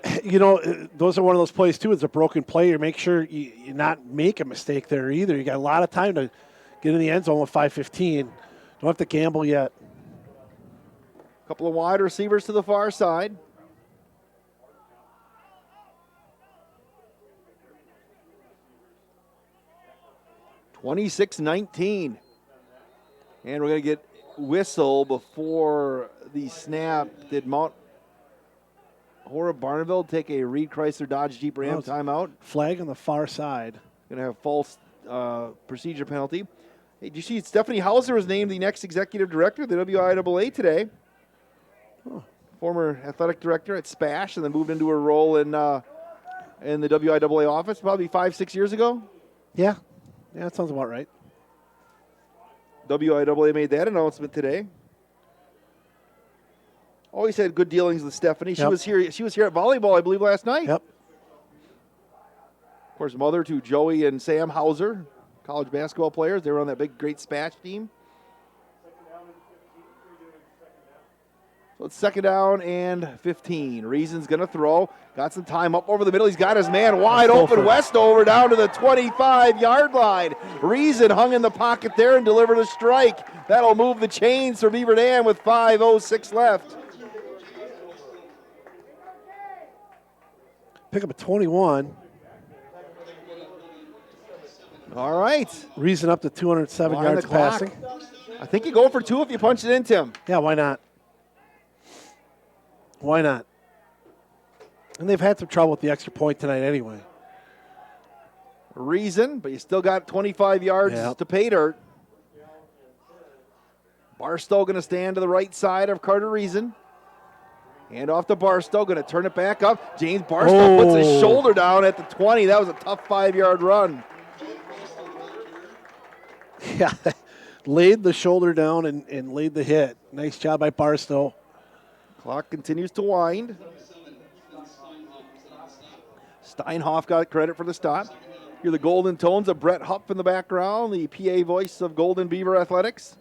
those are one of those plays, too. It's a broken play. You make sure you not make a mistake there either. You got a lot of time to get in the end zone with 5:15. Don't have to gamble yet. A couple of wide receivers to the far side. (26-19). And we're going to get whistle before the snap. Did Mount Horeb Barneveld take a Reed Chrysler Dodge Jeep Ram timeout? Flag on the far side. Going to have false procedure penalty. Hey, did you see Stephanie Hauser was named the next executive director of the WIAA today? Oh. Former athletic director at Spash, and then moved into her role in the WIAA office probably 5-6 years ago. Yeah, that sounds about right. WIAA made that announcement today. Always had good dealings with Stephanie. She was here. She was here at volleyball, I believe, last night. Yep. Of course, mother to Joey and Sam Hauser, college basketball players. They were on that big, great Spatch team. So it's 2nd down and 15. Reason's going to throw. Got some time up over the middle. He's got his man wide open. Westover down to the 25-yard line. Reason hung in the pocket there and delivered a strike. That'll move the chains for Beaver Dam with 5:06 left. Pick up a 21. All right. Reason up to 207 yards passing. I think you go for 2 if you punch it in, Tim. Yeah, why not? Why not? And they've had some trouble with the extra point tonight anyway. Reason, but you still got 25 yards to pay dirt. Barstow going to stand to the right side of Carter Reason. Hand off to Barstow, going to turn it back up. James Barstow puts his shoulder down at the 20. That was a tough 5-yard run. Yeah, laid the shoulder down and laid the hit. Nice job by Barstow. Clock continues to wind. Steinhoff got credit for the stop. Hear the golden tones of Brett Hupp in the background, the PA voice of Golden Beaver Athletics.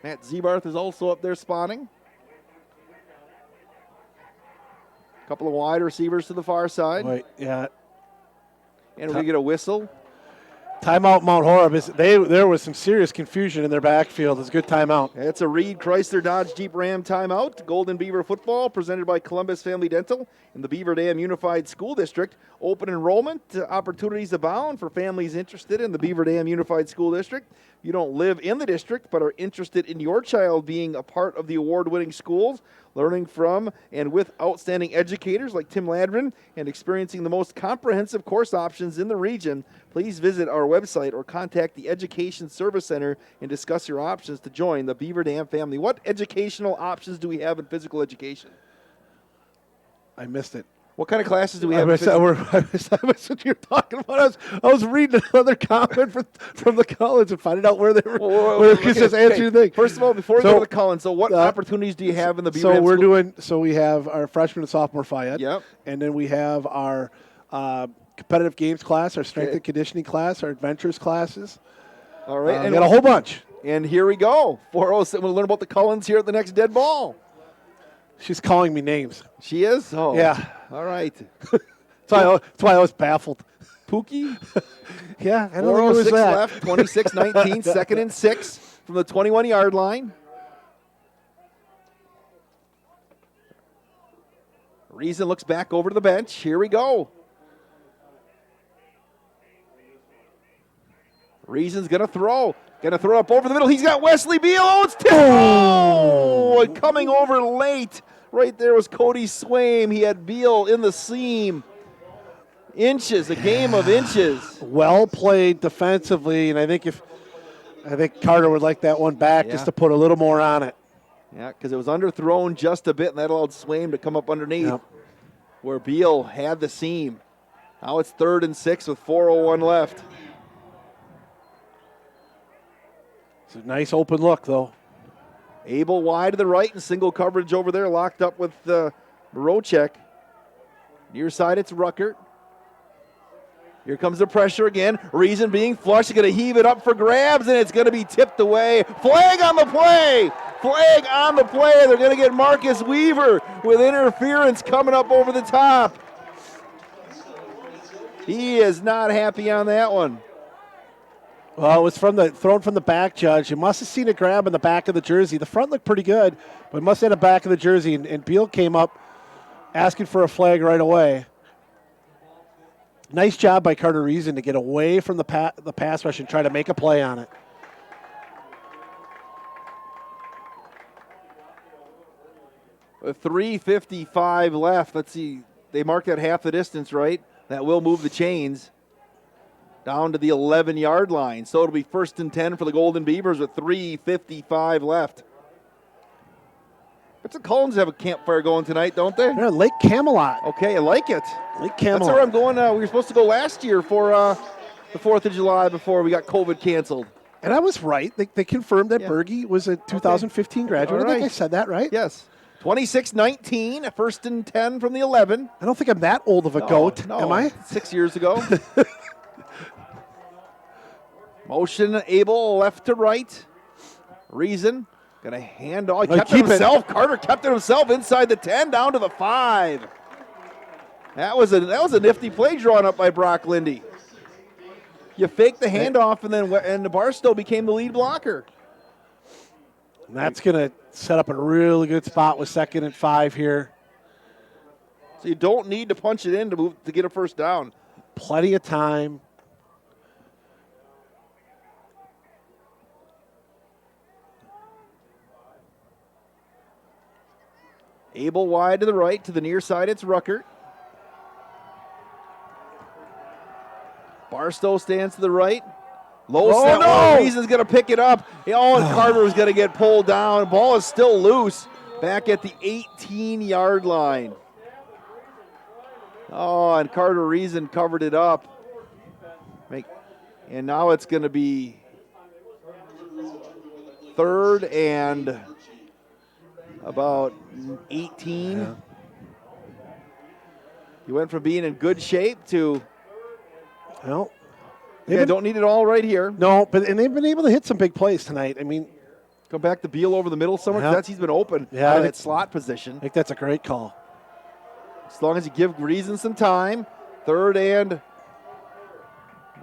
Matt Zebarth is also up there spotting. A couple of wide receivers to the far side. Right, yeah. And we get a whistle. Timeout Mount Horeb. There was some serious confusion in their backfield. It's a good timeout. It's a Reed Chrysler Dodge Jeep Ram timeout. Golden Beaver football presented by Columbus Family Dental in the Beaver Dam Unified School District. Open enrollment opportunities abound for families interested in the Beaver Dam Unified School District. You don't live in the district but are interested in your child being a part of the award-winning schools, learning from and with outstanding educators like Tim Ladrin, and experiencing the most comprehensive course options in the region. Please visit our website or contact the Education Service Center and discuss your options to join the Beaver Dam family. What educational options do we have in physical education? I missed it. What kind of classes do we have? I missed what you're talking about. I was reading another comment from the Collins and finding out where they were. Just answer your thing. First of all, before we go to the Collins, so what opportunities do you have in the Beaver Dam school? So we have our freshman and sophomore FIAD. Yep. And then we have our competitive games class, our strength and conditioning class, our adventures classes. All right. And we got a whole bunch. And here we go. 407. We'll learn about the Collins here at the next dead ball. She's calling me names. She is? Oh. Yeah. All right. That's why I was baffled. Pookie? Yeah, I don't know who was that. Left, 26-19, second and 6 from the 21-yard line. Reason looks back over to the bench. Here we go. Reason's going to throw. Going to throw up over the middle. He's got Wesley Beal. Oh, it's tipped. Oh, and coming over late. Right there was Cody Swaim. He had Beal in the seam. Inches, a game of inches. Well played defensively, and I think Carter would like that one back just to put a little more on it. Yeah, because it was underthrown just a bit, and that allowed Swaim to come up underneath where Beal had the seam. Now it's 3rd and 6 with 4:01 left. It's a nice open look, though. Abel wide to the right and single coverage over there, locked up with Morocek. Near side, it's Ruckert. Here comes the pressure again. Reason being flushed, going to heave it up for grabs, and it's going to be tipped away. Flag on the play. Flag on the play. They're going to get Marcus Weaver with interference coming up over the top. He is not happy on that one. Well, it was thrown from the back, Judge. You must have seen a grab in the back of the jersey. The front looked pretty good, but it must have had a back of the jersey, and Beal came up asking for a flag right away. Nice job by Carter Reason to get away from the pass rush and try to make a play on it. With 3:55 left, let's see. They marked that half the distance, right? That will move the chains down to the 11-yard line. So it'll be 1st and 10 for the Golden Beavers with 3:55 left. But the Collins have a campfire going tonight, don't they? They're at Lake Camelot. Okay, I like it. Lake Camelot. That's where I'm going. We were supposed to go last year for the 4th of July before we got COVID canceled. And I was right. They confirmed that Berge was a 2015 graduate. All I think I said that right. Yes. 26-19, 1st and 10 from the 11. I don't think I'm that old of a goat, am I? 6 years ago. Motion Abel left to right. Reason going to hand off. He kept it himself. Carter kept it himself inside the 10 down to the 5. That was a nifty play drawn up by Brock Lindy. You fake the handoff, and the Barstow became the lead blocker. And that's going to set up a really good spot with 2nd and 5 here. So you don't need to punch it in to get a first down. Plenty of time. Abel wide to the right, to the near side, it's Ruckert. Barstow stands to the right. Low snap. No! Reason's going to pick it up. And Carter is going to get pulled down. Ball is still loose back at the 18-yard line. Oh, and Carter Reason covered it up. And now it's going to be 3rd and about 18. Yeah. You went from being in good shape to, Well, don't need it all right here. No, and they've been able to hit some big plays tonight. I mean, come back to Beal over the middle somewhere. Yeah. He's been open Yeah, out of that slot position. I think that's a great call. As long as you give Reason some time. 3rd and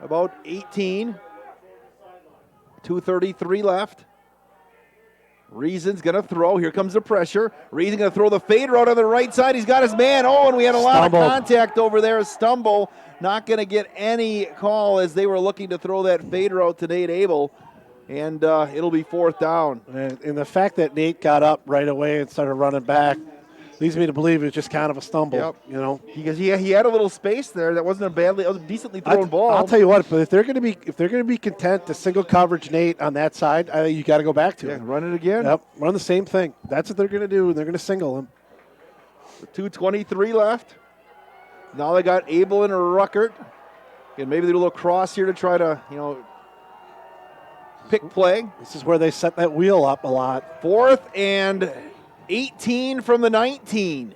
about 18. 2:33 left. Reason's going to throw. Here comes the pressure. Reason going to throw the fade route on the right side. He's got his man. Oh, and we had a lot of contact over there. A stumble. Not going to get any call as they were looking to throw that fade route to Nate Abel. And it'll be 4th down. And the fact that Nate got up right away and started running back leads me to believe it was just kind of a stumble. Yep. You know, because he had a little space there. That wasn't that was a decently thrown ball. I'll tell you what, but if they're going to be content to single coverage Nate on that side, you got to go back to it. Run it again. Yep, run the same thing. That's what they're going to do. They're going to single him. 2:23 left. Now they got Abel and Ruckert. And maybe they do a little cross here to try to, pick play. This is where they set that wheel up a lot. 4th and 18 from the 19.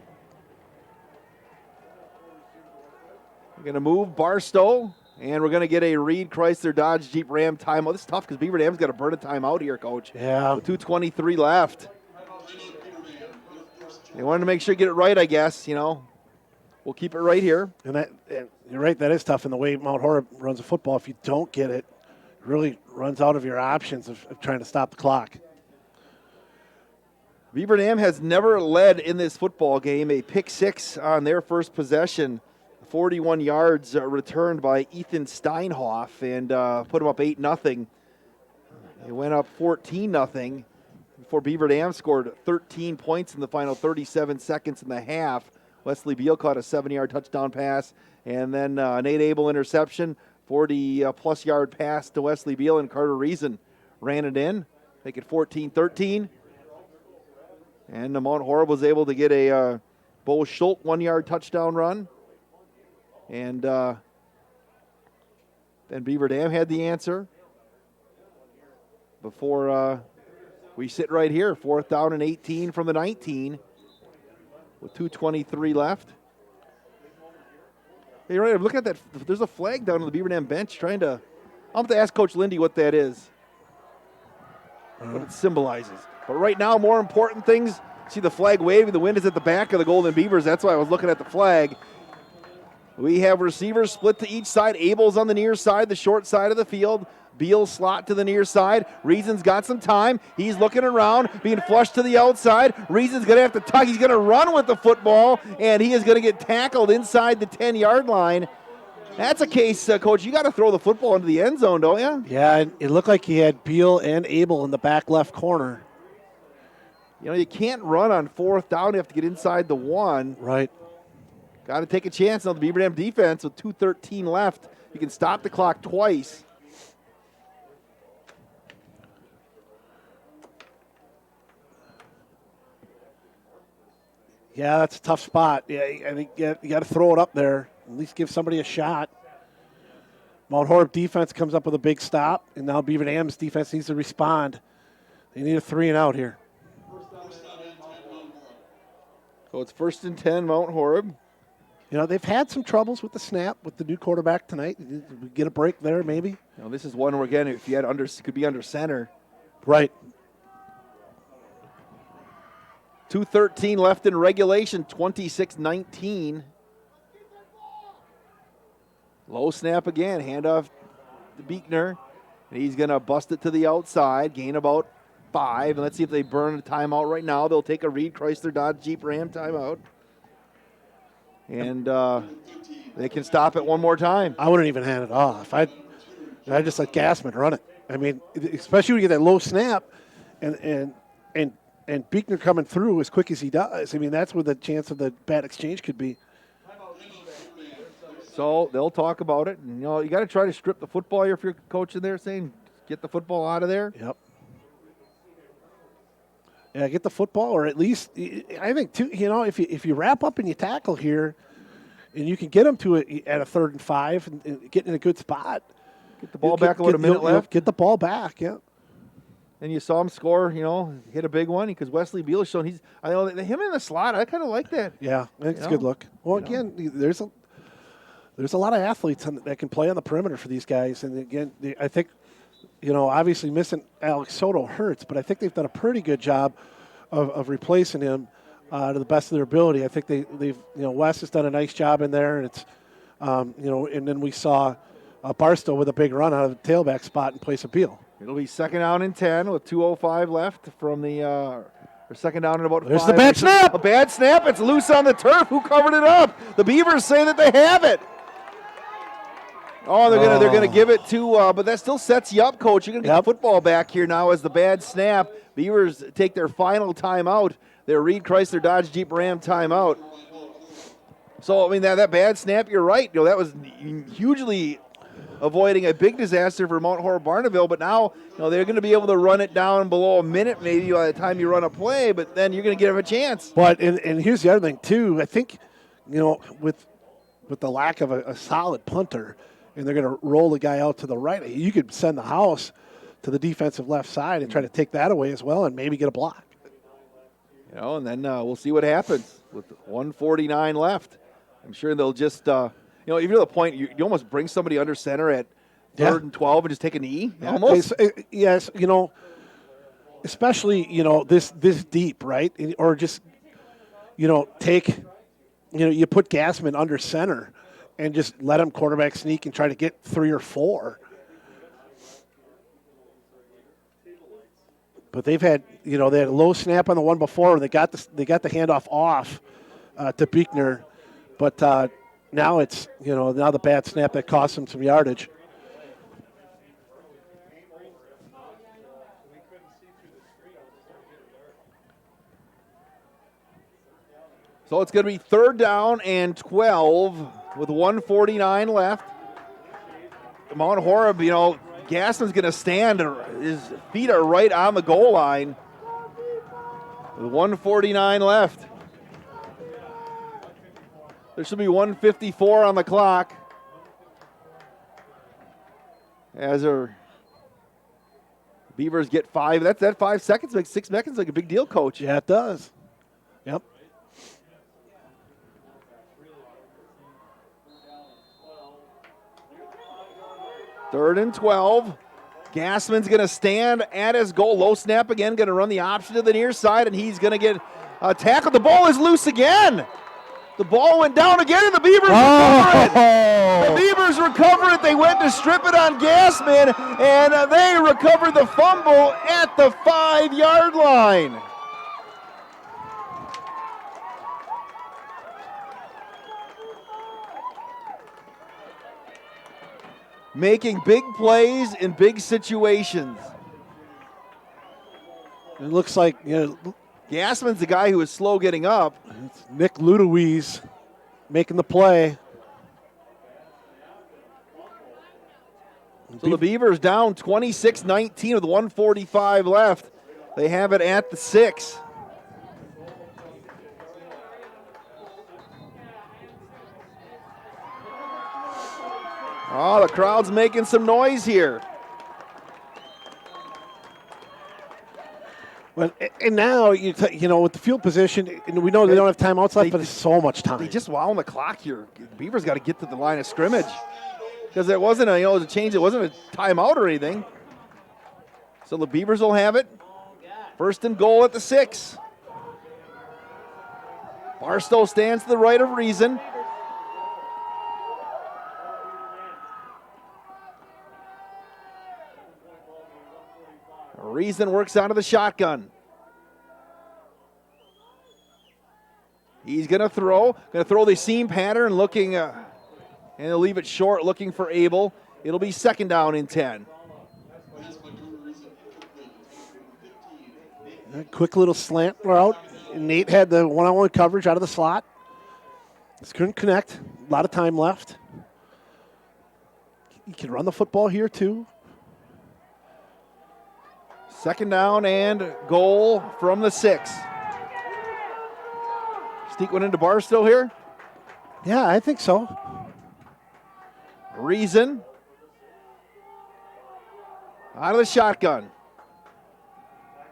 We're going to move Barstow, and we're going to get a Reed Chrysler Dodge Jeep Ram timeout. This is tough because Beaver Dam's got to burn a timeout here, Coach. Yeah. With 2:23 left. They wanted to make sure you get it right, I guess, We'll keep it right here. And you're right, that is tough in the way Mount Horeb runs a football. If you don't get it, it really runs out of your options of trying to stop the clock. Beaver Dam has never led in this football game. A pick 6 on their first possession. 41 yards returned by Ethan Steinhoff and put them up 8-0. It went up 14-0 before Beaver Dam scored 13 points in the final 37 seconds in the half. Wesley Beal caught a 7-yard touchdown pass, and then Nate Abel interception, 40-plus yard pass to Wesley Beal, and Carter Reason ran it in, make it 14-13. And Mount Horeb was able to get a Bo Schultz 1-yard touchdown run. And then Beaver Dam had the answer before we sit right here. 4th down and 18 from the 19 with 2:23 left. Hey, right, look at that. There's a flag down on the Beaver Dam bench trying to. I'll have to ask Coach Lindy what that is, what it symbolizes. But right now, more important things. See the flag waving. The wind is at the back of the Golden Beavers. That's why I was looking at the flag. We have receivers split to each side. Abel's on the near side, the short side of the field. Beal slot to the near side. Reason's got some time. He's looking around, being flushed to the outside. Reason's going to have to tug. He's going to run with the football, and he is going to get tackled inside the 10-yard line. That's a case, Coach, you got to throw the football into the end zone, don't you? Yeah, and it looked like he had Beal and Abel in the back left corner. You can't run on 4th down. You have to get inside the 1. Right. Got to take a chance on the Beaver Dam defense with 2:13 left. You can stop the clock twice. Yeah, that's a tough spot. Yeah, I think you got to throw it up there. At least give somebody a shot. Mount Horeb defense comes up with a big stop, and now Beaver Dam's defense needs to respond. They need a 3-and-out here. So it's 1st and 10, Mount Horeb. They've had some troubles with the snap with the new quarterback tonight. Get a break there, maybe. This is one where, again, if you had could be under center. Right. 2:13 left in regulation, 26-19. Low snap again, handoff to Beekner. And he's going to bust it to the outside, gain about 5. And let's see if they burn a timeout right now. They'll take a Reed Chrysler Dodge Jeep Ram timeout. And they can stop it one more time. I wouldn't even hand it off. I'd just let Gassman run it. I mean, especially when you get that low snap and Beekner coming through as quick as he does. I mean, that's where the chance of the bad exchange could be. So they'll talk about it. And, you got to try to strip the football here if you're coaching there, saying get the football out of there. Yep. Yeah, get the football, or at least I think too. If you wrap up and you tackle here, and you can get them to it at a 3rd and 5 and get in a good spot. Get the ball back with a minute left. Get the ball back. Yeah. And you saw him score, hit a big one because Wesley Beal has shown him in the slot. I kind of like that. Yeah, it's a good look. Well, again, there's a lot of athletes that can play on the perimeter for these guys. And again, I think, obviously missing Alex Soto hurts, but I think they've done a pretty good job of replacing him to the best of their ability. I think they've Wes has done a nice job in there, and it's and then we saw Barstow with a big run out of the tailback spot in place of Beal. It'll be 2nd down and 10 with 2:05 left from the or 2nd down and about There's 5. the bad snap. A bad snap. It's loose on the turf. Who covered it up? The Beavers say that they have it. Oh, they're gonna give it to, but that still sets you up, Coach. You're gonna get the football back here now as the bad snap. Beavers take their final timeout. Their Reed Chrysler Dodge Jeep Ram timeout. So I mean that bad snap. You're right. That was hugely avoiding a big disaster for Mount Horeb Barneveld, but now they're going to be able to run it down below a minute maybe by the time you run a play, but then you're going to give them a chance. But and here's the other thing too. I think with the lack of a solid punter, and they're going to roll the guy out to the right, you could send the house to the defensive left side and try to take that away as well and maybe get a block. And then we'll see what happens with 1:49 left. I'm sure they'll just if you're to the point, you almost bring somebody under center at 3rd and 12 and just take a knee. Yeah. Almost. Yes, especially this deep, right? Or just take you put Gassman under center and just let him quarterback sneak and try to get 3 or 4. But they've had they had a low snap on the one before, and they got the handoff off to Buechner, but. Now it's, now the bad snap that cost him some yardage. So it's going to be 3rd down and 12 with 1:49 left. Mount Horeb, Gassman's going to stand. His feet are right on the goal line with 1:49 left. There should be 1:54 on the clock. As our Beavers get 5. That 5 seconds makes 6 seconds like a big deal, Coach. Yeah, it does. Yep. Third and 12. Gassman's going to stand at his goal. Low snap again. Going to run the option to the near side, and he's going to get tackled. The ball is loose again. The ball went down again, and the Beavers recover it. The Beavers recover it. They went to strip it on Gassman, and they recovered the fumble at the 5-yard line. Making big plays in big situations. It looks like Gassman's the guy who is slow getting up. It's Nick Ludowies making the play. So the Beavers down 26-19 with 1:45 left. They have it at the 6. Oh, the crowd's making some noise here. Well, and now, with the field position, and we know they don't have timeouts left, but it's so much time. They just wound the clock here. Beavers got to get to the line of scrimmage because it wasn't it was a change. It wasn't a timeout or anything. So the Beavers will have it. 1st and goal at the 6. Barstow stands to the right of Reason. Reason works out of the shotgun. He's going to throw the seam pattern, looking, and they'll leave it short, looking for Abel. It'll be 2nd down and 10. A quick little slant route. Nate had the one-on-one coverage out of the slot. Just couldn't connect. A lot of time left. He can run the football here too. 2nd down and goal from the 6. Sneak one into Barstow here. Yeah, I think so. Reason out of the shotgun.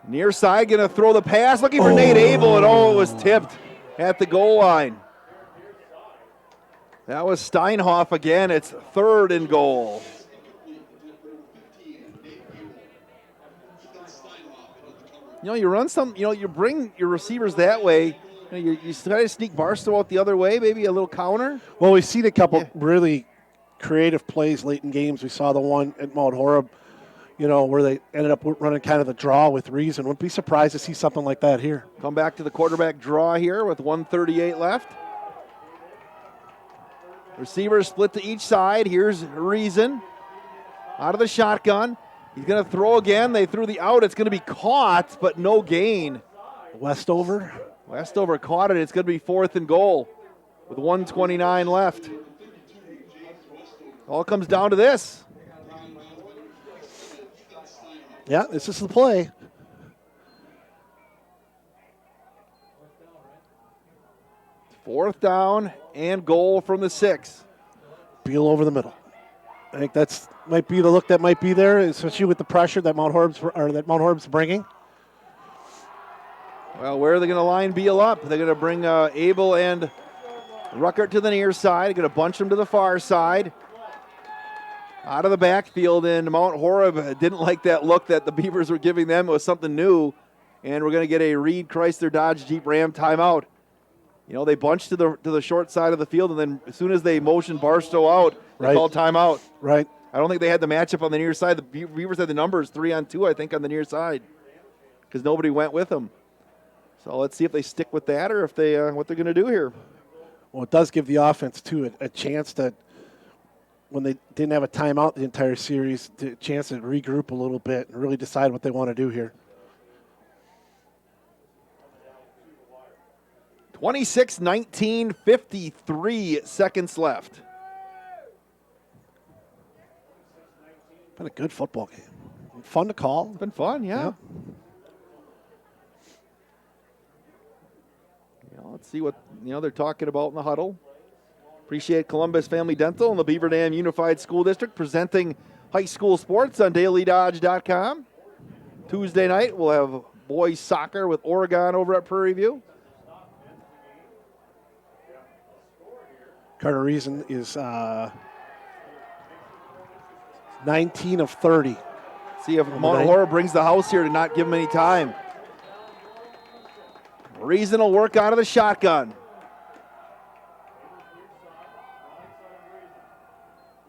Near side, going to throw the pass, looking for Nate Abel, and it was tipped at the goal line. That was Steinhoff again. It's 3rd and goal. You run some, you bring your receivers that way. You try to sneak Barstow out the other way, maybe a little counter. Well, we've seen a couple really creative plays late in games. We saw the one at Mount Horeb, where they ended up running kind of the draw with Reason. Wouldn't be surprised to see something like that here. Come back to the quarterback draw here with 1:38 left. Receivers split to each side. Here's Reason out of the shotgun. He's going to throw again. They threw the out. It's going to be caught, but no gain. Westover caught it. It's going to be 4th and goal with 1:29 left. All comes down to this. Yeah, this is the play. Fourth down and goal from the 6. Beal over the middle. I think that's might be the look that might be there, especially with the pressure that Mount Horeb's bringing. Well, where are they going to line Beal up? They're going to bring Abel and Ruckert to the near side. They're going to bunch them to the far side. Out of the backfield, and Mount Horeb didn't like that look that the Beavers were giving them. It was something new, and we're going to get a Reed Chrysler Dodge Jeep Ram timeout. They bunched to the short side of the field, and then as soon as they motioned Barstow out, they called timeout. Right. I don't think they had the matchup on the near side. The Beavers had the numbers 3-on-2, I think, on the near side, because nobody went with them. So let's see if they stick with that or if they what they're going to do here. Well, it does give the offense, too, a chance to, when they didn't have a timeout the entire series, a chance to regroup a little bit and really decide what they want to do here. 26-19, 53 seconds left. Been a good football game. Fun to call. It's been fun, yeah. Let's see what they're talking about in the huddle. Appreciate Columbus Family Dental and the Beaver Dam Unified School District presenting high school sports on dailydodge.com. Tuesday night, we'll have boys soccer with Oregon over at Prairie View. Carter Reason is 19 of 30. See if Mount Horeb brings the house here to not give him any time. Reason will work out of the shotgun.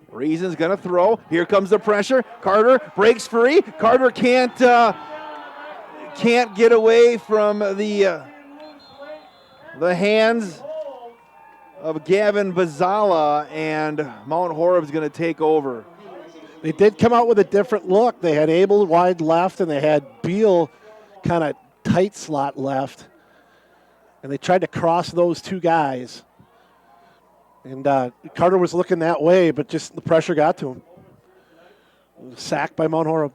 Reason's going to throw. Here comes the pressure. Carter breaks free. Carter can't get away from the hands of Gavin Bazala, and Mount Horeb's going to take over. They did come out with a different look. They had Abel wide left, and they had Beal kind of tight slot left. And they tried to cross those two guys. And Carter was looking that way, but just the pressure got to him. Sacked by Mount Horeb.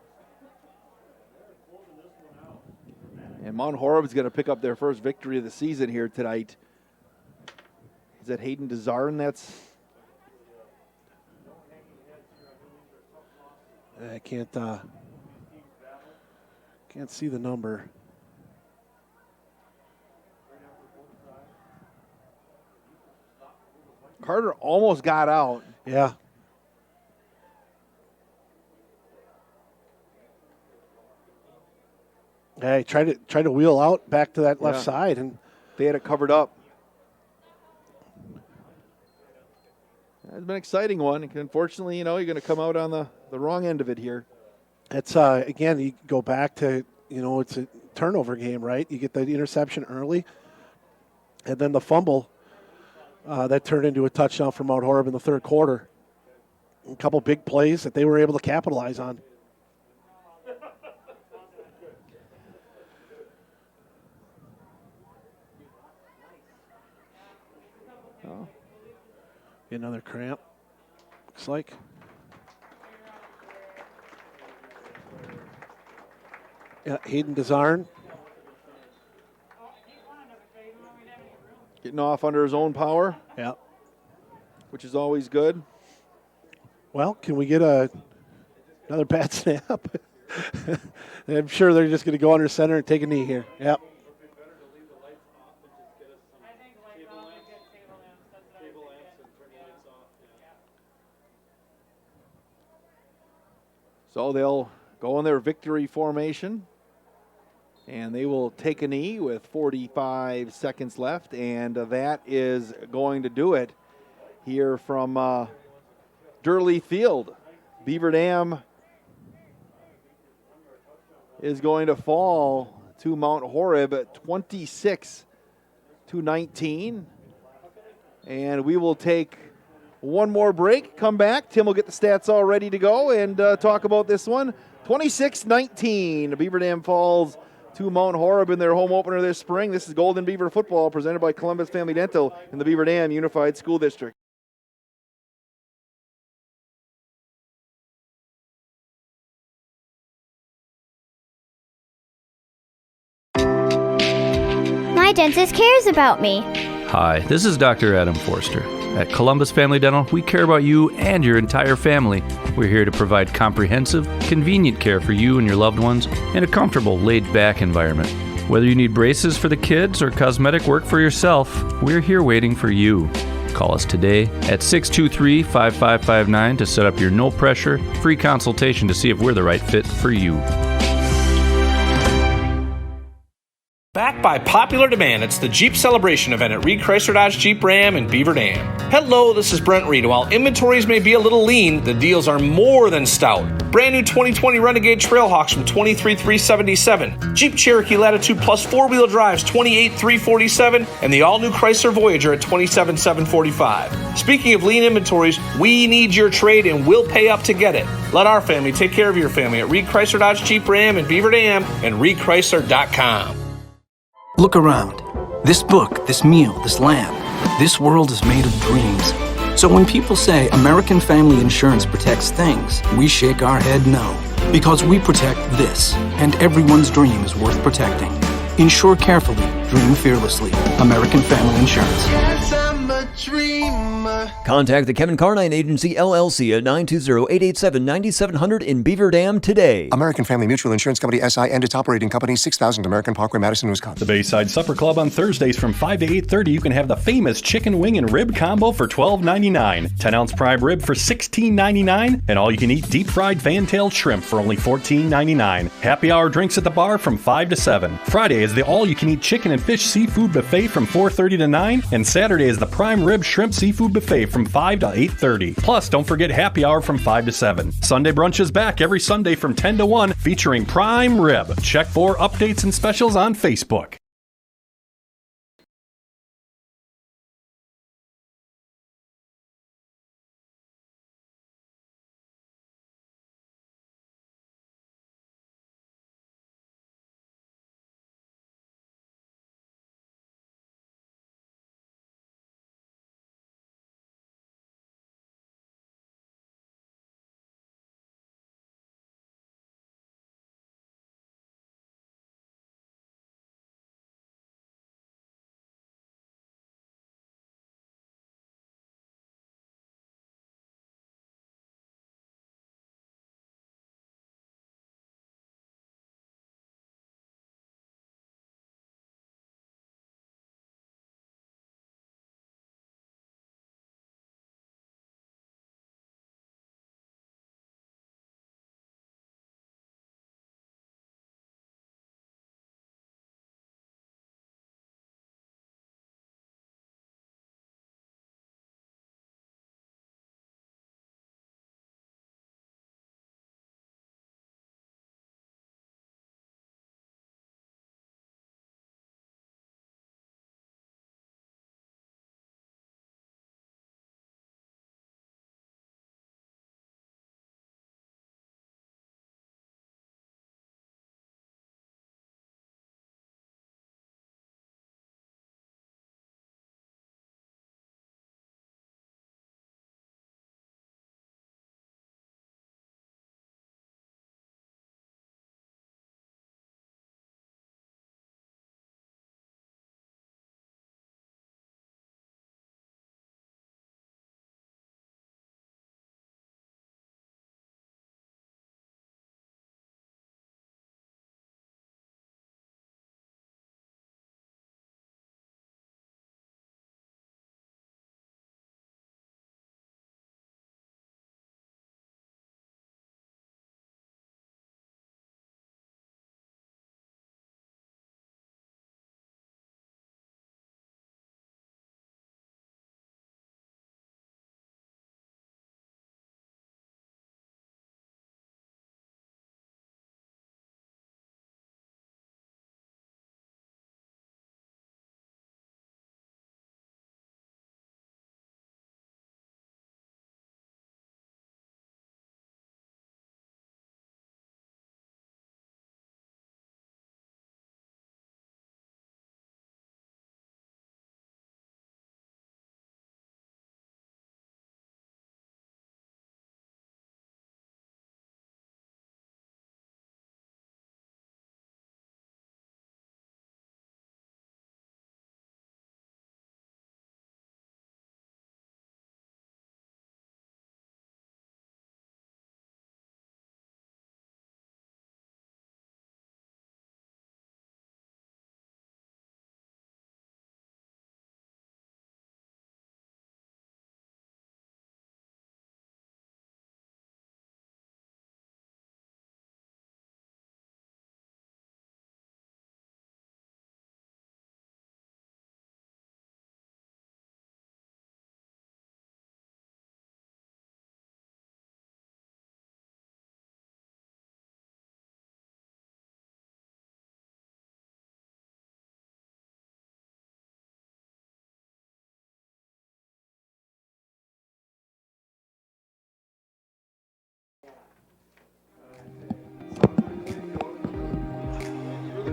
And Mount Horeb is going to pick up their first victory of the season here tonight. Is that Hayden Desarn? I can't see the number. Carter almost got out. Yeah. Yeah, he tried to wheel out back to that left side, and they had it covered up. It's been an exciting one. Unfortunately, you're going to come out on the wrong end of it here. It's again, you go back to, it's a turnover game, right? You get the interception early, and then the fumble that turned into a touchdown for Mount Horeb in the third quarter. A couple big plays that they were able to capitalize on. Oh. Another cramp, looks like. Yeah, Hayden Desarn. Getting off under his own power. Yeah. Which is always good. Well, can we get another bad snap? I'm sure they're just going to go under center and take a knee here. Yep. So they'll go in their victory formation, and they will take a knee with 45 seconds left, and that is going to do it here from Durley Field. Beaver Dam is going to fall to Mount Horeb at 26-19. And we will take one more break, come back. Tim will get the stats all ready to go and talk about this one. 26-19, Beaver Dam falls to Mount Horeb in their home opener this spring. This is Golden Beaver football presented by Columbus Family Dental in the Beaver Dam Unified School District. My dentist cares about me. Hi, this is Dr. Adam Forster. At Columbus Family Dental, we care about you and your entire family. We're here to provide comprehensive, convenient care for you and your loved ones in a comfortable, laid-back environment. Whether you need braces for the kids or cosmetic work for yourself, we're here waiting for you. Call us today at 623-5559 to set up your no-pressure, free consultation to see if we're the right fit for you. Backed by popular demand, it's the Jeep Celebration event at Reed Chrysler Dodge Jeep Ram in Beaver Dam. Hello, this is Brent Reed. While inventories may be a little lean, the deals are more than stout. Brand new 2020 Renegade Trailhawks from $23,377. Jeep Cherokee Latitude Plus 4-wheel drives $28,347. And the all-new Chrysler Voyager at $27,745. Speaking of lean inventories, we need your trade and we'll pay up to get it. Let our family take care of your family at Reed Chrysler Dodge Jeep Ram in Beaver Dam and ReedChrysler.com. Look around. This book, this meal, this lamb, this world is made of dreams. So when people say American Family Insurance protects things, we shake our head no. Because we protect this, and everyone's dream is worth protecting. Insure carefully, dream fearlessly. American Family Insurance. Yes, I'm a dreamer. Contact the Kevin Carnine Agency, LLC at 920-887-9700 in Beaver Dam today. American Family Mutual Insurance Company, SI, and its operating company, 6000 American Parkway, Madison, Wisconsin. The Bayside Supper Club on Thursdays from 5 to 8:30. You can have the famous chicken wing and rib combo for $12.99, 10-ounce prime rib for $16.99, and all-you-can-eat deep-fried fan-tailed shrimp for only $14.99. Happy hour drinks at the bar from 5 to 7. Friday is the all-you-can-eat chicken and fish seafood buffet from 4:30 to 9, and Saturday is the prime rib shrimp seafood buffet from 5 to 8:30. Plus, don't forget happy hour from 5 to 7. Sunday brunch is back every Sunday from 10 to 1, featuring prime rib. Check for updates and specials on Facebook.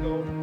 ago.